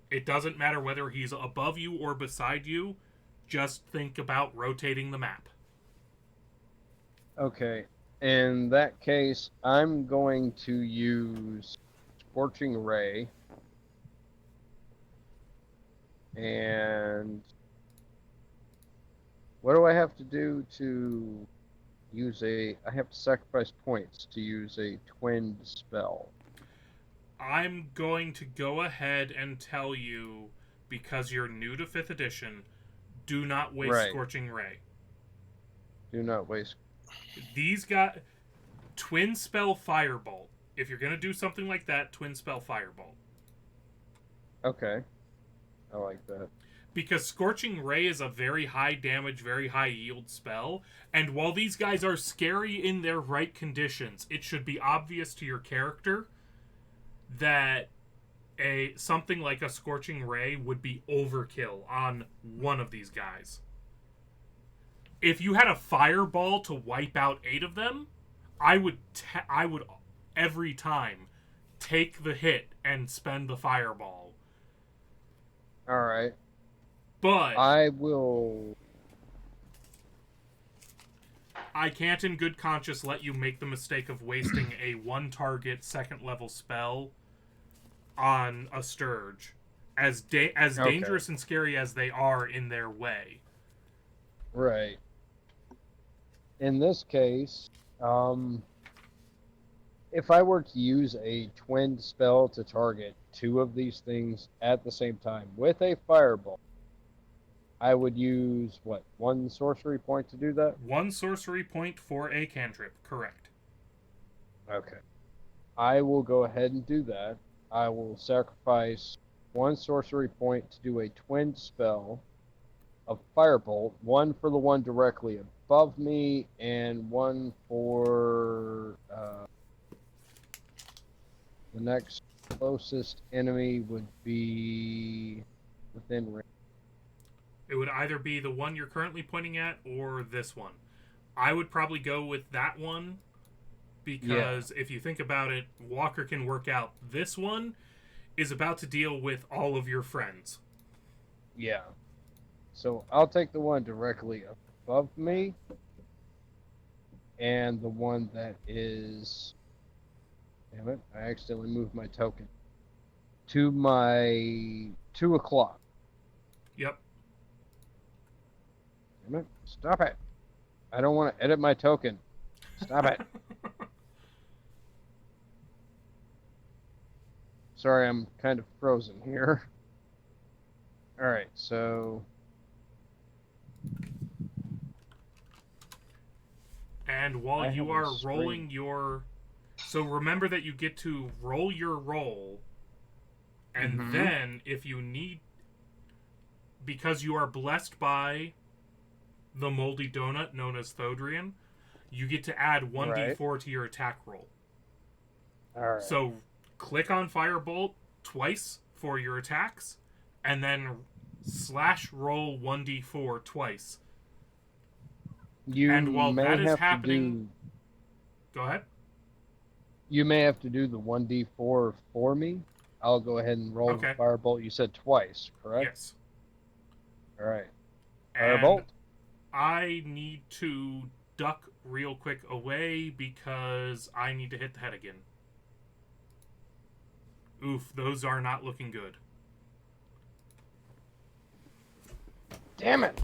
It doesn't matter whether he's above you or beside you. Just think about rotating the map. Okay. In that case, I'm going to use Scorching Ray. And what do I have to do to use I have to sacrifice points to use a twinned spell. I'm going to go ahead and tell you, because you're new to 5th edition, do not waste Right. Scorching Ray. Do not waste. These got Twin Spell Firebolt. If you're going to do something like that, Twin Spell Firebolt. Okay. I like that. Because Scorching Ray is a very high damage, very high yield spell, and while these guys are scary in their right conditions, it should be obvious to your character that something like a Scorching Ray would be overkill on one of these guys. If you had a fireball to wipe out 8 of them, I would every time take the hit and spend the fireball. All right. But I will. I can't in good conscience let you make the mistake of wasting a 1-target 2nd level spell on a Sturge, as dangerous and scary as they are in their way. Right. In this case, if I were to use a twinned spell to target 2 of these things at the same time with a fireball, I would use, 1 sorcery point to do that? 1 sorcery point for a cantrip, correct. Okay. I will go ahead and do that. I will sacrifice 1 sorcery point to do a twinned spell of Firebolt, 1 for the one directly above me, and 1 for the next closest enemy would be within range. It would either be the one you're currently pointing at or this one. I would probably go with that one because if you think about it, Walker can work out. This one is about to deal with all of your friends. Yeah. So I'll take the one directly above me and the one that is... Damn it, I accidentally moved my token. To my 2 o'clock. Yep. Damn it, stop it. I don't want to edit my token. Stop it. Sorry, I'm kind of frozen here. Alright, so... And while you are rolling your... So remember that you get to roll your roll, and then if you need... Because you are blessed by the moldy donut known as Thodrian, you get to add 1d4 to your attack roll. Alright. So click on Firebolt twice for your attacks, and then /roll 1d4 twice. And while that is happening... Go ahead. You may have to do the 1d4 for me. I'll go ahead and roll the Firebolt. You said twice, correct? Yes. Alright. Firebolt? I need to duck real quick away because I need to hit the head again. Oof, those are not looking good. Damn it!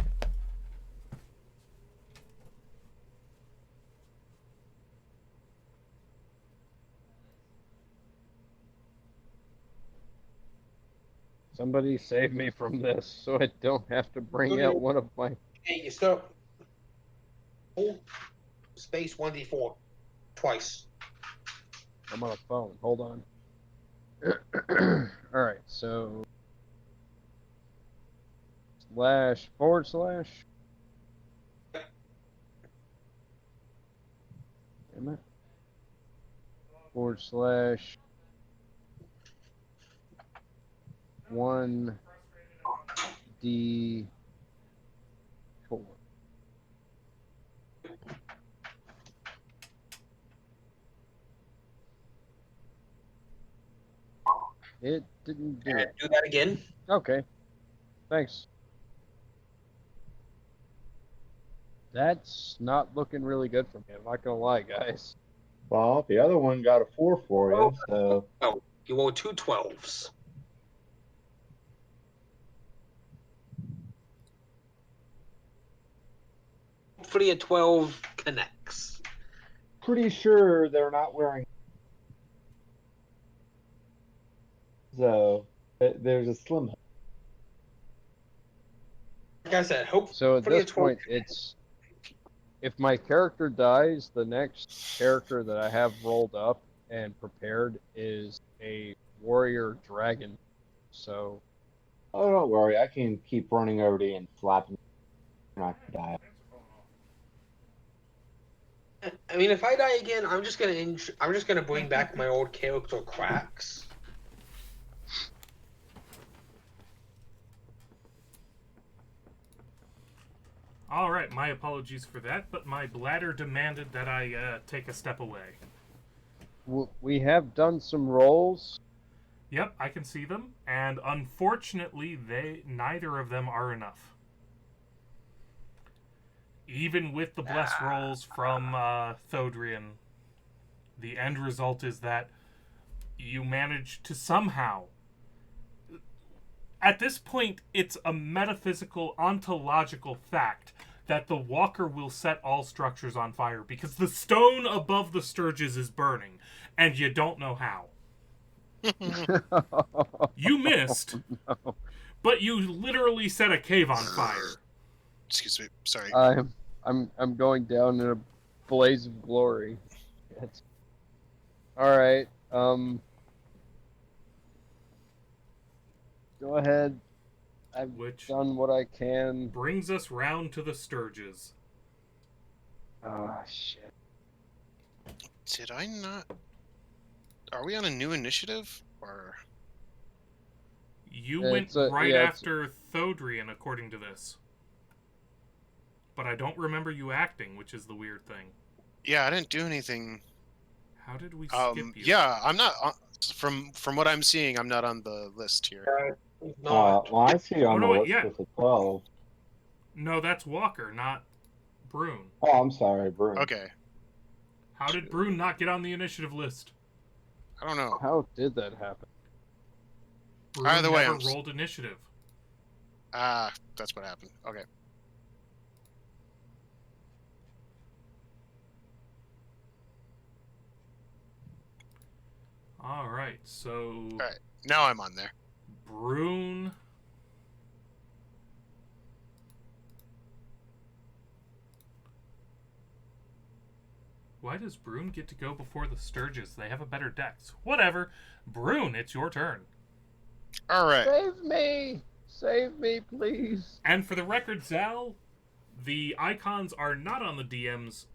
Somebody save me from this so I don't have to bring out one of my... Hey, you start... Space 1d4. Twice. I'm on a phone. Hold on. Alright, so... / Damn it. / 1d4. It didn't do it. Do that again. Okay. Thanks. That's not looking really good for me. I'm not gonna lie, guys. Well, the other one got a 4 for you, so Oh, you roll 2 12s. Hopefully a 12 connects. pretty sure they're not wearing. So there's a slim. Like I said, hopefully So at this a 12 point, it's if my character dies, the next character that I have rolled up and prepared is a warrior dragon. So Oh, don't worry, I can keep running over to you and slapping. You're not gonna die. I mean, if I die again, I'm just gonna bring back my old character Cracks. All right, my apologies for that, but my bladder demanded that I take a step away. we have done some rolls. Yep, I can see them, and unfortunately, neither of them are enough. Even with the blessed rolls from Thodrian, the end result is that you manage to somehow. At this point, it's a metaphysical, ontological fact that the walker will set all structures on fire because the stone above the Sturges is burning, and you don't know how. You missed, but you literally set a cave on fire. Excuse me. Sorry. I'm going down in a blaze of glory. All right. Go ahead. I've Which done what I can. brings us round to the Sturges. Oh shit. Did I not? Are we on a new initiative or? You It's went a- right yeah, it's- after Thodrian, according to this. But I don't remember you acting, which is the weird thing. Yeah, I didn't do anything. How did we skip you? Yeah, I'm not. From what I'm seeing, I'm not on the list here. Not. Well, I see on no, the wait, list yeah. with a 12. No, that's Walker, not Brune. Oh, I'm sorry, Bruin. Okay, How did Brune not get on the initiative list? I don't know. How did that happen? Brune Either way, never I'm- rolled initiative. That's what happened. Okay. All right, so All right. Now I'm on there. Brune. Why does Brune get to go before the Sturges? They have a better dex. Whatever. Brune, it's your turn. All right. Save me! Save me, please! And for the record, Zal, the icons are not on the DM's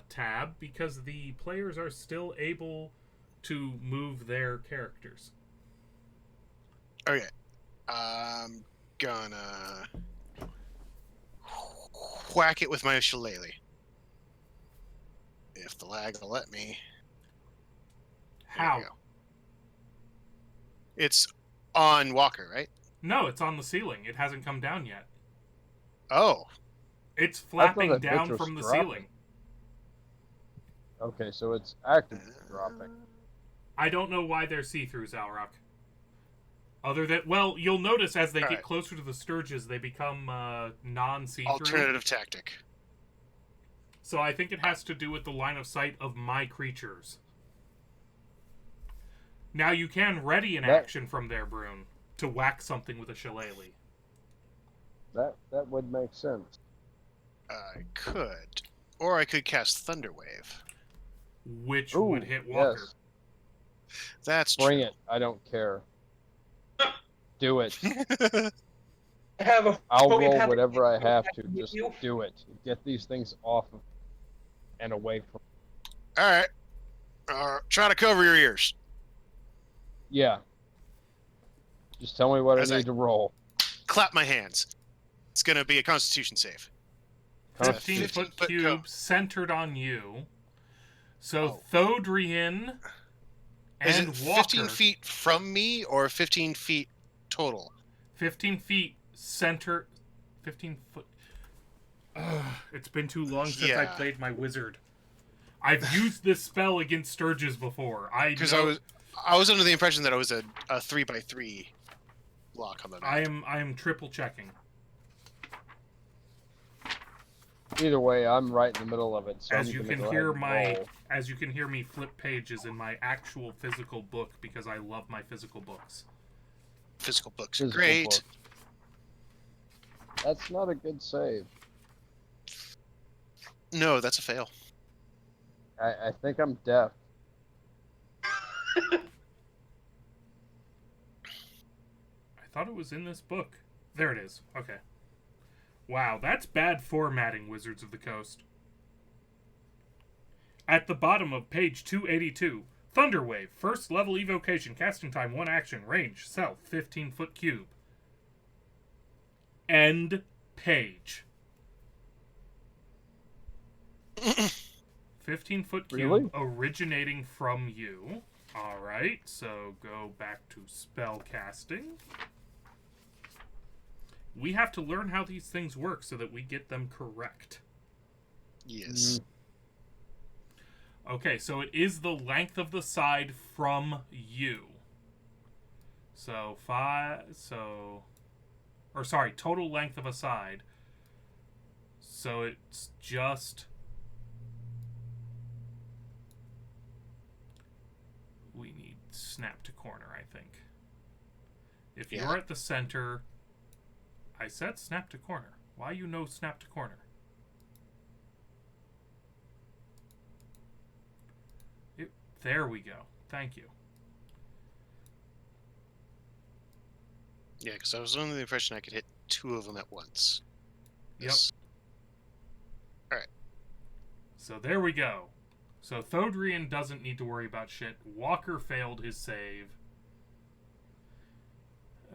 tab because the players are still able to move their characters. Okay. I'm gonna whack it with my shillelagh. If the lag will let me. There How? we go. It's on Walker, right? No, it's on the ceiling. It hasn't come down yet. Oh. It's I thought flapping that down bitch was from the dropping. ceiling. Okay, so it's actively dropping. I don't know why they're see-through, Zalrock. Other than, well, you'll notice as they get Alright. closer to the Sturges, they become non-see-through. Alternative tactic. So I think it has to do with the line of sight of my creatures. Now you can ready an action from there, Brune, to whack something with a shillelagh. That would make sense. I could. Or I could cast Thunderwave. Which Ooh, would hit Walker. yes. That's Bring true. it. I don't care. Do it. I have a I'll roll homeopathic whatever I have to. with Just you. do it. Get these things off of and away from. Alright. Try to cover your ears. Yeah. Just tell me what As I I- need to roll. Clap my hands. It's gonna be a Constitution save. It's a 15-foot 15-foot cube cone. centered on you. So Oh. Thodrian Is and it Walker, 15 feet from me or 15 feet total? 15 feet center, 15 foot. It's been too long since I Yeah. played my wizard. I've used this spell against Sturges before. Because I was under the impression that it was a 3x3 block on the map. I am triple checking. Either way, I'm right in the middle of it. So As I'm you gonna can go hear ahead and roll. as you can hear me flip pages in my actual physical book because I love my physical books. Physical books are Physical great. book. That's not a good save. No, that's a fail. I think I'm deaf. I thought it was in this book. There it is. Okay. Wow, that's bad formatting, Wizards of the Coast. At the bottom of page 282, Thunderwave, first level evocation, casting time 1 action, range, self, 15-foot cube. End page. 15-foot cube Really? originating from you. Alright, so go back to spell casting. We have to learn how these things work so that we get them correct. Yes. Okay, so it is the length of the side from you. So total length of a side. So it's just... We need snap to corner, I think. If you're at the center... I said snap to corner. Why you know snap to corner? There we go. Thank you. Yeah, because I was under the impression I could hit 2 of them at once. Yep. Alright. So there we go. So Thodrian doesn't need to worry about shit. Walker failed his save.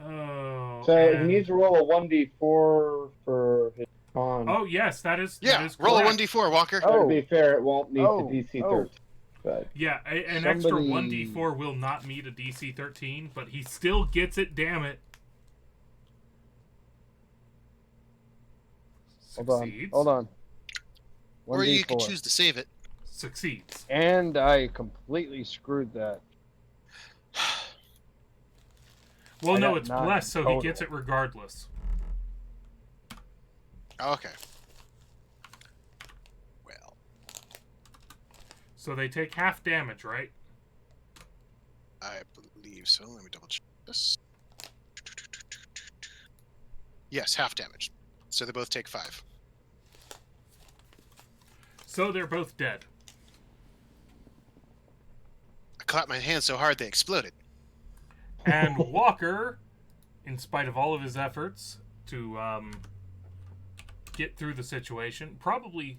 Oh. So he needs to roll a 1d4 for his con. Oh yes, that is. Yeah, that is roll a correct. 1d4, Walker. So to be fair, it won't meet Oh. the DC 13. Oh. But Yeah, an extra 1d4 will not meet a DC 13, but he still gets it. Damn it. Succeeds. Hold on. Or you 1d4. could choose to save it. Succeeds. And I completely screwed that. Well, I no, got it's 9 blessed, so total. he gets it regardless. Okay. Well, So they take half damage, right? I believe so. Let me double check this. Yes, half damage. So they both take 5. So they're both dead. I clapped my hands so hard they exploded. And Walker, in spite of all of his efforts to get through the situation, probably...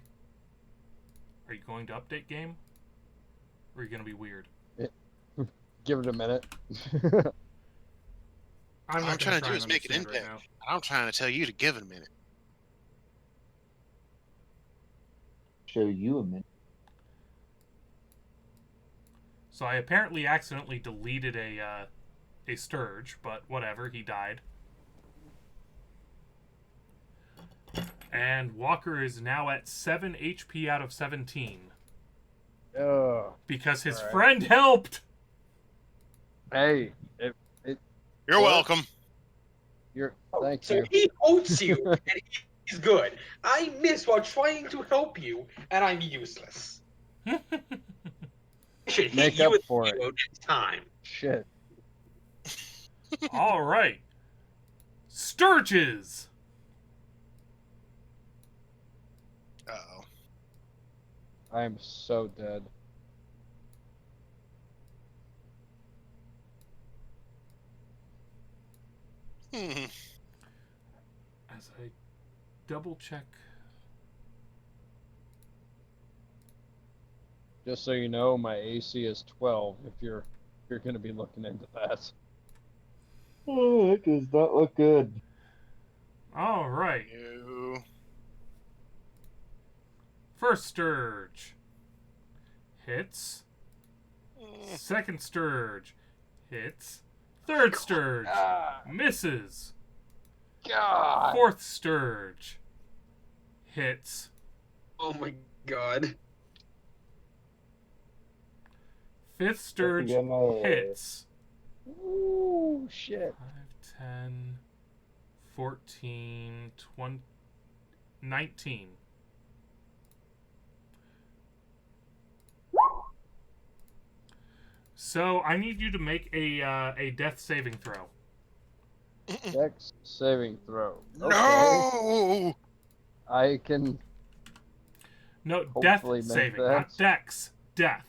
Are you going to update game? Or are you going to be weird? Give it a minute. I'm All not I'm trying to try do and is make it understand indent. right I'm trying to tell you to give it a minute. show you a minute. So I apparently accidentally deleted a Sturge, but whatever, he died. And Walker is now at 7 HP out of 17. Because his Alright. friend helped! Hey, You're welcome. thank So you. he owes you, and he's good. I miss while trying to help you, and I'm useless. I should hit Make you up with for the it. hero next time. Shit. Alright. Sturges! Uh-oh. I am so dead. As I double check... Just so you know, my AC is 12. If you're going to be looking into that. Oh, that does not look good. Alright. You... First Sturge. Hits. Second Sturge. Hits. Third Sturge. Ah, Misses. God. Fourth Sturge. hits. Oh my god. 5th Sturge hits. Ooh, shit. 5, 10, 14, 20, 19. So I need you to make a death saving throw. Dex saving throw. Okay. No! I can No, death hopefully make saving, that. not dex. Death.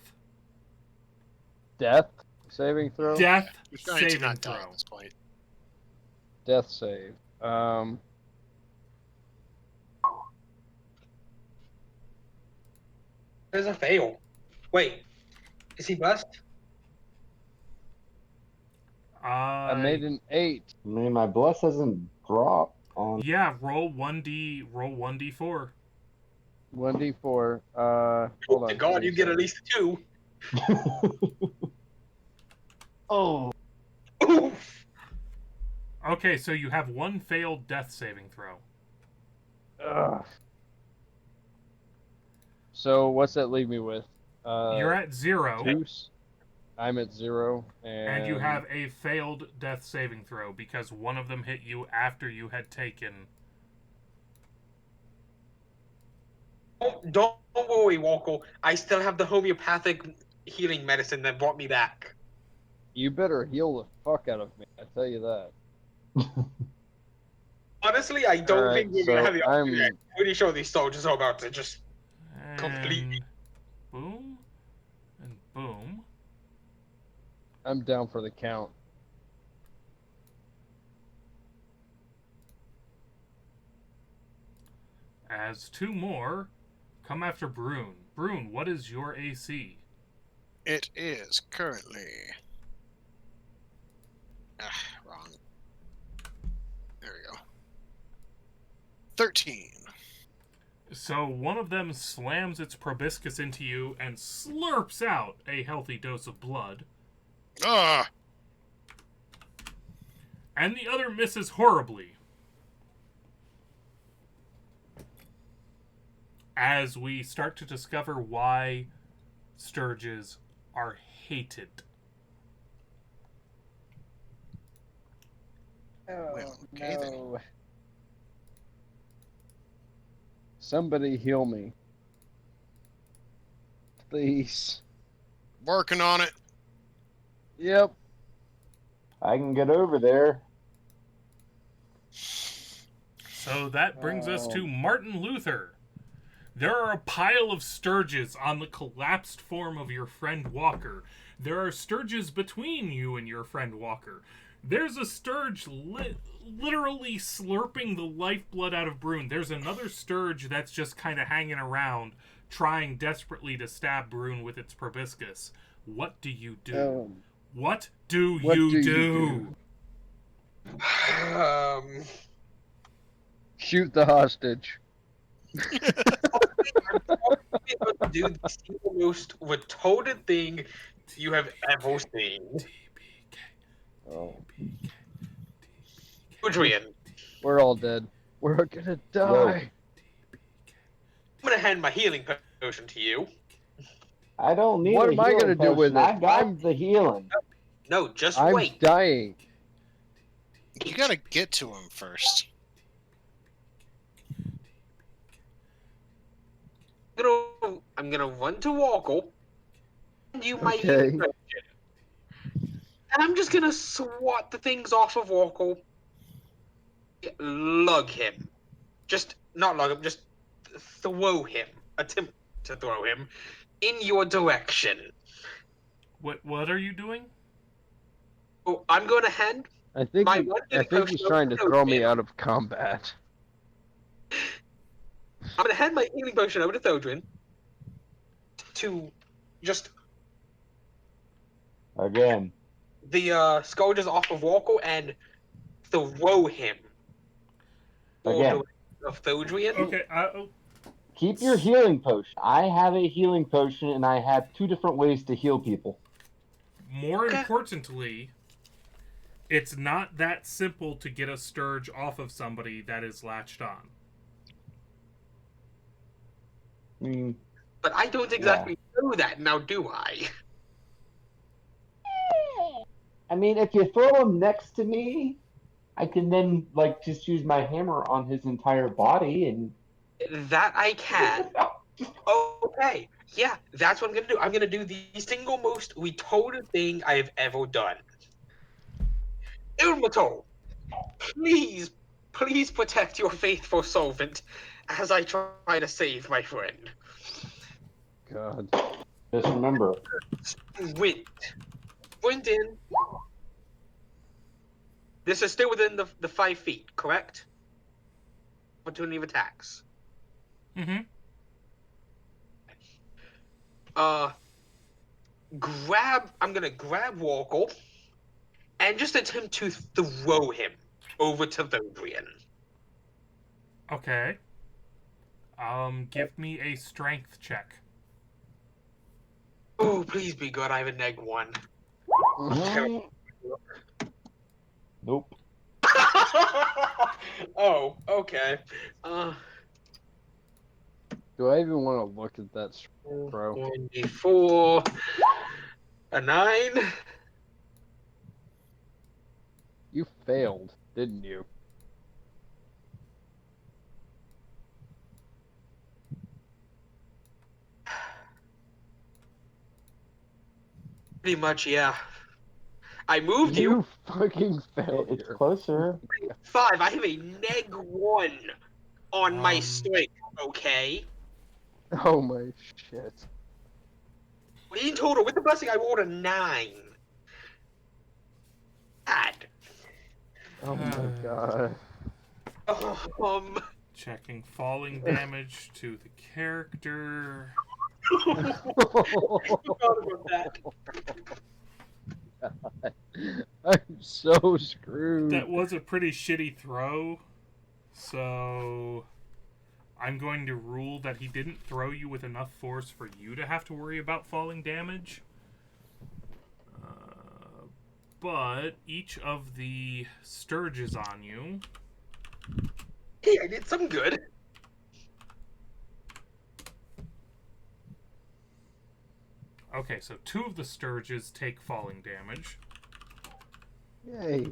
Death saving throw? Death You're trying to saving not die throw. at this point. Death save. There's a fail. Wait, is he blessed? I made an 8. I mean, my bless doesn't drop on. Yeah, roll 1d4. 1d4. Hold Oh, on. God, you get at please. least 2. Oh. Oof. Okay, so you have 1 failed death saving throw. Ugh. So what's that leave me with? You're at 0. Deuce. I'm at 0, And you have a failed death saving throw because one of them hit you after you had taken. Don't worry, Walker. I still have the homeopathic healing medicine that brought me back. You better heal the fuck out of me. I tell you that. Honestly, I don't Alright, think we're so gonna have the opportunity. I'm- I'm pretty sure these soldiers are about to just complete. And boom. And boom. I'm down for the count. As 2 more come after Brune. Brune, what is your AC? It is currently... wrong. There we go. 13. So one of them slams its proboscis into you and slurps out a healthy dose of blood. Ah! And the other misses horribly. As we start to discover why sturges are hated. Well, okay then. Somebody heal me. Please. Working on it. Yep. I can get over there. So that brings us to Martin Luther. There are a pile of sturges on the collapsed form of your friend Walker. There are sturges between you and your friend Walker. There's a sturge literally slurping the lifeblood out of Brune. There's another sturge that's just kind of hanging around, trying desperately to stab Brune with its proboscis. What do you do? What do you do? Shoot the hostage. Do the single most retarded thing you have ever seen. Oh. Adrian, We're all dead. We're gonna die. I'm gonna hand my healing potion to you. I don't need What a am I healing gonna do with potion. it? I got the healing. No, just I'm wait. dying. You gotta get to him first. I'm gonna run to Walker. And you my Okay. healing potion. And I'm just gonna swat the things off of Walker. Lug him. Just not lug him, just throw him. Attempt to throw him in your direction. What are you doing? Oh, I'm gonna hand I think my he, one I healing think potion he's trying to over throw me Thodrin. out of combat. I'm gonna hand my healing potion over to Thodrin to just Again. the scourges off of Walker and throw him. Again. Of Thodrian. Okay, Keep your healing potion. I have a healing potion, and I have 2 different ways to heal people. more Okay. importantly, it's not that simple to get a sturge off of somebody that is latched on. But I don't exactly know that now, do I? I mean, if you throw him next to me, I can then just use my hammer on his entire body and. That I can. Okay, yeah, that's what I'm gonna do. I'm gonna do the single most retarded thing I have ever done. Ilmato, please, please protect your faithful servant as I try to save my friend. God. Just remember. Sprint in. This is still within the 5 feet, correct? Opportunity of attacks. Mm-hmm. I'm gonna grab Walker and just attempt to throw him over to Vildrian. Okay. Give me a strength check. Oh, please be good. I have a -1. Nope. Oh, okay. Do I even want to look at that throw? 24. A 9. You failed, didn't you? Pretty much, yeah. I moved you. You fucking failed. It's closer. 5. I have a -1 on my strength, okay? Oh my shit. In total, with the blessing, I rolled a 9. God. Oh my god. Checking falling damage to the character. I forgot about that. God. I'm so screwed. That was a pretty shitty throw, so I'm going to rule that he didn't throw you with enough force for you to have to worry about falling damage. But each of the sturges on you... Hey, I did some good. Okay, so 2 of the sturges take falling damage. Yay.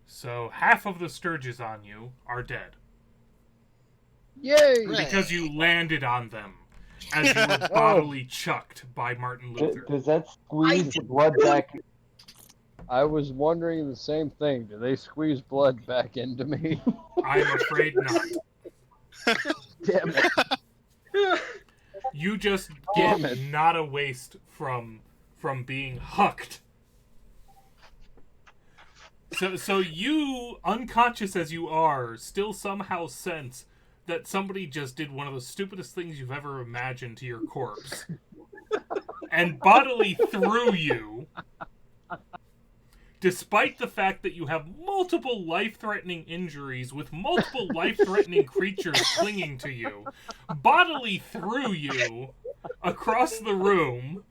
So half of the sturges on you are dead. Yay! Because you landed on them as you were bodily chucked by Martin Luther. Does that squeeze the blood back? I was wondering the same thing. Do they squeeze blood back into me? I'm afraid not. Damn it. You just get not a waste from being hucked. So you, unconscious as you are, still somehow sense that somebody just did one of the stupidest things you've ever imagined to your corpse. And bodily threw you, despite the fact that you have multiple life-threatening injuries with multiple life-threatening creatures clinging to you, bodily threw you across the room.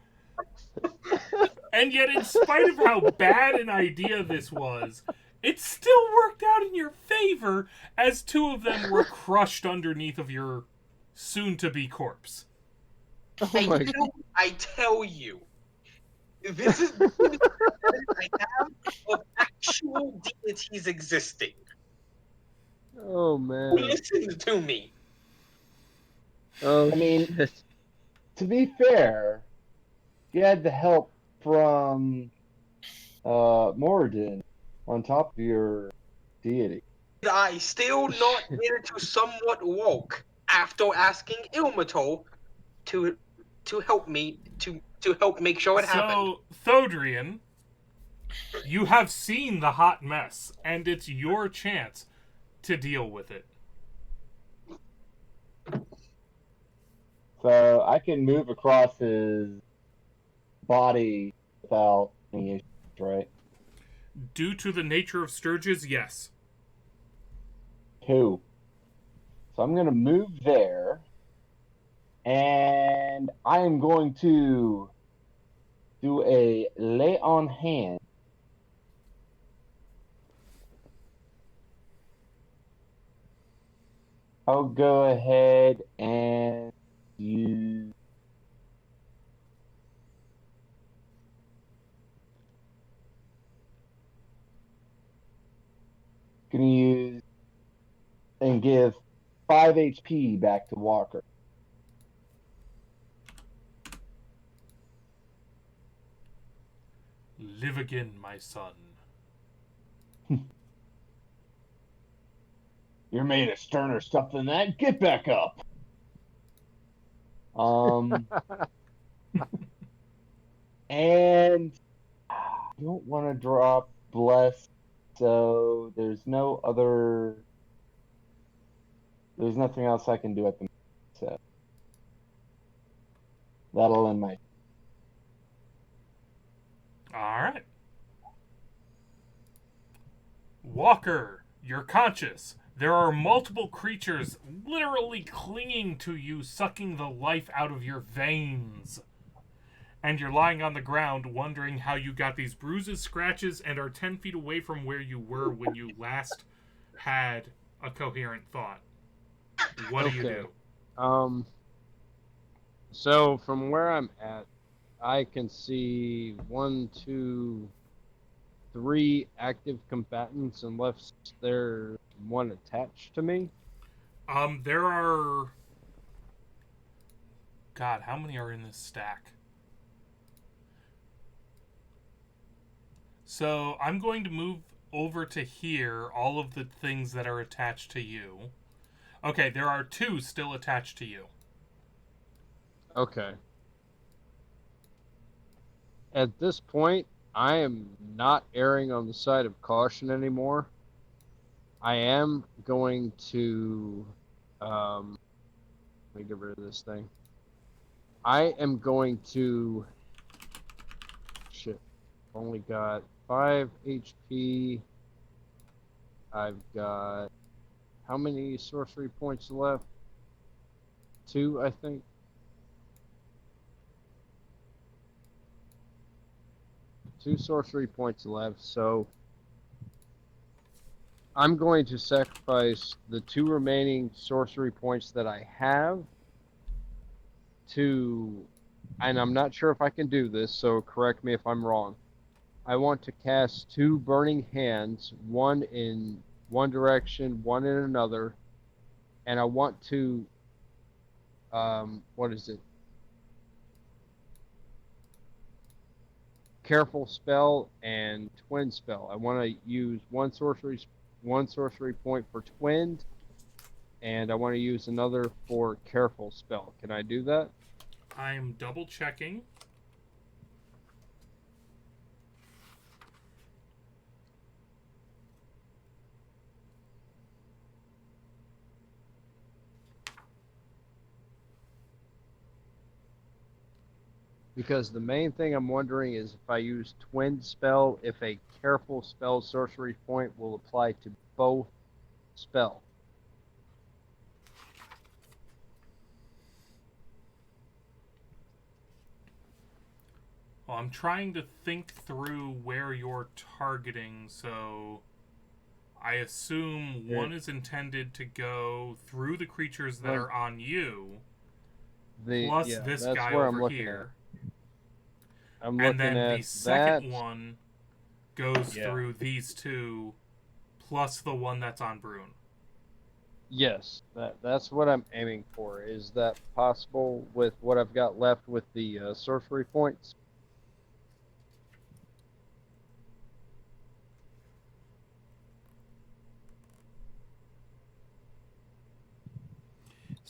And yet, in spite of how bad an idea this was, it still worked out in your favor as 2 of them were crushed underneath of your soon-to-be corpse. Oh my god. I tell you, this is the I have of actual deities existing. Oh man. Listen to me. Oh, I mean, shit. to be fair, you had the help from Moradin on top of your deity. I still not able to somewhat walk after asking Ilmato to help me to help make sure it happened. So, Thodrian, you have seen the hot mess, and it's your chance to deal with it. So I can move across his body without any issues, right? Due to the nature of Sturges, yes. 2. So I'm going to move there. And I am going to do a lay on hand. I'll go ahead and use gonna use and give 5 HP back to Walker. Live again, my son. You're made of sterner stuff than that. Get back up. And I don't want to drop bless, so there's nothing else I can do at the moment. So that'll end my. All right. Walker, you're conscious. There are multiple creatures literally clinging to you, sucking the life out of your veins. And you're lying on the ground wondering how you got these bruises, scratches, and are 10 feet away from where you were when you last had a coherent thought. What do you do? So from where I'm at, I can see 1, 2, 3 active combatants, unless there's one attached to me. There are... God, how many are in this stack? So I'm going to move over to here, all of the things that are attached to you. Okay, there are 2 still attached to you. Okay. At this point, I am not erring on the side of caution anymore. I am going to... let me get rid of this thing. I am going to... Shit. Only got 5 HP. I've got... How many sorcery points left? 2, I think. Two sorcery points left, so I'm going to sacrifice the 2 remaining sorcery points that I have to, and I'm not sure if I can do this, so correct me if I'm wrong. I want to cast 2 burning hands, one in one direction, one in another, and I want to, what is it? Careful spell and twin spell. I want to use one sorcery point for twinned, and I want to use another for careful spell. Can I do that? I'm double checking. Because the main thing I'm wondering is if I use twin spell, if a careful spell sorcery point will apply to both spell. Well, I'm trying to think through where you're targeting, so I assume one is intended to go through the creatures that are on you, plus this guy over here. And then the second one goes through these 2, plus the one that's on Brune. Yes, that's what I'm aiming for. Is that possible with what I've got left with the sorcery points?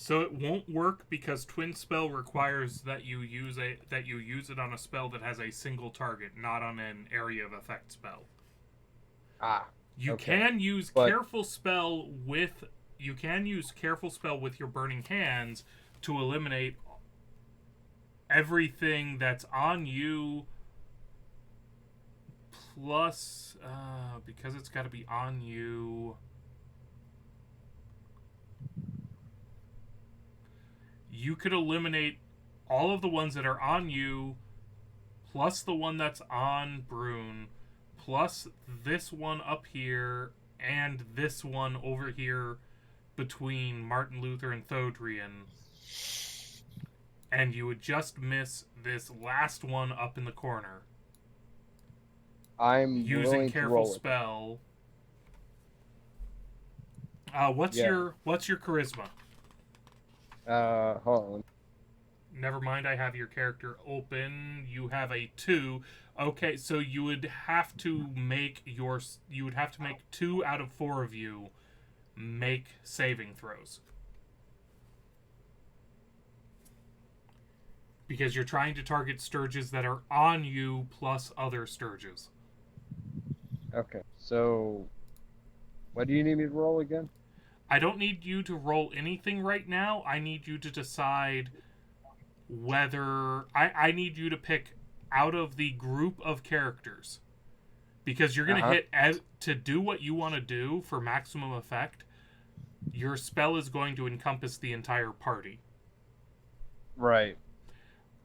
So it won't work because Twin Spell requires that you use it on a spell that has a single target, not on an area of effect spell. You can use Careful Spell with your Burning Hands to eliminate everything that's on you plus, because it's got to be on you, you could eliminate all of the ones that are on you, plus the one that's on Brune, plus this one up here, and this one over here between Martin Luther and Thodrian. And you would just miss this last one up in the corner. I'm using careful spell. What's your charisma? Hold on. Never mind, I have your character open. You have a 2. Okay, so you would have to make 2 out of 4 of you make saving throws. Because you're trying to target Sturges that are on you plus other Sturges. Okay, so what do you need me to roll again? I don't need you to roll anything right now. I need you to decide whether... I need you to pick out of the group of characters. Because you're going to hit... To do what you want to do for maximum effect, your spell is going to encompass the entire party. Right.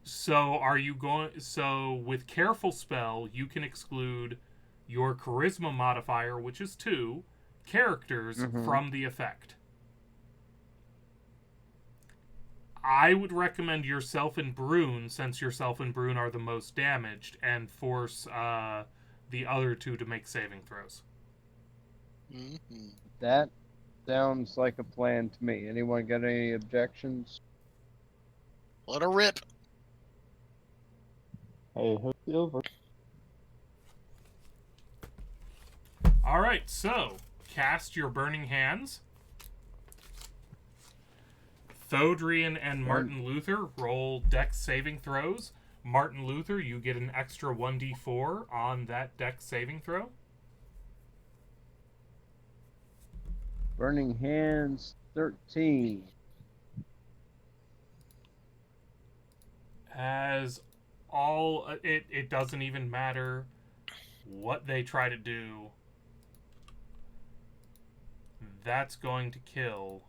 So are you going... So with careful spell, you can exclude your charisma modifier, which is 2, characters from the effect. I would recommend yourself and Brune, since yourself and Brune are the most damaged, and force the other 2 to make saving throws. Mm-hmm. That sounds like a plan to me. Anyone got any objections? Let her rip. Hey, who's silver? Alright, so, cast your Burning Hands. Thodrian and Martin Luther roll Dex saving throws. Martin Luther, you get an extra 1d4 on that Dex saving throw. Burning Hands, 13. As it doesn't even matter what they try to do. That's going to kill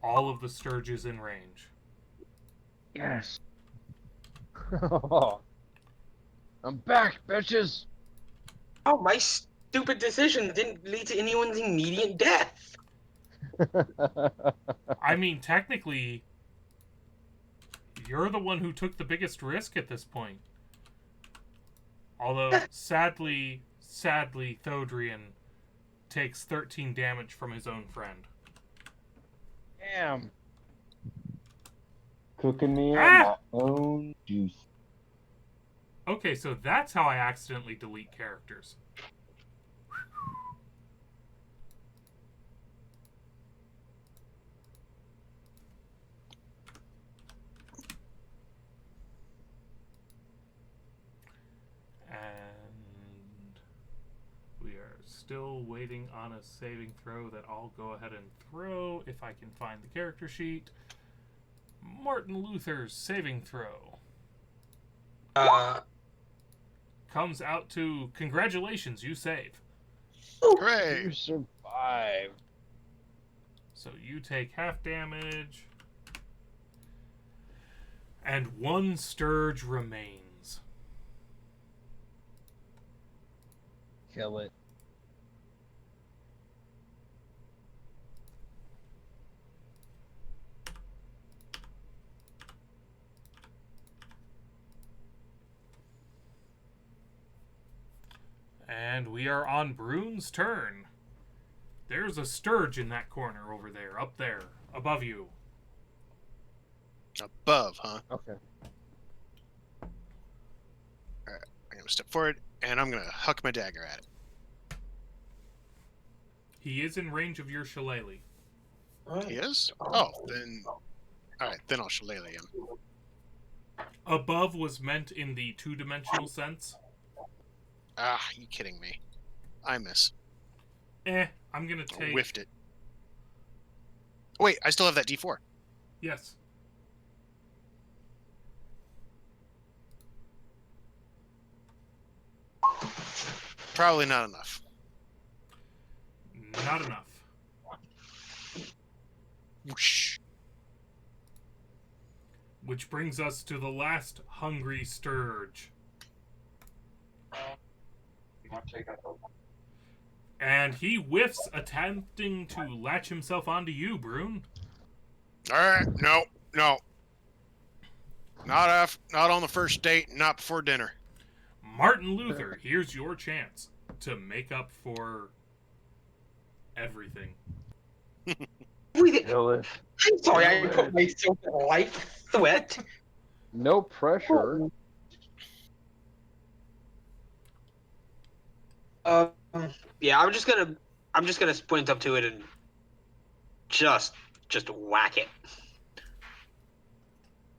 all of the Sturges in range. Yes. I'm back, bitches. Oh, my stupid decision didn't lead to anyone's immediate death. I mean, technically, you're the one who took the biggest risk at this point. Although, sadly, Thodrian takes 13 damage from his own friend. Damn. Cooking me on my own juice. Okay, so that's how I accidentally delete characters. And we are still waiting on a saving throw that I'll go ahead and throw if I can find the character sheet. Martin Luther's saving throw comes out to congratulations, you save. Hooray! You survived. So you take half damage. And 1 Sturge remains. Kill it. And we are on Brune's turn. There's a Sturge in that corner over there, up there, above you. Above, huh? Okay. Alright, I'm gonna step forward, and I'm gonna huck my dagger at it. He is in range of your shillelagh. He is? Oh, then... Alright, then I'll shillelagh him. Above was meant in the 2-dimensional sense. Ah, you kidding me. I miss. I'm gonna take... Whiffed it. Wait, I still have that D4. Yes. Probably not enough. Not enough. Whoosh. Which brings us to the last hungry Sturge. And he whiffs, attempting to latch himself onto you, Brune. Alright, no. Not on the first date, not before dinner. Martin Luther, here's your chance to make up for everything. Kill it. I'm sorry, I put myself in a life threat. No pressure. Yeah, I'm just gonna sprint up to it and just whack it.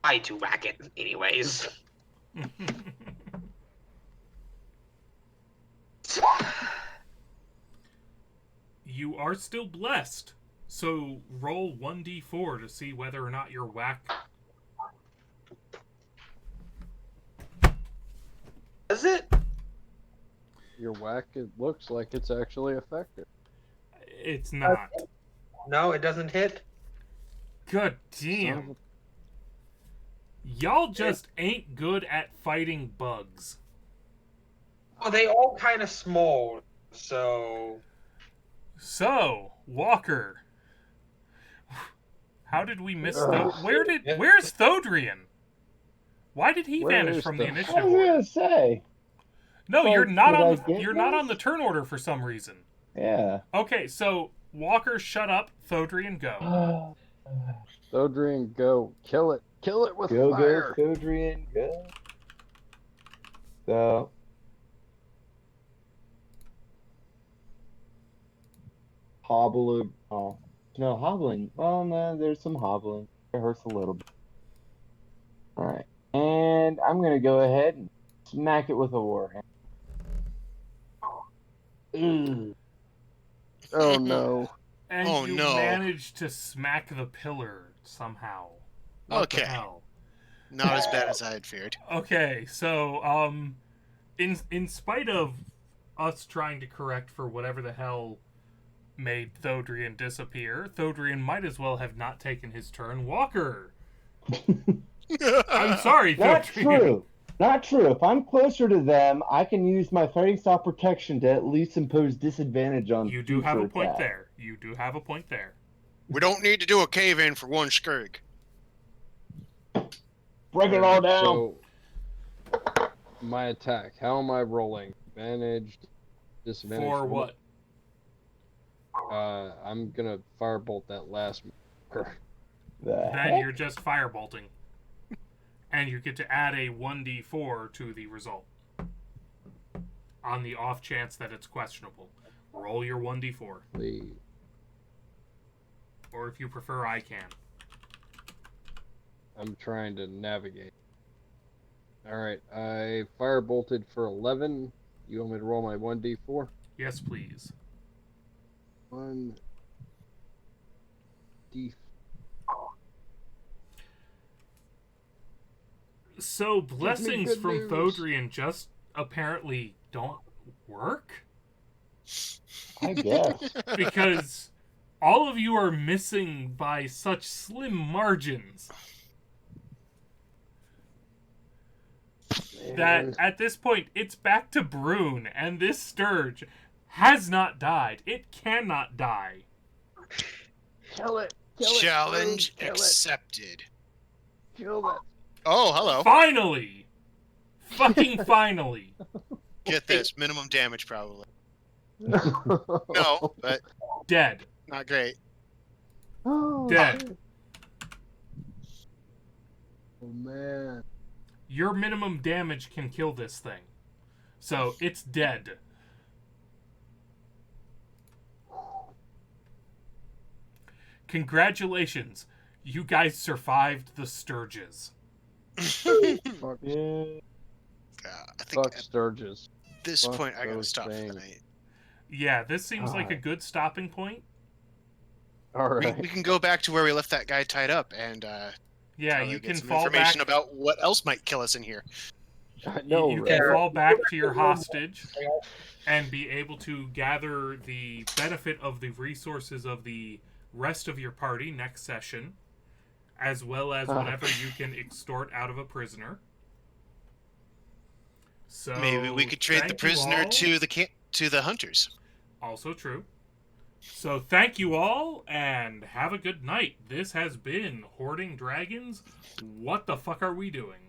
Try to whack it, anyways. You are still blessed, so roll 1d4 to see whether or not your whack. Is it? Your whack, it looks like it's actually effective. It's not. No, it doesn't hit. God damn. Y'all just ain't good at fighting bugs. Well, they all kind of small, so... So, Walker. How did we miss Where's Thodrian? Why did he vanish from the I initiative was order? gonna say. No, Like, you're not did I on get you're not this? on the turn order for some reason. Yeah. Okay, so Walker, shut up. Thodrian, go. Sodrian, go. Kill it. Kill it with Go, fire. Fodrian, go. So. Hobble. Oh. No, hobbling. Well, no, there's some hobbling. It hurts a little bit. Alright. And I'm going to go ahead and smack it with a warhammer. Oh no. And Oh, you no. managed to smack the pillar somehow. What the Okay. hell? Not as bad as I had feared. Okay, so in spite of us trying to correct for whatever the hell made Thodrian disappear, Thodrian might as well have not taken his turn. Walker. I'm sorry, Not Thodrian. true. Not true. If I'm closer to them, I can use my fighting style protection to at least impose disadvantage on You do have a future point attacks. there. You do have a point there. We don't need to do a cave-in for one Skurg. Break it all down. So, my attack. How am I rolling? Advantaged, disadvantage. For what? I'm gonna firebolt that last marker. The Then heck? you're just firebolting. And you get to add a 1d4 to the result. On the off chance that it's questionable. Roll your 1d4. Or if you prefer, I can. I'm trying to navigate. Alright, I firebolted for 11. You want me to roll my 1d4? Yes, please. 1d4. So, blessings good from news. Thodrian just apparently don't work? I guess. Because all of you are missing by such slim margins that at this point it's back to Brune, and this Sturge has not died. It cannot die. Kill it! Kill Challenge it! accepted. Kill it! Oh, hello. Finally! Fucking finally! Get this. Minimum damage, probably. Kill it! No, but Dead. not great. Dead. Oh man. Your minimum damage can kill this thing. So, it's dead. Congratulations. You guys survived the Sturges. Fuck, Yeah. I think fuck at Sturges. this fuck point I gotta those stop for the things. night. Yeah, this seems like a good stopping point. All We right. can go back to where we left that guy tied up and Yeah, try to you get can some fall back. information about what else might kill us in here. I know, You right? can fall back to your hostage and be able to gather the benefit of the resources of the rest of your party next session, as well as whatever you can extort out of a prisoner. So Maybe we could trade the thank you prisoner all. to the hunters. Also true. So thank you all, and have a good night. This has been Hoarding Dragons. What the fuck are we doing?